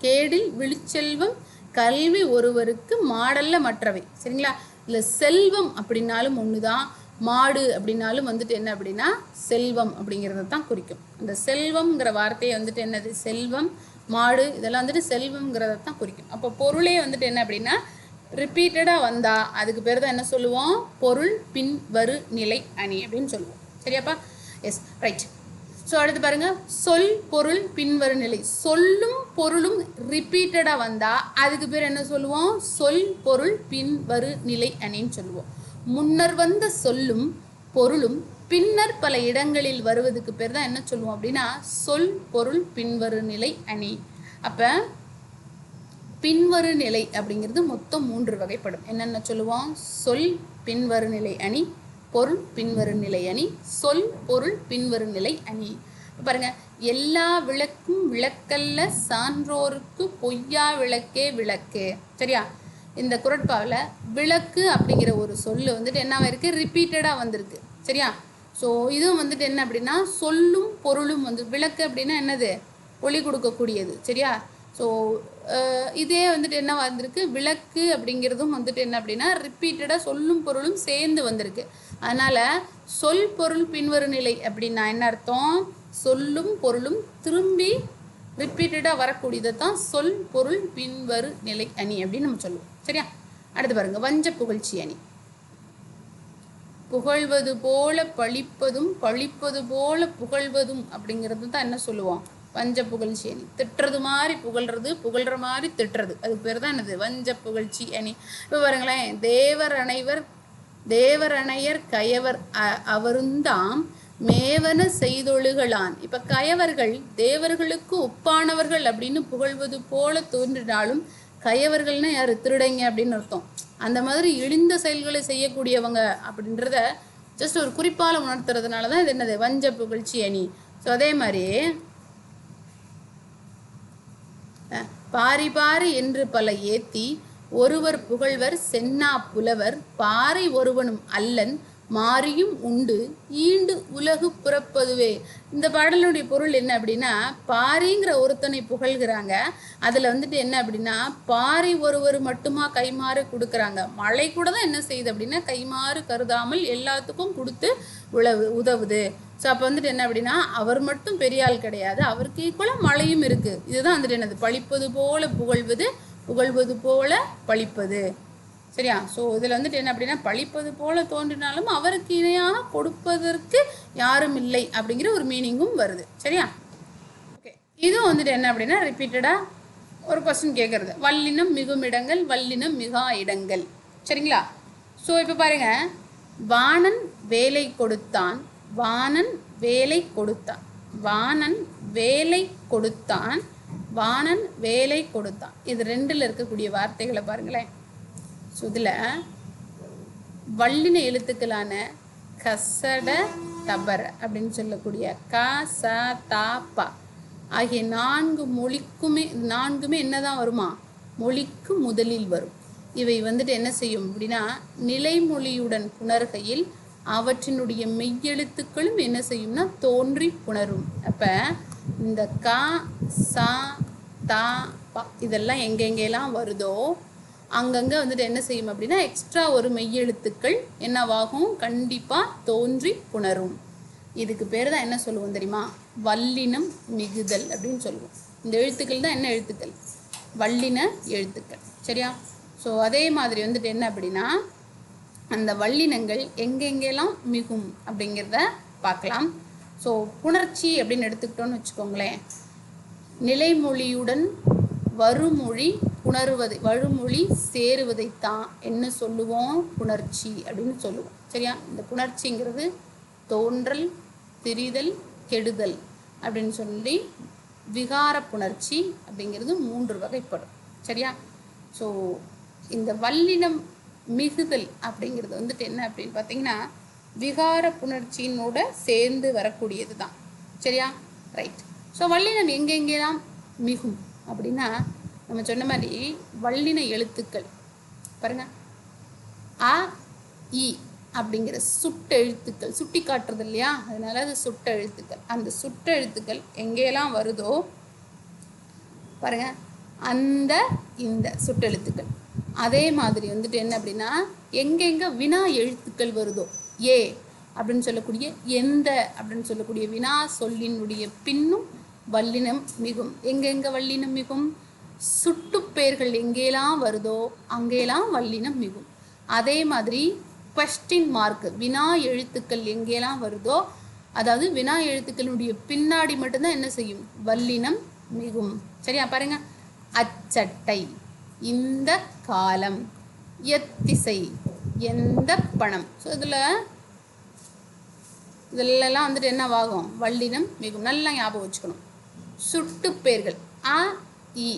கேடில் விழிச்செல்வம் கல்வி ஒருவருக்கு மாடல்ல மற்றவை. சரிங்களா? இல்லை செல்வம் அப்படின்னாலும் ஒன்று தான், மாடு அப்படின்னாலும் வந்துட்டு என்ன அப்படின்னா செல்வம் அப்படிங்கிறத தான் குறிக்கும். அந்த செல்வம்ங்கிற வார்த்தையை வந்துட்டு என்னது, செல்வம், மாடு, இதெல்லாம் வந்துட்டு செல்வம்ங்கிறத தான் குறிக்கும். அப்போ பொருளே வந்துட்டு என்ன அப்படின்னா ரிப்பீட்டடாக வந்தால் அதுக்கு பேர் தான் என்ன சொல்லுவோம், பொருள் பின் வரு நிலை அணி அப்படின்னு சொல்லுவோம். சரியாப்பா? S, right. ஸோ அடுத்து பாருங்கள், சொல் பொருள் பின்வரு நிலை. சொல்லும் பொருளும் ரிப்பீட்டடாக வந்தால் அதுக்கு பேர் என்ன சொல்லுவோம், சொல் பொருள் பின்வரு நிலை அணின்னு சொல்லுவோம். முன்னர் வந்த சொல்லும் பொருளும் பின்னர் பல இடங்களில் வருவதுக்கு பேர் தான் என்ன சொல்லுவோம் அப்படின்னா சொல் பொருள் பின்வரு நிலை அணி. அப்போ பின்வரு நிலை அப்படிங்கிறது மொத்தம் 3 வகைப்படும். என்னென்ன சொல்லுவோம், சொல் பின்வரு நிலை அணி, பொருள் பின்வரு நிலை அணி, சொல் பொருள் பின்வரு நிலை அணி. பாருங்க, எல்லா விளக்கும் விளக்கல்ல சான்றோருக்கு பொய்யா விளக்கே விளக்கு. சரியா? இந்த குறட்பாவில் விளக்கு அப்படிங்கிற ஒரு சொல்லு வந்துட்டு என்னவா இருக்குது, ரிப்பீட்டடாக வந்திருக்கு. சரியா? ஸோ இதுவும் வந்துட்டு என்ன அப்படின்னா சொல்லும் பொருளும் வந்து விளக்கு அப்படின்னா என்னது, ஒளி கொடுக்கக்கூடியது. சரியா? ஸோ இதே வந்துட்டு என்ன வந்திருக்கு, விளக்கு அப்படிங்கிறதும் வந்துட்டு என்ன அப்படின்னா ரிப்பீட்டடாக சொல்லும் பொருளும் சேர்ந்து வந்திருக்கு. அதனால் சொல் பொருள் பின்வரு நிலை அப்படின்னா என்ன அர்த்தம், சொல்லும் பொருளும் திரும்பி ரிப்பீட்டடாக வரக்கூடியதை தான் சொல் பொருள் பின்வரு நிலை அணி அப்படின்னு நம்ம சொல்லுவோம். சரியா? அடுத்து பாருங்க, வஞ்ச புகழ்ச்சி அணி. புகழ்வது போல பழிப்பதும் பழிப்பது போல புகழ்வதும் அப்படிங்கிறது தான் என்ன சொல்லுவோம், வஞ்ச புகழ்ச்சி அணி. திட்டுறது மாதிரி புகழ்றது, புகழ்ற மாதிரி திட்டுறது, அதுக்கு பேர் தான் என்னது, வஞ்ச புகழ்ச்சி அணி. இப்போ பாருங்களேன், தேவர் அணையர் கயவர் அவருந்தாம் மேவன செய்தொழுகலான். இப்போ கயவர்கள் தேவர்களுக்கு ஒப்பானவர்கள் அப்படின்னு புகழ்வது போல தோன்றினாலும் கயவர்கள்னா யார், திருடைங்க அப்படின்னு அர்த்தம். அந்த மாதிரி இழிந்த செயல்களை செய்யக்கூடியவங்க அப்படின்றத ஜஸ்ட் ஒரு குறிப்பால் உணர்த்துறதுனால தான் இது என்னது, வஞ்ச புகழ்ச்சி அணி. ஸோ அதே மாதிரி பாரி பாரி என்று பல ஏத்தி ஒருவர் புகழ்வர் சென்னா புலவர் பாறை ஒருவனும் அல்லன் மாறியும் உண்டு ஈண்டு உலகு புறப்பதுவே. இந்த பாடலுடைய பொருள் என்ன அப்படின்னா, பாரிங்கிற ஒருத்தனை புகழ்கிறாங்க, அதில் வந்துட்டு என்ன அப்படின்னா பாரி ஒருவர் மட்டுமா கைமாறு கொடுக்குறாங்க, மழை கூட தான் என்ன செய்யுது அப்படின்னா கைமாறு கருதாமல் எல்லாத்துக்கும் கொடுத்து உதவுது. ஸோ அப்போ வந்துட்டு என்ன அப்படின்னா அவர் மட்டும் பெரிய ஆள் கிடையாது, அவருக்கு ஈக்குவலாக மழையும் இருக்குது. இதுதான் வந்துட்டு என்னது, பழிப்பது போல புகழ்வது, புகழ்வது போல பழிப்பது. சரியா? ஸோ இதில் வந்துட்டு என்ன அப்படின்னா பழிப்பது போல தோன்றினாலும் அவருக்கு இணையாக கொடுப்பதற்கு யாரும் இல்லை அப்படிங்கிற ஒரு மீனிங்கும் வருது. சரியா? ஓகே, இதுவும் வந்துட்டு என்ன அப்படின்னா ரிப்பீட்டடாக ஒரு கொஸ்டின் கேட்குறது, வல்லினம் மிகும் இடங்கள் வல்லினம் மிகா இடங்கள். சரிங்களா? ஸோ இப்போ பாருங்க, வாணன் வேலை கொடுத்தான், வாணன் வேலை கொடுத்தான், வாணன் வேலை கொடுத்தான், வாணன் வேலை கொடுத்தான். இது ரெண்டில் இருக்கக்கூடிய வார்த்தைகளை பாருங்களேன். ஸோ இதில் வல்லின எழுத்துக்களான கசட தபர அப்படின்னு சொல்லக்கூடிய க ச த ப ஆகிய நான்குமே என்னதான் வருமா? மொழிக்கு முதலில் வரும். இவை என்ன செய்யும் அப்படின்னா நிலைமொழியுடன் புணர்கையில் அவற்றினுடைய மெய்யெழுத்துக்களும் என்ன செய்யும்னா தோன்றி புணரும். அப்போ இந்த க ச த ப இதெல்லாம் எங்கெங்கெல்லாம் வருதோ அங்கங்கே என்ன செய்யும் அப்படின்னா எக்ஸ்ட்ரா ஒரு மெய்யெழுத்துக்கள் என்னவாகும்? கண்டிப்பாக தோன்றி புணரும். இதுக்கு பேர் தான் என்ன சொல்லுவோம் தெரியுமா? வல்லினம் மிகுதல் அப்படின்னு சொல்லுவோம். இந்த எழுத்துக்கள் தான் என்ன எழுத்துக்கள்? வல்லின எழுத்துக்கள். சரியா? ஸோ அதே மாதிரி என்ன அப்படின்னா அந்த வல்லினங்கள் எங்கெங்கெல்லாம் மிகும் அப்படிங்கிறத பார்க்கலாம். ஸோ புணர்ச்சி அப்படின்னு எடுத்துக்கிட்டோன்னு வச்சுக்கோங்களேன். நிலைமொழியுடன் வருமொழி புணருவதை வழுமொழி சேருவதைத்தான் என்ன சொல்லுவோம்? புணர்ச்சி அப்படின்னு சொல்லுவோம். சரியா? இந்த புணர்ச்சிங்கிறது தோன்றல், திரிதல், கெடுதல் அப்படின்னு சொல்லி விகார புணர்ச்சி அப்படிங்கிறது 3 வகைப்படும். சரியா? ஸோ இந்த வல்லினம் மிகுதல் அப்படிங்கிறது என்ன அப்படின்னு பார்த்தீங்கன்னா விகார புணர்ச்சியினோட சேர்ந்து வரக்கூடியது தான். சரியா? ரைட். ஸோ வல்லினம் எங்கெங்கெல்லாம் மிகும் அப்படின்னா நம்ம சொன்ன மாதிரி வல்லின எழுத்துக்கள் பாருங்க, அ இ அப்படிங்கிற சுட்டெழுத்துக்கள் சுட்டி காட்டுறது இல்லையா? அதனால அது சுட்டெழுத்துக்கள். அந்த சுட்டெழுத்துக்கள் எங்கெல்லாம் வருதோ பாருங்க, அந்த இந்த சுட்டெழுத்துக்கள். அதே மாதிரி என்ன அப்படின்னா எங்கெங்க வினா எழுத்துக்கள் வருதோ, ஏ அப்படின்னு சொல்லக்கூடிய எந்த அப்படின்னு சொல்லக்கூடிய வினா சொல்லினுடைய பின்னும் வல்லினம் மிகும். எங்கெங்க வல்லினம் மிகும்? சுட்டுப்பெயர்கள் எங்கெல்லாம் வருதோ அங்கெல்லாம் வல்லினம் மிகும். அதே மாதிரி கொஸ்டின் மார்க் வினா எழுத்துக்கள் எங்கெல்லாம் வருதோ, அதாவது வினா எழுத்துக்களுடைய பின்னாடி மட்டும்தான் என்ன செய்யும்? வல்லினம் மிகும். சரியா? பாருங்க, அச்சட்டை, இந்த காலம், எத்திசை, எந்த பணம். ஸோ இதிலெல்லாம் என்னவாகும்? வல்லினம் மிகும். நல்லா ஞாபகம் வச்சுக்கணும். சுட்டுப்பெயர்கள் அ இ,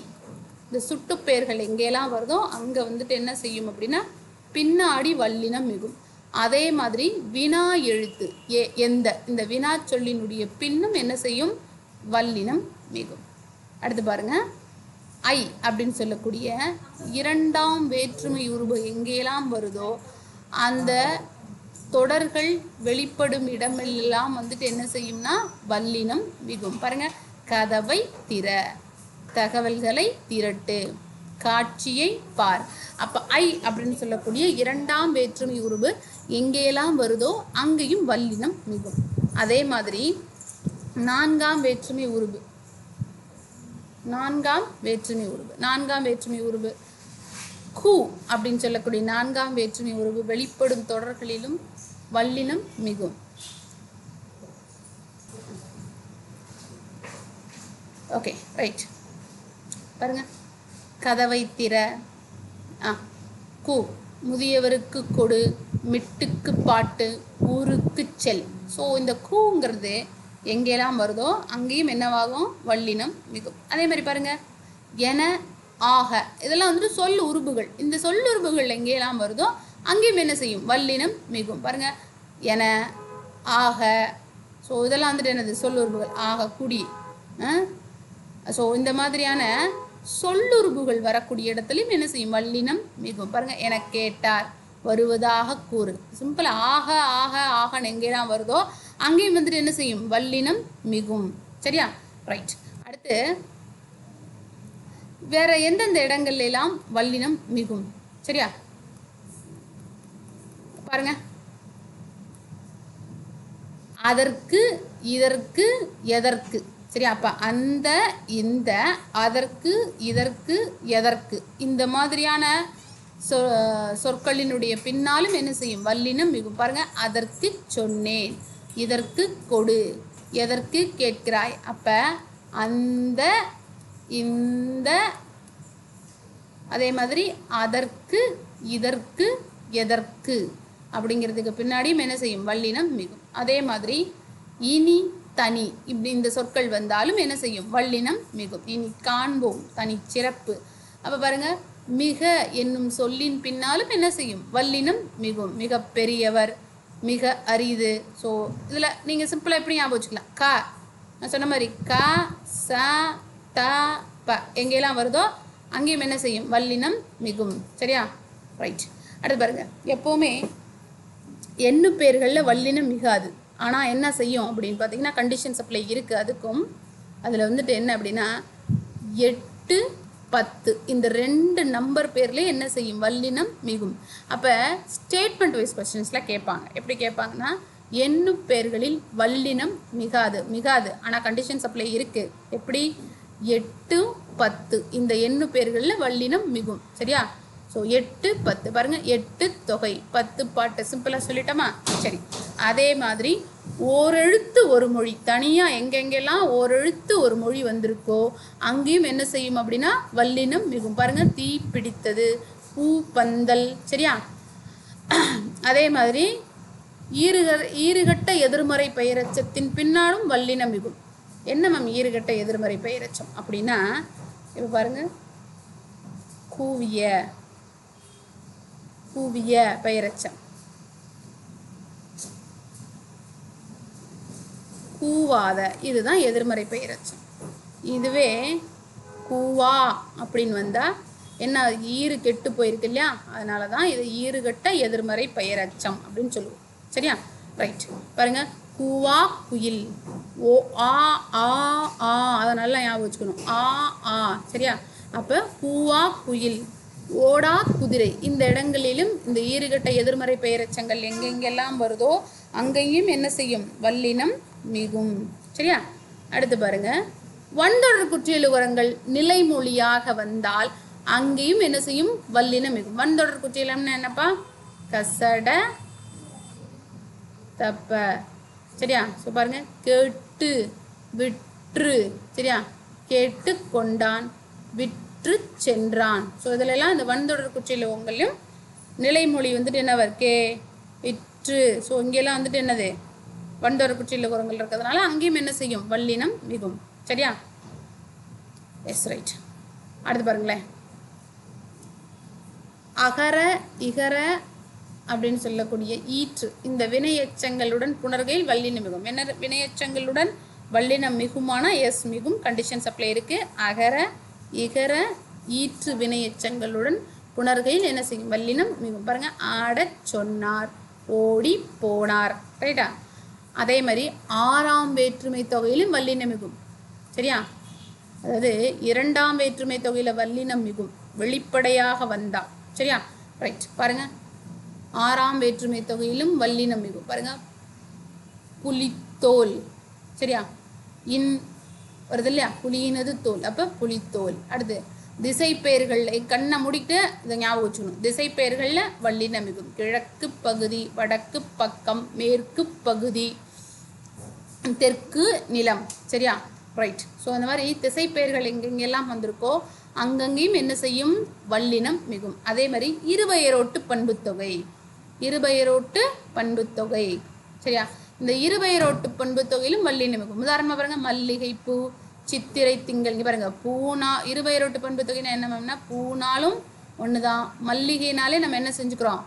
இந்த சுட்டுப்பெயர்கள் எங்கெல்லாம் வருதோ அங்கே என்ன செய்யும் அப்படின்னா பின்னாடி வல்லினம் மிகும். அதே மாதிரி வினா எழுத்து எந்த இந்த வினா சொல்லினுடைய பின்னும் என்ன செய்யும்? வல்லினம் மிகும். அடுத்து பாருங்க, ஐ அப்படின்னு சொல்லக்கூடிய 2ஆம் வேற்றுமை உருபு எங்கெல்லாம் வருதோ அந்த தொடர்கள் வெளிப்படும் இடமெல்லாம் என்ன செய்யும்னா வல்லினம் மிகும். பாருங்க, கதவை திற, தகவல்களை திரட்டு, காட்சியை பார். அப்போ ஐ அப்படின்னு சொல்லக்கூடிய 2ஆம் வேற்றுமை உருபு எங்கெல்லாம் வருதோ அங்கேயும் வல்லினம் மிகும். அதே மாதிரி 4ஆம் வேற்றுமை உருபு 4ஆம் வேற்றுமை உருபு கு அப்படின்னு சொல்லக்கூடிய 4ஆம் வேற்றுமை உருபு வெளிப்படும் தொடர்களிலும் வல்லினம் மிகும். Okay, right. பாருங்க, கதவை திற, கு, முதியவருக்கு கொடு, மிட்டுக்கு பாட்டு, ஊருக்கு செல். ஸோ இந்த கூங்கிறது எங்கெல்லாம் வருதோ அங்கேயும் என்னவாகும்? வல்லினம் மிகும். அதே மாதிரி பாருங்க, என, ஆக, இதெல்லாம் சொல் உருபுகள். இந்த சொல் உருபுகள் எங்கெல்லாம் வருதோ அங்கேயும் என்ன செய்யும்? வல்லினம் மிகும். பாருங்க, என, ஆக. ஸோ இதெல்லாம் என்னது? சொல் உருபுகள். ஆக, குடி. ஸோ இந்த மாதிரியான சொல்லுறுப்புகள் வரக்கூடிய இடத்துலையும் என்ன செய்யும்? வல்லினம் மிகும். பாருங்க, என கேட்டார், வருவதாக கூறு. சிம்பிள் ஆக ஆக ஆகன்னு எங்கெல்லாம் வருதோ அங்கேயும் என்ன செய்யும்? வல்லினம் மிகும். சரியா? ரைட். அடுத்து வேற எந்தெந்த இடங்கள்ல எல்லாம் வல்லினம் மிகும்? சரியா? பாருங்க, அதற்கு, இதற்கு, எதற்கு. சரியா? அப்ப அந்த, இந்த, அதற்கு, இதற்கு, எதற்கு, இந்த மாதிரியான சொற்களினுடைய பின்னாலும் என்ன செய்யும்? வல்லினம் மிகும். பாருங்க, அதற்கு சொன்னேன், இதற்கு கொடு, எதற்கு கேட்கிறாய். அப்ப அந்த, இந்த, அதே மாதிரி அதற்கு, இதற்கு, எதற்கு அப்படிங்கிறதுக்கு பின்னாடியும் என்ன செய்யும்? வல்லினம் மிகும். அதே மாதிரி இனி, தனி இப்படி இந்த சொற்கள் வந்தாலும் என்ன செய்யும்? வல்லினம் மிகும். இனி காண்போம் தனி சிறப்பு. அப்போ பாருங்க, மிக என்னும் சொல்லின் பின்னாலும் என்ன செய்யும்? வல்லினம் மிகும். மிக பெரியவர், மிக அரிது. ஸோ இதில் நீங்கள் சிம்பிளாக எப்படி ஞாபகம் வச்சுக்கலாம்? க, நான் சொன்ன மாதிரி க ச த ப எங்கெல்லாம் வருதோ அங்கேயும் என்ன செய்யும்? வல்லினம் மிகும். சரியா? ரைட். அடுத்து பாருங்க, எப்போவுமே எண்ணு பேர்களில் வல்லினம் மிகாது. ஆனால் என்ன செய்யும் அப்படின்னு பார்த்தீங்கன்னா, கண்டிஷன் சப்ளை இருக்குது அதுக்கும். அதில் வந்துட்டு என்ன அப்படின்னா 8 10 இந்த 2 நம்பர் பேர்லேயே என்ன செய்யும்? வல்லினம் மிகும். அப்போ ஸ்டேட்மெண்ட் வைஸ் கொஸ்டின்ஸில் கேட்பாங்க. எப்படி கேட்பாங்கன்னா, எண்ணு பேர்களில் வல்லினம் மிகாது ஆனால் கண்டிஷன் சப்ளை இருக்குது. எப்படி? 8 10 இந்த எண்ணு பேர்களில் வல்லினம் மிகும். சரியா? ஸோ 8 10 பாருங்கள், 8 தொகை 10 பாட்டு. சிம்பிளாக சொல்லிட்டோமா? சரி. அதே மாதிரி ஓரெழுத்து ஒரு மொழி, தனியாக எங்கெங்கெல்லாம் ஓரெழுத்து ஒரு மொழி வந்திருக்கோ அங்கேயும் என்ன செய்யும் அப்படின்னா வல்லினம் மிகும். பாருங்கள், தீ பிடித்தது, பூ பந்தல். சரியா? அதே மாதிரி ஈறுகட்ட எதிர்மறை பெயரச்சத்தின் பின்னாலும் வல்லினம் மிகும். என்ன மேம் ஈறுகட்ட எதிர்மறை பெயரச்சம் அப்படின்னா, இப்போ பாருங்கள், கூவிய பெயரச்சம், கூவாத, இதுதான் எதிர்மறை பெயரச்சம். இதுவே கூவா அப்படின்னு வந்தால் என்ன? ஈறு கெட்டு போயிருக்கு இல்லையா? அதனால தான் இது ஈறுகட்ட எதிர்மறை பெயரச்சம் அப்படின்னு சொல்லுவோம். சரியா? ரைட். பாருங்க, கூவா குயில், ஓ ஆ ஆ ஆ, அதை நல்லா ஞாபகம் வச்சுக்கணும். ஆ ஆ. சரியா? அப்போ கூவா குயில், ஓடா குதிரை, இந்த இடங்களிலும் இந்த ஈறுகட்ட எதிர்மறை பெயரச்சங்கள் எங்கெங்கெல்லாம் வருதோ அங்கேயும் என்ன செய்யும்? வல்லினம் மிகும். சரியா? அடுத்து பாருங்க, வன்தொடர் குற்றியலுகரங்கள் நிலைமொழியாக வந்தால் அங்கேயும் என்ன செய்யும்? வல்லினம் மிகும். வன்தொடர் குற்றியலம்னா என்னப்பா? கசட தப்ப. சரியா? ஸோ பாருங்க, கேட்டு விற்று. சரியா? கேட்டு கொண்டான், விற்று சென்றான். ஸோ இதிலெல்லாம் இந்த வன்தொடர் குற்றியலுகங்களையும் நிலைமொழி வந்துட்டு என்ன கே விற்று. ஸோ இங்கெல்லாம் வந்துட்டு என்னது? வன்தொடர் குற்றியலுகரங்கள் இருக்கிறதுனால அங்கேயும் என்ன செய்யும்? வல்லினம் மிகும். சரியா? Yes, right. அடுத்து பாருங்களேன், அகர இகர அப்படின்னு சொல்லக்கூடிய ஈற்று இந்த வினையச்சங்களுடன் புணர்கையில் வல்லினம் மிகும். என்ன வினையச்சங்களுடன் வல்லினம் மிகுமான? எஸ் மிகும். கண்டிஷன் சப்ளை இருக்கு. அகர இகர ஈற்று வினையச்சங்களுடன் புணர்கையில் என்ன செய்யும்? வல்லினம் மிகும். பாருங்க, ஆடச் சொன்னார், ஓடி போனார். ரைட்டா? அதே மாதிரி 6ஆம் வேற்றுமை தொகையிலும் வல்லினம் மிகும். சரியா? அதாவது 2ஆம் வேற்றுமை தொகையில் வல்லினம் மிகும் வெளிப்படையாக வந்தா. சரியா? ரைட். பாருங்க, 6ஆம் வேற்றுமை தொகையிலும் வல்லினம் மிகும். பாருங்க, புலித்தோல். சரியா? இன் வருது இல்லையா? புலியினது தோல், அப்போ புலித்தோல். அடுத்து திசை பெயர்களில் கண்ணை முடிக்கிட்டு இதை ஞாபகம் வச்சுக்கணும். திசை பெயர்களில் வல்லினம் மிகும். கிழக்கு பகுதி, வடக்கு பக்கம், மேற்கு பகுதி, தெற்கு நிலம். சரியா? ரைட். ஸோ அந்த மாதிரி திசை பெயர்கள் எங்கெங்கெல்லாம் வந்திருக்கோ அங்கங்கேயும் என்ன செய்யும்? வல்லினம் மிகும். அதே மாதிரி இருபெயரோட்டு பண்புத்தொகை, இருபெயரோட்டு பண்புத்தொகை. சரியா? இந்த இருபெயரோட்டு பண்புத்தொகையிலும் வல்லினம் மிகும். உதாரணமாக பாருங்க, மல்லிகை பூ, சித்திரை திங்கள். இங்கே பாருங்க, பூனா இருபெயரோட்டு பண்புத்தொகைன்னா என்ன மேம்னா, பூனாலும் ஒன்று தான், மல்லிகைனாலே நம்ம என்ன செஞ்சுக்கிறோம்?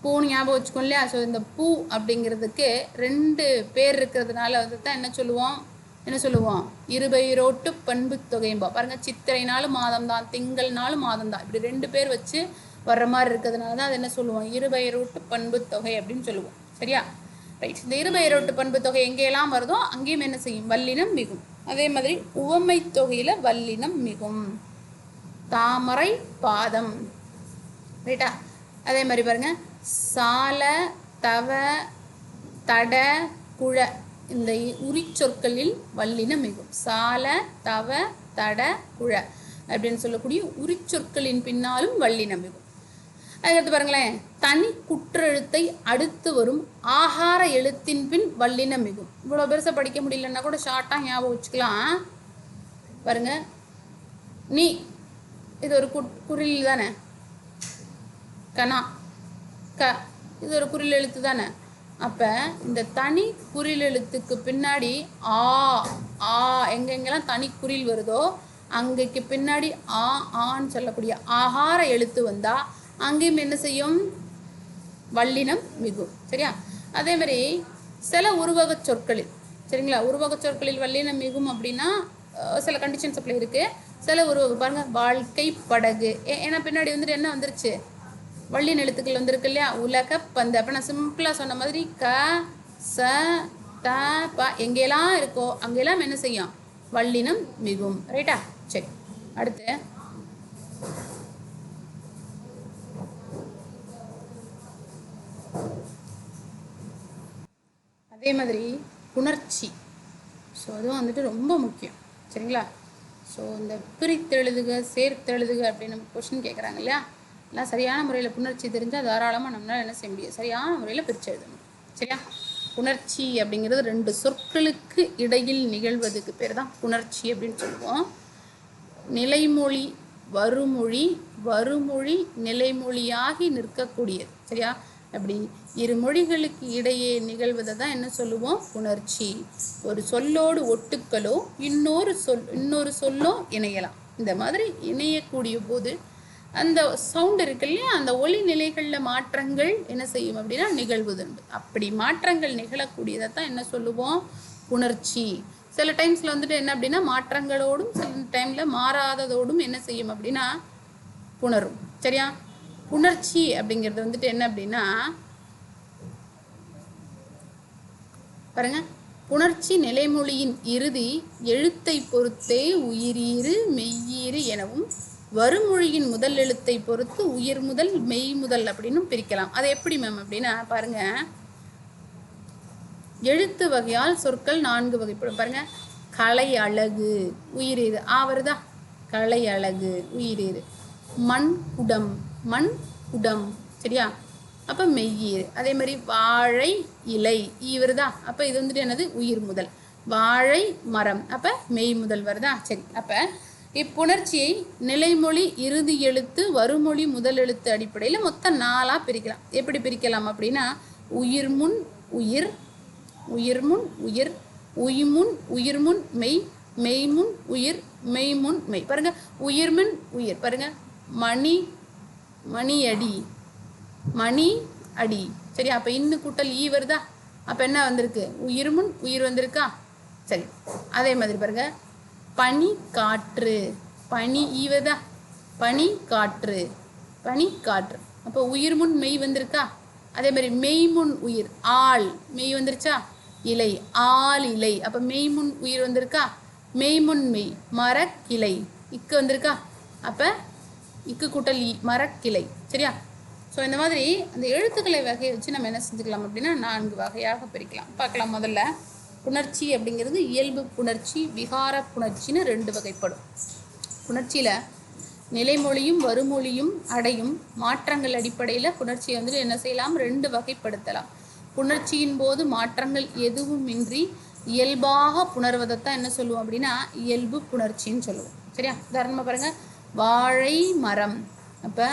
பூன்னு ஞாபகம் வச்சுக்கோம் இல்லையா? ஸோ இந்த பூ அப்படிங்கிறதுக்கு 2 பேர் இருக்கிறதுனால வந்து தான் என்ன சொல்லுவோம்? இருபெயரோட்டு பண்பு தொகையும்பா. பாருங்க, சித்திரைனாலும் மாதம் தான், திங்கள்னாலும் மாதம் தான், இப்படி 2 பேர் வச்சு வர்ற மாதிரி இருக்கிறதுனால தான் அது என்ன சொல்லுவோம்? இருபெயரோட்டு பண்பு தொகை அப்படின்னு சொல்லுவோம். சரியா? ரைட். இந்த இருபெயரோட்டு பண்பு தொகை எங்கெல்லாம் வருதோ அங்கேயும் என்ன செய்யும்? வல்லினம் மிகும். அதே மாதிரி உவமை தொகையில வல்லினம் மிகும். தாமரை பாதம். ரைட்டா? அதே மாதிரி பாருங்க, சால தவ தட குழ இந்த உரிச்சொற்களில் வல்லினம் மிகும். சால தவ தட குழ அப்படின்னு சொல்லக்கூடிய உரிச்சொற்களின் பின்னாலும் வல்லினம் மிகும். அதுக்கடுத்து பாருங்களேன், தனி குற்றெழுத்தை அடுத்து வரும் ஆகார எழுத்தின் பின் வல்லினம் மிகும். இவ்வளோ பெருசாக படிக்க முடியலன்னா கூட ஷார்ட்டாக ஞாபகம் வச்சுக்கலாம். பாருங்க, நீ இது ஒரு குறில் தானே, கனா க இது ஒரு குறில் எழுத்து தானே. அப்போ இந்த தனி குறில் எழுத்துக்கு பின்னாடி ஆ ஆ எங்கெங்கெல்லாம் தனி குறில் வருதோ அங்கேக்கு பின்னாடி ஆ ஆன்னு சொல்லக்கூடிய ஆகார எழுத்து வந்தால் அங்கேயும் என்ன செய்யும்? வல்லினம் மிகும். சரியா? அதே மாதிரி சில உருவக சொற்களில், சரிங்களா, உருவக சொற்களில் வல்லினம் மிகும் அப்படின்னா சில கண்டிஷன்ஸ் அப்படி இருக்குது. சில உருவக பாருங்க, வாழ்க்கை படகு, ஏன்னா பின்னாடி வந்துட்டு என்ன வந்துருச்சு? வள்ளின எழுத்துக்கள் வந்திருக்கு இல்லையா? உலக பந்து. அப்போ நான் சிம்பிளாக சொன்ன மாதிரி க ச த ப எங்கெல்லாம் இருக்கோ அங்கெல்லாம் என்ன செய்யும்? வல்லினம் மிகும். ரைட்டா? சரி, அடுத்து அதே மாதிரி புணர்ச்சி. ஸோ அதுவும் வந்துட்டு ரொம்ப முக்கியம். சரிங்களா? ஸோ இந்த பிரித்தெழுதுக சேர்த்தெழுதுக அப்படின்னு நம்ம கொஸ்டின் கேட்குறாங்க இல்லையா? எல்லாம் சரியான முறையில் புணர்ச்சி தெரிஞ்சால் தாராளமாக நம்மளால் என்ன செய்ய முடியும்? சரியான முறையில் பிரித்து எழுதணும். சரியா? புணர்ச்சி அப்படிங்கிறது 2 சொற்களுக்கு இடையில் நிகழ்வதுக்கு பேர் தான் புணர்ச்சி அப்படின்னு சொல்லுவோம். நிலைமொழி வருமொழி, வருமொழி நிலைமொழியாகி நிற்கக்கூடியது. சரியா? அப்படி இரு மொழிகளுக்கு இடையே நிகழ்வதை தான் என்ன சொல்லுவோம்? புணர்ச்சி. ஒரு சொல்லோடு ஒட்டுக்களோ இன்னொரு சொல்லோ இணையலாம். இந்த மாதிரி இணையக்கூடிய போது அந்த சவுண்ட் இருக்கு இல்லையா, அந்த ஒலி நிலைகளில் மாற்றங்கள் என்ன செய்யும் அப்படின்னா நிகழ்வதுண்டு. அப்படி மாற்றங்கள் நிகழக்கூடியதை தான் என்ன சொல்லுவோம்? புணர்ச்சி. சில டைம்ஸில் வந்துட்டு என்ன அப்படின்னா மாற்றங்களோடும் சில டைமில் மாறாததோடும் என்ன செய்யும் அப்படின்னா புணரும். சரியா? புணர்ச்சி அப்படிங்கிறது வந்துட்டு என்ன அப்படின்னா பாருங்க, புணர்ச்சி நிலைமொழியின் இறுதி எழுத்தை பொறுத்தே உயிரீறு மெய்யீறு எனவும் வருமொழியின் முதல் எழுத்தை பொறுத்து உயிர் முதல் மெய் முதல் அப்படின்னு பிரிக்கலாம். அது எப்படி மேம் அப்படின்னா பாருங்க, எழுத்து வகையால் சொற்கள் 4 வகைப்படும். பாருங்க, கலை அழகு உயிரீறு வருதா? கலை அழகு உயிரீறு. மண் குடம், மண் குடம். சரியா? அப்போ மெய்யீறு. அதே மாதிரி வாழை இலை வருதா? அப்போ இது வந்துட்டு என்னது? உயிர் முதல். வாழை மரம், அப்போ மெய் முதல் வருதா? சரி, அப்போ இப்புணர்ச்சியை நிலைமொழி இறுதி எழுத்து வருமொழி முதல் எழுத்து அடிப்படையில் மொத்தம் 4ஆக பிரிக்கலாம். எப்படி பிரிக்கலாம் அப்படின்னா உயிர் முன் உயிர், உயிர் முன் உயிர், உய்முன் உயிர் முன் மெய், மெய் முன் உயிர், மெய் முன் மெய். பாருங்க, உயிர் முன் உயிர். பாருங்க, மணி மணி அடி, மணி அடி. சரி, அப்போ இன்னு கூட்டல் வருதா? அப்போ என்ன வந்திருக்கு? உயிர் முன் உயிர் வந்திருக்கா? சரி, அதே மாதிரி பாருங்க, பனி காற்று, பனி வருதா? பனி காற்று, பனி காற்று. அப்போ உயிர் முன் மெய் வந்திருக்கா? அதே மாதிரி மெய் முன் உயிர், ஆள் மெய் வந்துருச்சா? இலை, ஆள் இலை. அப்போ மெய் முன் உயிர் வந்திருக்கா? மெய் முன் மெய், மரக்கிளை, இக்கு வந்திருக்கா? அப்போ இக்கு கூட்டல் மரக்கிளை. சரியா? ஸோ இந்த மாதிரி அந்த எழுத்துக்களை வகையை வச்சு நம்ம என்ன செஞ்சுக்கலாம் அப்படின்னா 4 வகையாக பிரிக்கலாம். பார்க்கலாம். முதல்ல புணர்ச்சி அப்படிங்கிறது இயல்பு புணர்ச்சி, விகார புணர்ச்சின்னு 2 வகைப்படும். புணர்ச்சியில் நிலைமொழியும் வருமொழியும் அடையும் மாற்றங்கள் அடிப்படையில் புணர்ச்சியை வந்துட்டு என்ன செய்யலாம்? 2 வகைப்படுத்தலாம். புணர்ச்சியின் போது மாற்றங்கள் எதுவுமின்றி இயல்பாக புணர்வதைத்தான் என்ன சொல்லுவோம் அப்படின்னா இயல்பு புணர்ச்சின்னு சொல்லுவோம். சரியா? உதாரணமாக பாருங்கள், வாழை மரம். அப்போ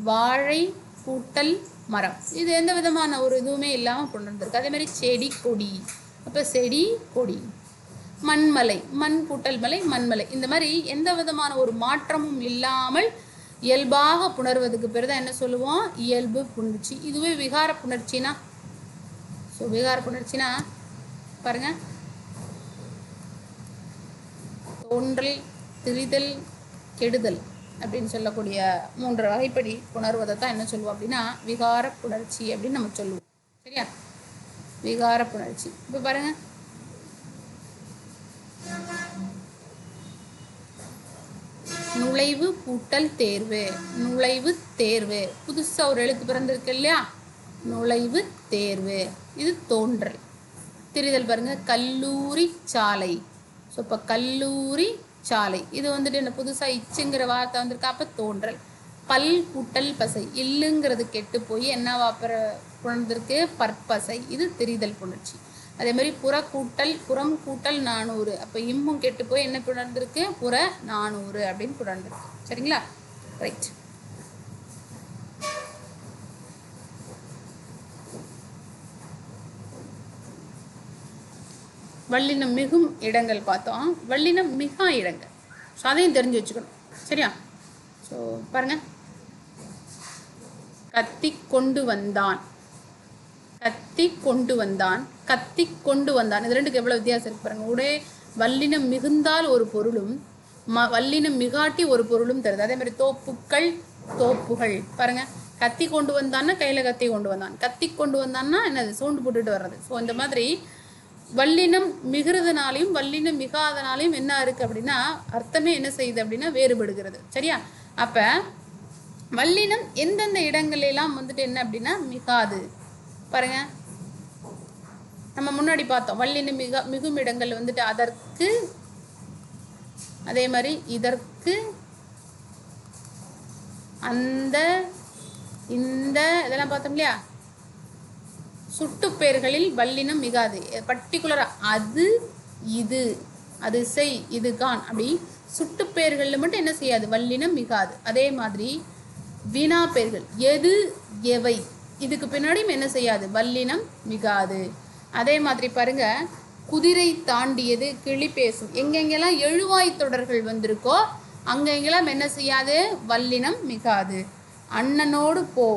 வாழை கூட்டல் மரம், இது எந்த விதமான ஒரு இதுவுமே இல்லாமல் புணர்ந்துருக்கு. அதே மாதிரி செடி கொடி. அப்போ செடி கொடி. மண்மலை, மண் கூட்டல் மலை மண்மலை. இந்த மாதிரி எந்த விதமான ஒரு மாற்றமும் இல்லாமல் இயல்பாக புணர்வதுக்கு பேர் தான் என்ன சொல்லுவோம்? இயல்பு புணர்ச்சி. இதுவே விகார புணர்ச்சினா, ஸோ விகார புணர்ச்சினா பாருங்க, தோன்றல், திரிதல், கெடுதல் அப்படின்னு சொல்லக்கூடிய 3 வகைப்படி புணர்வதை தான் என்ன சொல்லுவோம் அப்படின்னா விகார புணர்ச்சி அப்படின்னு நம்ம சொல்லுவோம். சரியா? விகார புணர்ச்சி. இப்போ பாருங்க, நுழைவு கூட்டல் தேர்வு, நுழைவு தேர்வு. புதுசாக ஒரு எழுத்து பிறந்திருக்கு இல்லையா? நுழைவு தேர்வு. இது தோன்றல். திரிதல் பாருங்க, கல்லூரி சாலை. ஸோ இப்போ கல்லூரி சாலை, இது வந்துட்டு என்ன புதுசாக இச்சுங்கிற வார்த்தை வந்திருக்கா? அப்போ தோன்றல். பல் கூட்டல் பசை, இல்லுங்கிறது கெட்டு போய் என்னவா புணர்ந்திருக்கு? பற்பசை. இது திரிதல் புணர்ச்சி. அதே மாதிரி புறம் கூட்டல் 400. அப்போ இம்மும் கெட்டு போய் என்ன புணர்ந்திருக்கு? புற 400 அப்படின்னு புணர்ந்திருக்கு. சரிங்களா? ரைட். வல்லினம் மிகும் இடங்கள் பார்த்தோம், வல்லினம் மிகா இடங்கள். ஸோ அதையும் தெரிஞ்சு வச்சுக்கணும். சரியா? ஸோ பாருங்க, கத்தி கொண்டு வந்தான், கத்தி கொண்டு வந்தான், கத்தி கொண்டு வந்தான். இது ரெண்டுக்கு எவ்வளோ வித்தியாசம் இருக்கு பாருங்க. உடே வல்லினம் மிகுந்தால் ஒரு பொருளும் வல்லினம் மிகாட்டி ஒரு பொருளும் தருது. அதே மாதிரி தோப்புக்கள், தோப்புகள். பாருங்க, கத்தி கொண்டு வந்தான்னா கையில் கத்தி கொண்டு வந்தான், கத்தி கொண்டு வந்தான்னா என்னது, சூண்டு போட்டுட்டு வர்றது. ஸோ இந்த மாதிரி வல்லினம் மிகுறதுனாலையும் வல்லினம் மிகாதனாலையும் என்ன இருக்குது அப்படின்னா அர்த்தமே என்ன செய்யுது அப்படின்னா வேறுபடுகிறது. சரியா? அப்போ வல்லினம் எந்தெந்த இடங்களெல்லாம் வந்துட்டு என்ன அப்படின்னா மிகாது. பாருங்க, நம்ம முன்னாடி பார்த்தோம் வல்லினம் மிகும் இடங்கள் வந்துட்டு அதற்கு, அதே மாதிரி இதற்கு, அந்த, இந்த, இதெல்லாம் பார்த்தோம் இல்லையா? சுட்டுப்பெயர்களில் வல்லினம் மிகாது. பர்டிகுலரா அது, இது, அது செய், இது கான், அப்படி சுட்டுப்பெயர்களில் மட்டும் என்ன செய்யாது, வல்லினம் மிகாது. அதே மாதிரி வினா பெயர்கள் எது, எவை, இதுக்கு பின்னாடியும் என்ன செய்யாது, வல்லினம் மிகாது. அதே மாதிரி பாருங்க, குதிரை தாண்டியது கிளி பேசும். எங்கெங்கெல்லாம் எழுவாய் தொடர்கள் வந்திருக்கோ அங்கெங்கெல்லாம் என்ன செய்யாது, வல்லினம் மிகாது. அண்ணனோடு போ,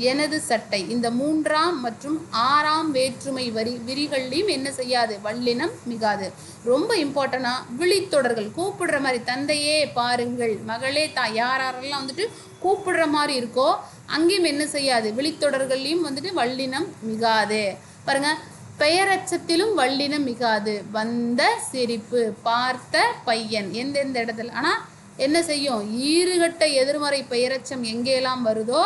எனது சட்டை, இந்த 3ஆம் மற்றும் 6ஆம் வேற்றுமை விரிகள்லையும் என்ன செய்யாது, வல்லினம் மிகாது. ரொம்ப இம்பார்ட்டனா விழித்தொடர்கள், கூப்பிடுற மாதிரி, தந்தையே பாருங்கள், மகளே தா, யாரெல்லாம் வந்துட்டு கூப்பிடுற மாதிரி இருக்கோ அங்கேயும் என்ன செய்யாது, விழித்தொடர்கள்லையும் வந்துட்டு வல்லினம் மிகாது. பாருங்க, பெயரச்சத்திலும் வல்லினம் மிகாது. வந்த சிரிப்பு, பார்த்த பையன், எந்தெந்த இடத்துல. ஆனால் என்ன செய்யும், ஈறுகட்ட எதிர்மறை பெயரச்சம் எங்கெல்லாம் வருதோ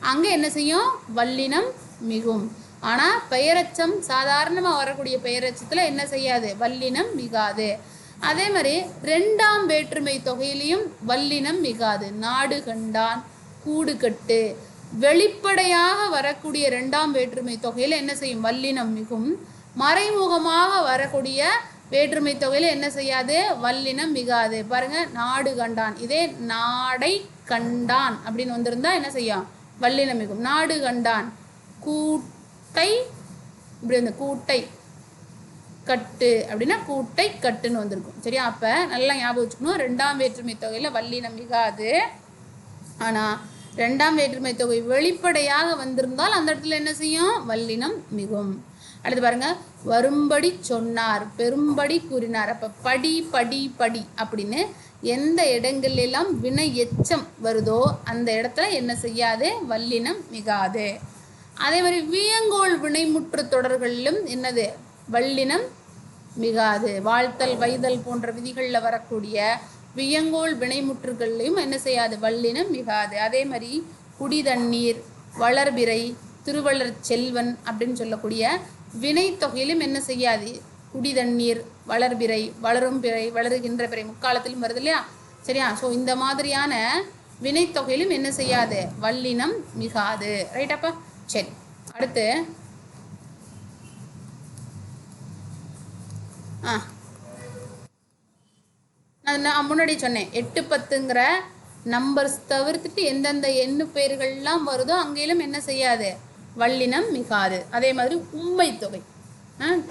அங்கே என்ன செய்யும், வல்லினம் மிகும். ஆனால் பெயரச்சம் சாதாரணமாக வரக்கூடிய பெயரச்சத்தில் என்ன செய்யாது, வல்லினம் மிகாது. அதே மாதிரி 2ஆம் வேற்றுமை தொகையிலையும் வல்லினம் மிகாது. நாடு கண்டான், கூடு கட்டு, வெளிப்படையாக வரக்கூடிய 2ஆம் வேற்றுமை தொகையில் என்ன செய்யும், வல்லினம் மிகும். மறைமுகமாக வரக்கூடிய வேற்றுமை தொகையில் என்ன செய்யாது, வல்லினம் மிகாது. பாருங்க, நாடு கண்டான், இதே நாடை கண்டான் அப்படின்னு வந்திருந்தா என்ன செய்யும், வல்லினம் மிகும். நாடு கண்டான், கூட்டை, இப்படி வந்து கூட்டை கட்டு அப்படின்னா கூட்டை கட்டுன்னு வந்திருக்கும். சரியா? அப்போ நல்லா ஞாபகம் வச்சுக்கணும், 2ஆம் வேற்றுமை தொகையில் வல்லினம் மிகாது. ஆனால் 2ஆம் வேற்றுமை தொகை வெளிப்படையாக வந்திருந்தால் அந்த இடத்துல என்ன செய்யும், வல்லினம் மிகும். அடுத்து பாருங்க, வரும்படி சொன்னார், பெரும்படி கூறினார். அப்போ படி படி படி அப்படின்னு எந்த இடங்கள்லாம் வினை எச்சம் வருதோ அந்த இடத்துல என்ன செய்யாது, வல்லினம் மிகாது. அதே மாதிரி வியங்கோள் வினைமுற்று தொடர்களிலும் என்னது, வல்லினம் மிகாது. வாழ்த்தல், வைதல் போன்ற விதிகளில் வரக்கூடிய வியங்கோள் வினைமுற்றுகள்லையும் என்ன செய்யாது, வல்லினம் மிகாது. அதே மாதிரி குடி தண்ணீர், வளர்பிறை, திருவள்ளர் செல்வன் அப்படின்னு சொல்லக்கூடிய வினை தொகையிலும் என்ன செய்யாது, குடி தண்ணீர், வளர்பிறை, வளரும் பிறை, வளருகின்ற பிறை முக்காலத்திலும் வருது இல்லையா? சரியா? ஸோ இந்த மாதிரியான வினைத்தொகையிலும் என்ன செய்யாது, வல்லினம் மிகாது. ரைட்டாப்பா? சரி, அடுத்து நான் முன்னாடி சொன்னேன் 8 10ங்கிற நம்பர்ஸ் தவிர்த்துட்டு எந்தெந்த எண்ணு பெயர்கள்லாம் வருதோ அங்கேயும் என்ன செய்யாது, வல்லினம் மிகாது. அதே மாதிரி உம்மை தொகை,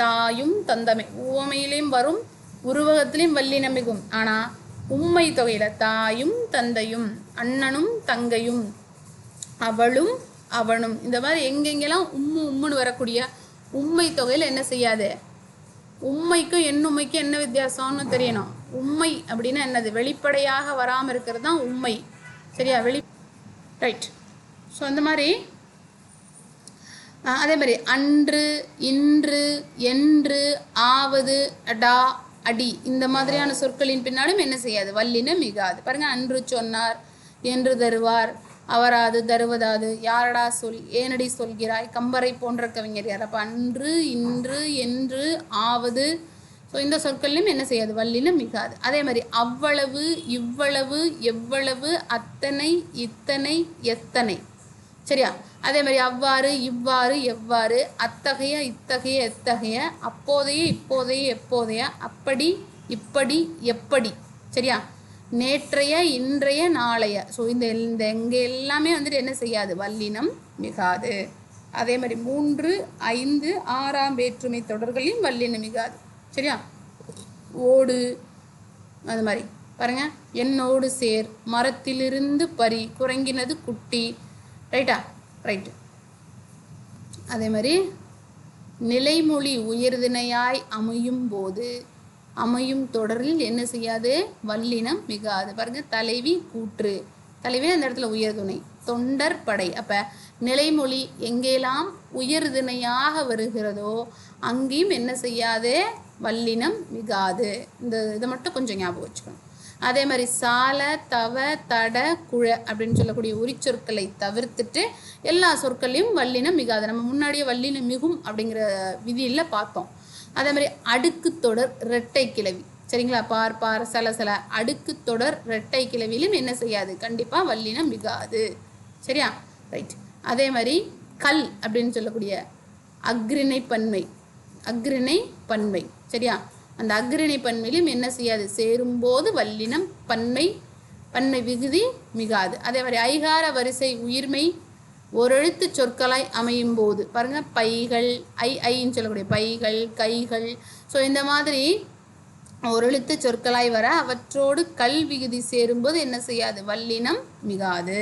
தாயும் தந்தமை, உவமையிலையும் வரும், உருவகத்திலையும் வல்லினம் மிகும். ஆனால் உம்மை தொகையில் தாயும் தந்தையும், அண்ணனும் தங்கையும், அவளும் அவனும், இந்த மாதிரி எங்கெங்கெல்லாம் உம்முன்னு வரக்கூடிய உம்மை தொகையில் என்ன செய்யாது, உம்மைக்கும் எண்ணுமைக்கும் என்ன வித்தியாசம்னு தெரியணும். உம்மை அப்படின்னா என்னது, வெளிப்படையாக வராமல் இருக்கிறது தான் உம்மை. சரியா? ரைட். ஸோ அந்த மாதிரி அதே மாதிரி அன்று, இன்று, என்று, ஆவது, அடா, அடி, இந்த மாதிரியான சொற்களின் பின்னாலும் என்ன செய்யாது, வல்லினம் மிகாது. பாருங்க, அன்று சொன்னார், என்று தருவார், அவராது, தருவதாது, யாரடா சொல், ஏனடி சொல்கிறாய், கம்பரை போன்ற கவிஞர் யார். அப்போ அன்று, இன்று, என்று, ஆவது, ஸோ இந்த சொற்கள்லையும் என்ன செய்யாது, வல்லினம் மிகாது. அதே மாதிரி அவ்வளவு, இவ்வளவு, எவ்வளவு, அத்தனை, இத்தனை, எத்தனை. சரியா? அதே மாதிரி அவ்வாறு, இவ்வாறு, எவ்வாறு, அத்தகைய, இத்தகைய, எத்தகைய, அப்போதைய, இப்போதைய, எப்போதைய, அப்படி, இப்படி, எப்படி. சரியா? நேற்றைய, இன்றைய, நாளைய. ஸோ இந்த இங்கே எல்லாமே வந்துட்டு என்ன செய்யாது, வல்லினம் மிகாது. அதே மாதிரி 3, 5, 6ஆம் வேற்றுமை தொடர்களையும் வல்லினம் மிகாது. சரியா? ஓடு அது மாதிரி பாருங்கள். என்னோடு சேர், மரத்திலிருந்து பறி, குரங்கினது குட்டி. ரைட்டா? ரைட்டு. அதே மாதிரி நிலைமொழி உயர்திணையாய் அமையும் போது அமையும் தொடரில் என்ன செய்யாது? வல்லினம் மிகாது. பாருங்கள், தலைவி கூற்று. தலைவி அந்த இடத்துல உயர்துணை. தொண்டர் படை. அப்போ நிலைமொழி எங்கெல்லாம் உயர்திணையாக வருகிறதோ அங்கேயும் என்ன செய்யாது? வல்லினம் மிகாது. இதை மட்டும் கொஞ்சம் ஞாபகம் வச்சுக்கணும். அதே மாதிரி சால, தவ, தட, குழ அப்படின்னு சொல்லக்கூடிய உரிச்சொற்களை தவிர்த்துட்டு எல்லா சொற்களையும் வல்லினம் மிகாது. நம்ம முன்னாடியே வல்லினம் மிகும் அப்படிங்கிற விதியில் பார்த்தோம். அதே மாதிரி அடுக்கு தொடர் இரட்டை கிளவி. சரிங்களா? பார், பார், சல, சல, அடுக்கு தொடர் இரட்டை கிளவியிலும் என்ன செய்யாது? கண்டிப்பாக வல்லினம் மிகாது. சரியா? ரைட். அதே மாதிரி கல் அப்படின்னு சொல்லக்கூடிய அக்ரிணை பன்மை. அக்ரிணை பன்மை. சரியா? அந்த அக்ரிணை பன்மையிலும் என்ன செய்யாது? சேரும்போது வல்லினம் பன்மை பன்மை விகுதி மிகாது. அதே மாதிரி ஐகார வரிசை உயிர்மை ஒரெழுத்து சொற்களாய் அமையும் போது பாருங்கள், பைகள், ஐன்னு சொல்லக்கூடிய பைகள், கைகள். ஸோ இந்த மாதிரி ஒரெழுத்து சொற்களாய் வர அவற்றோடு கல் விகுதி சேரும்போது என்ன செய்யாது? வல்லினம் மிகாது.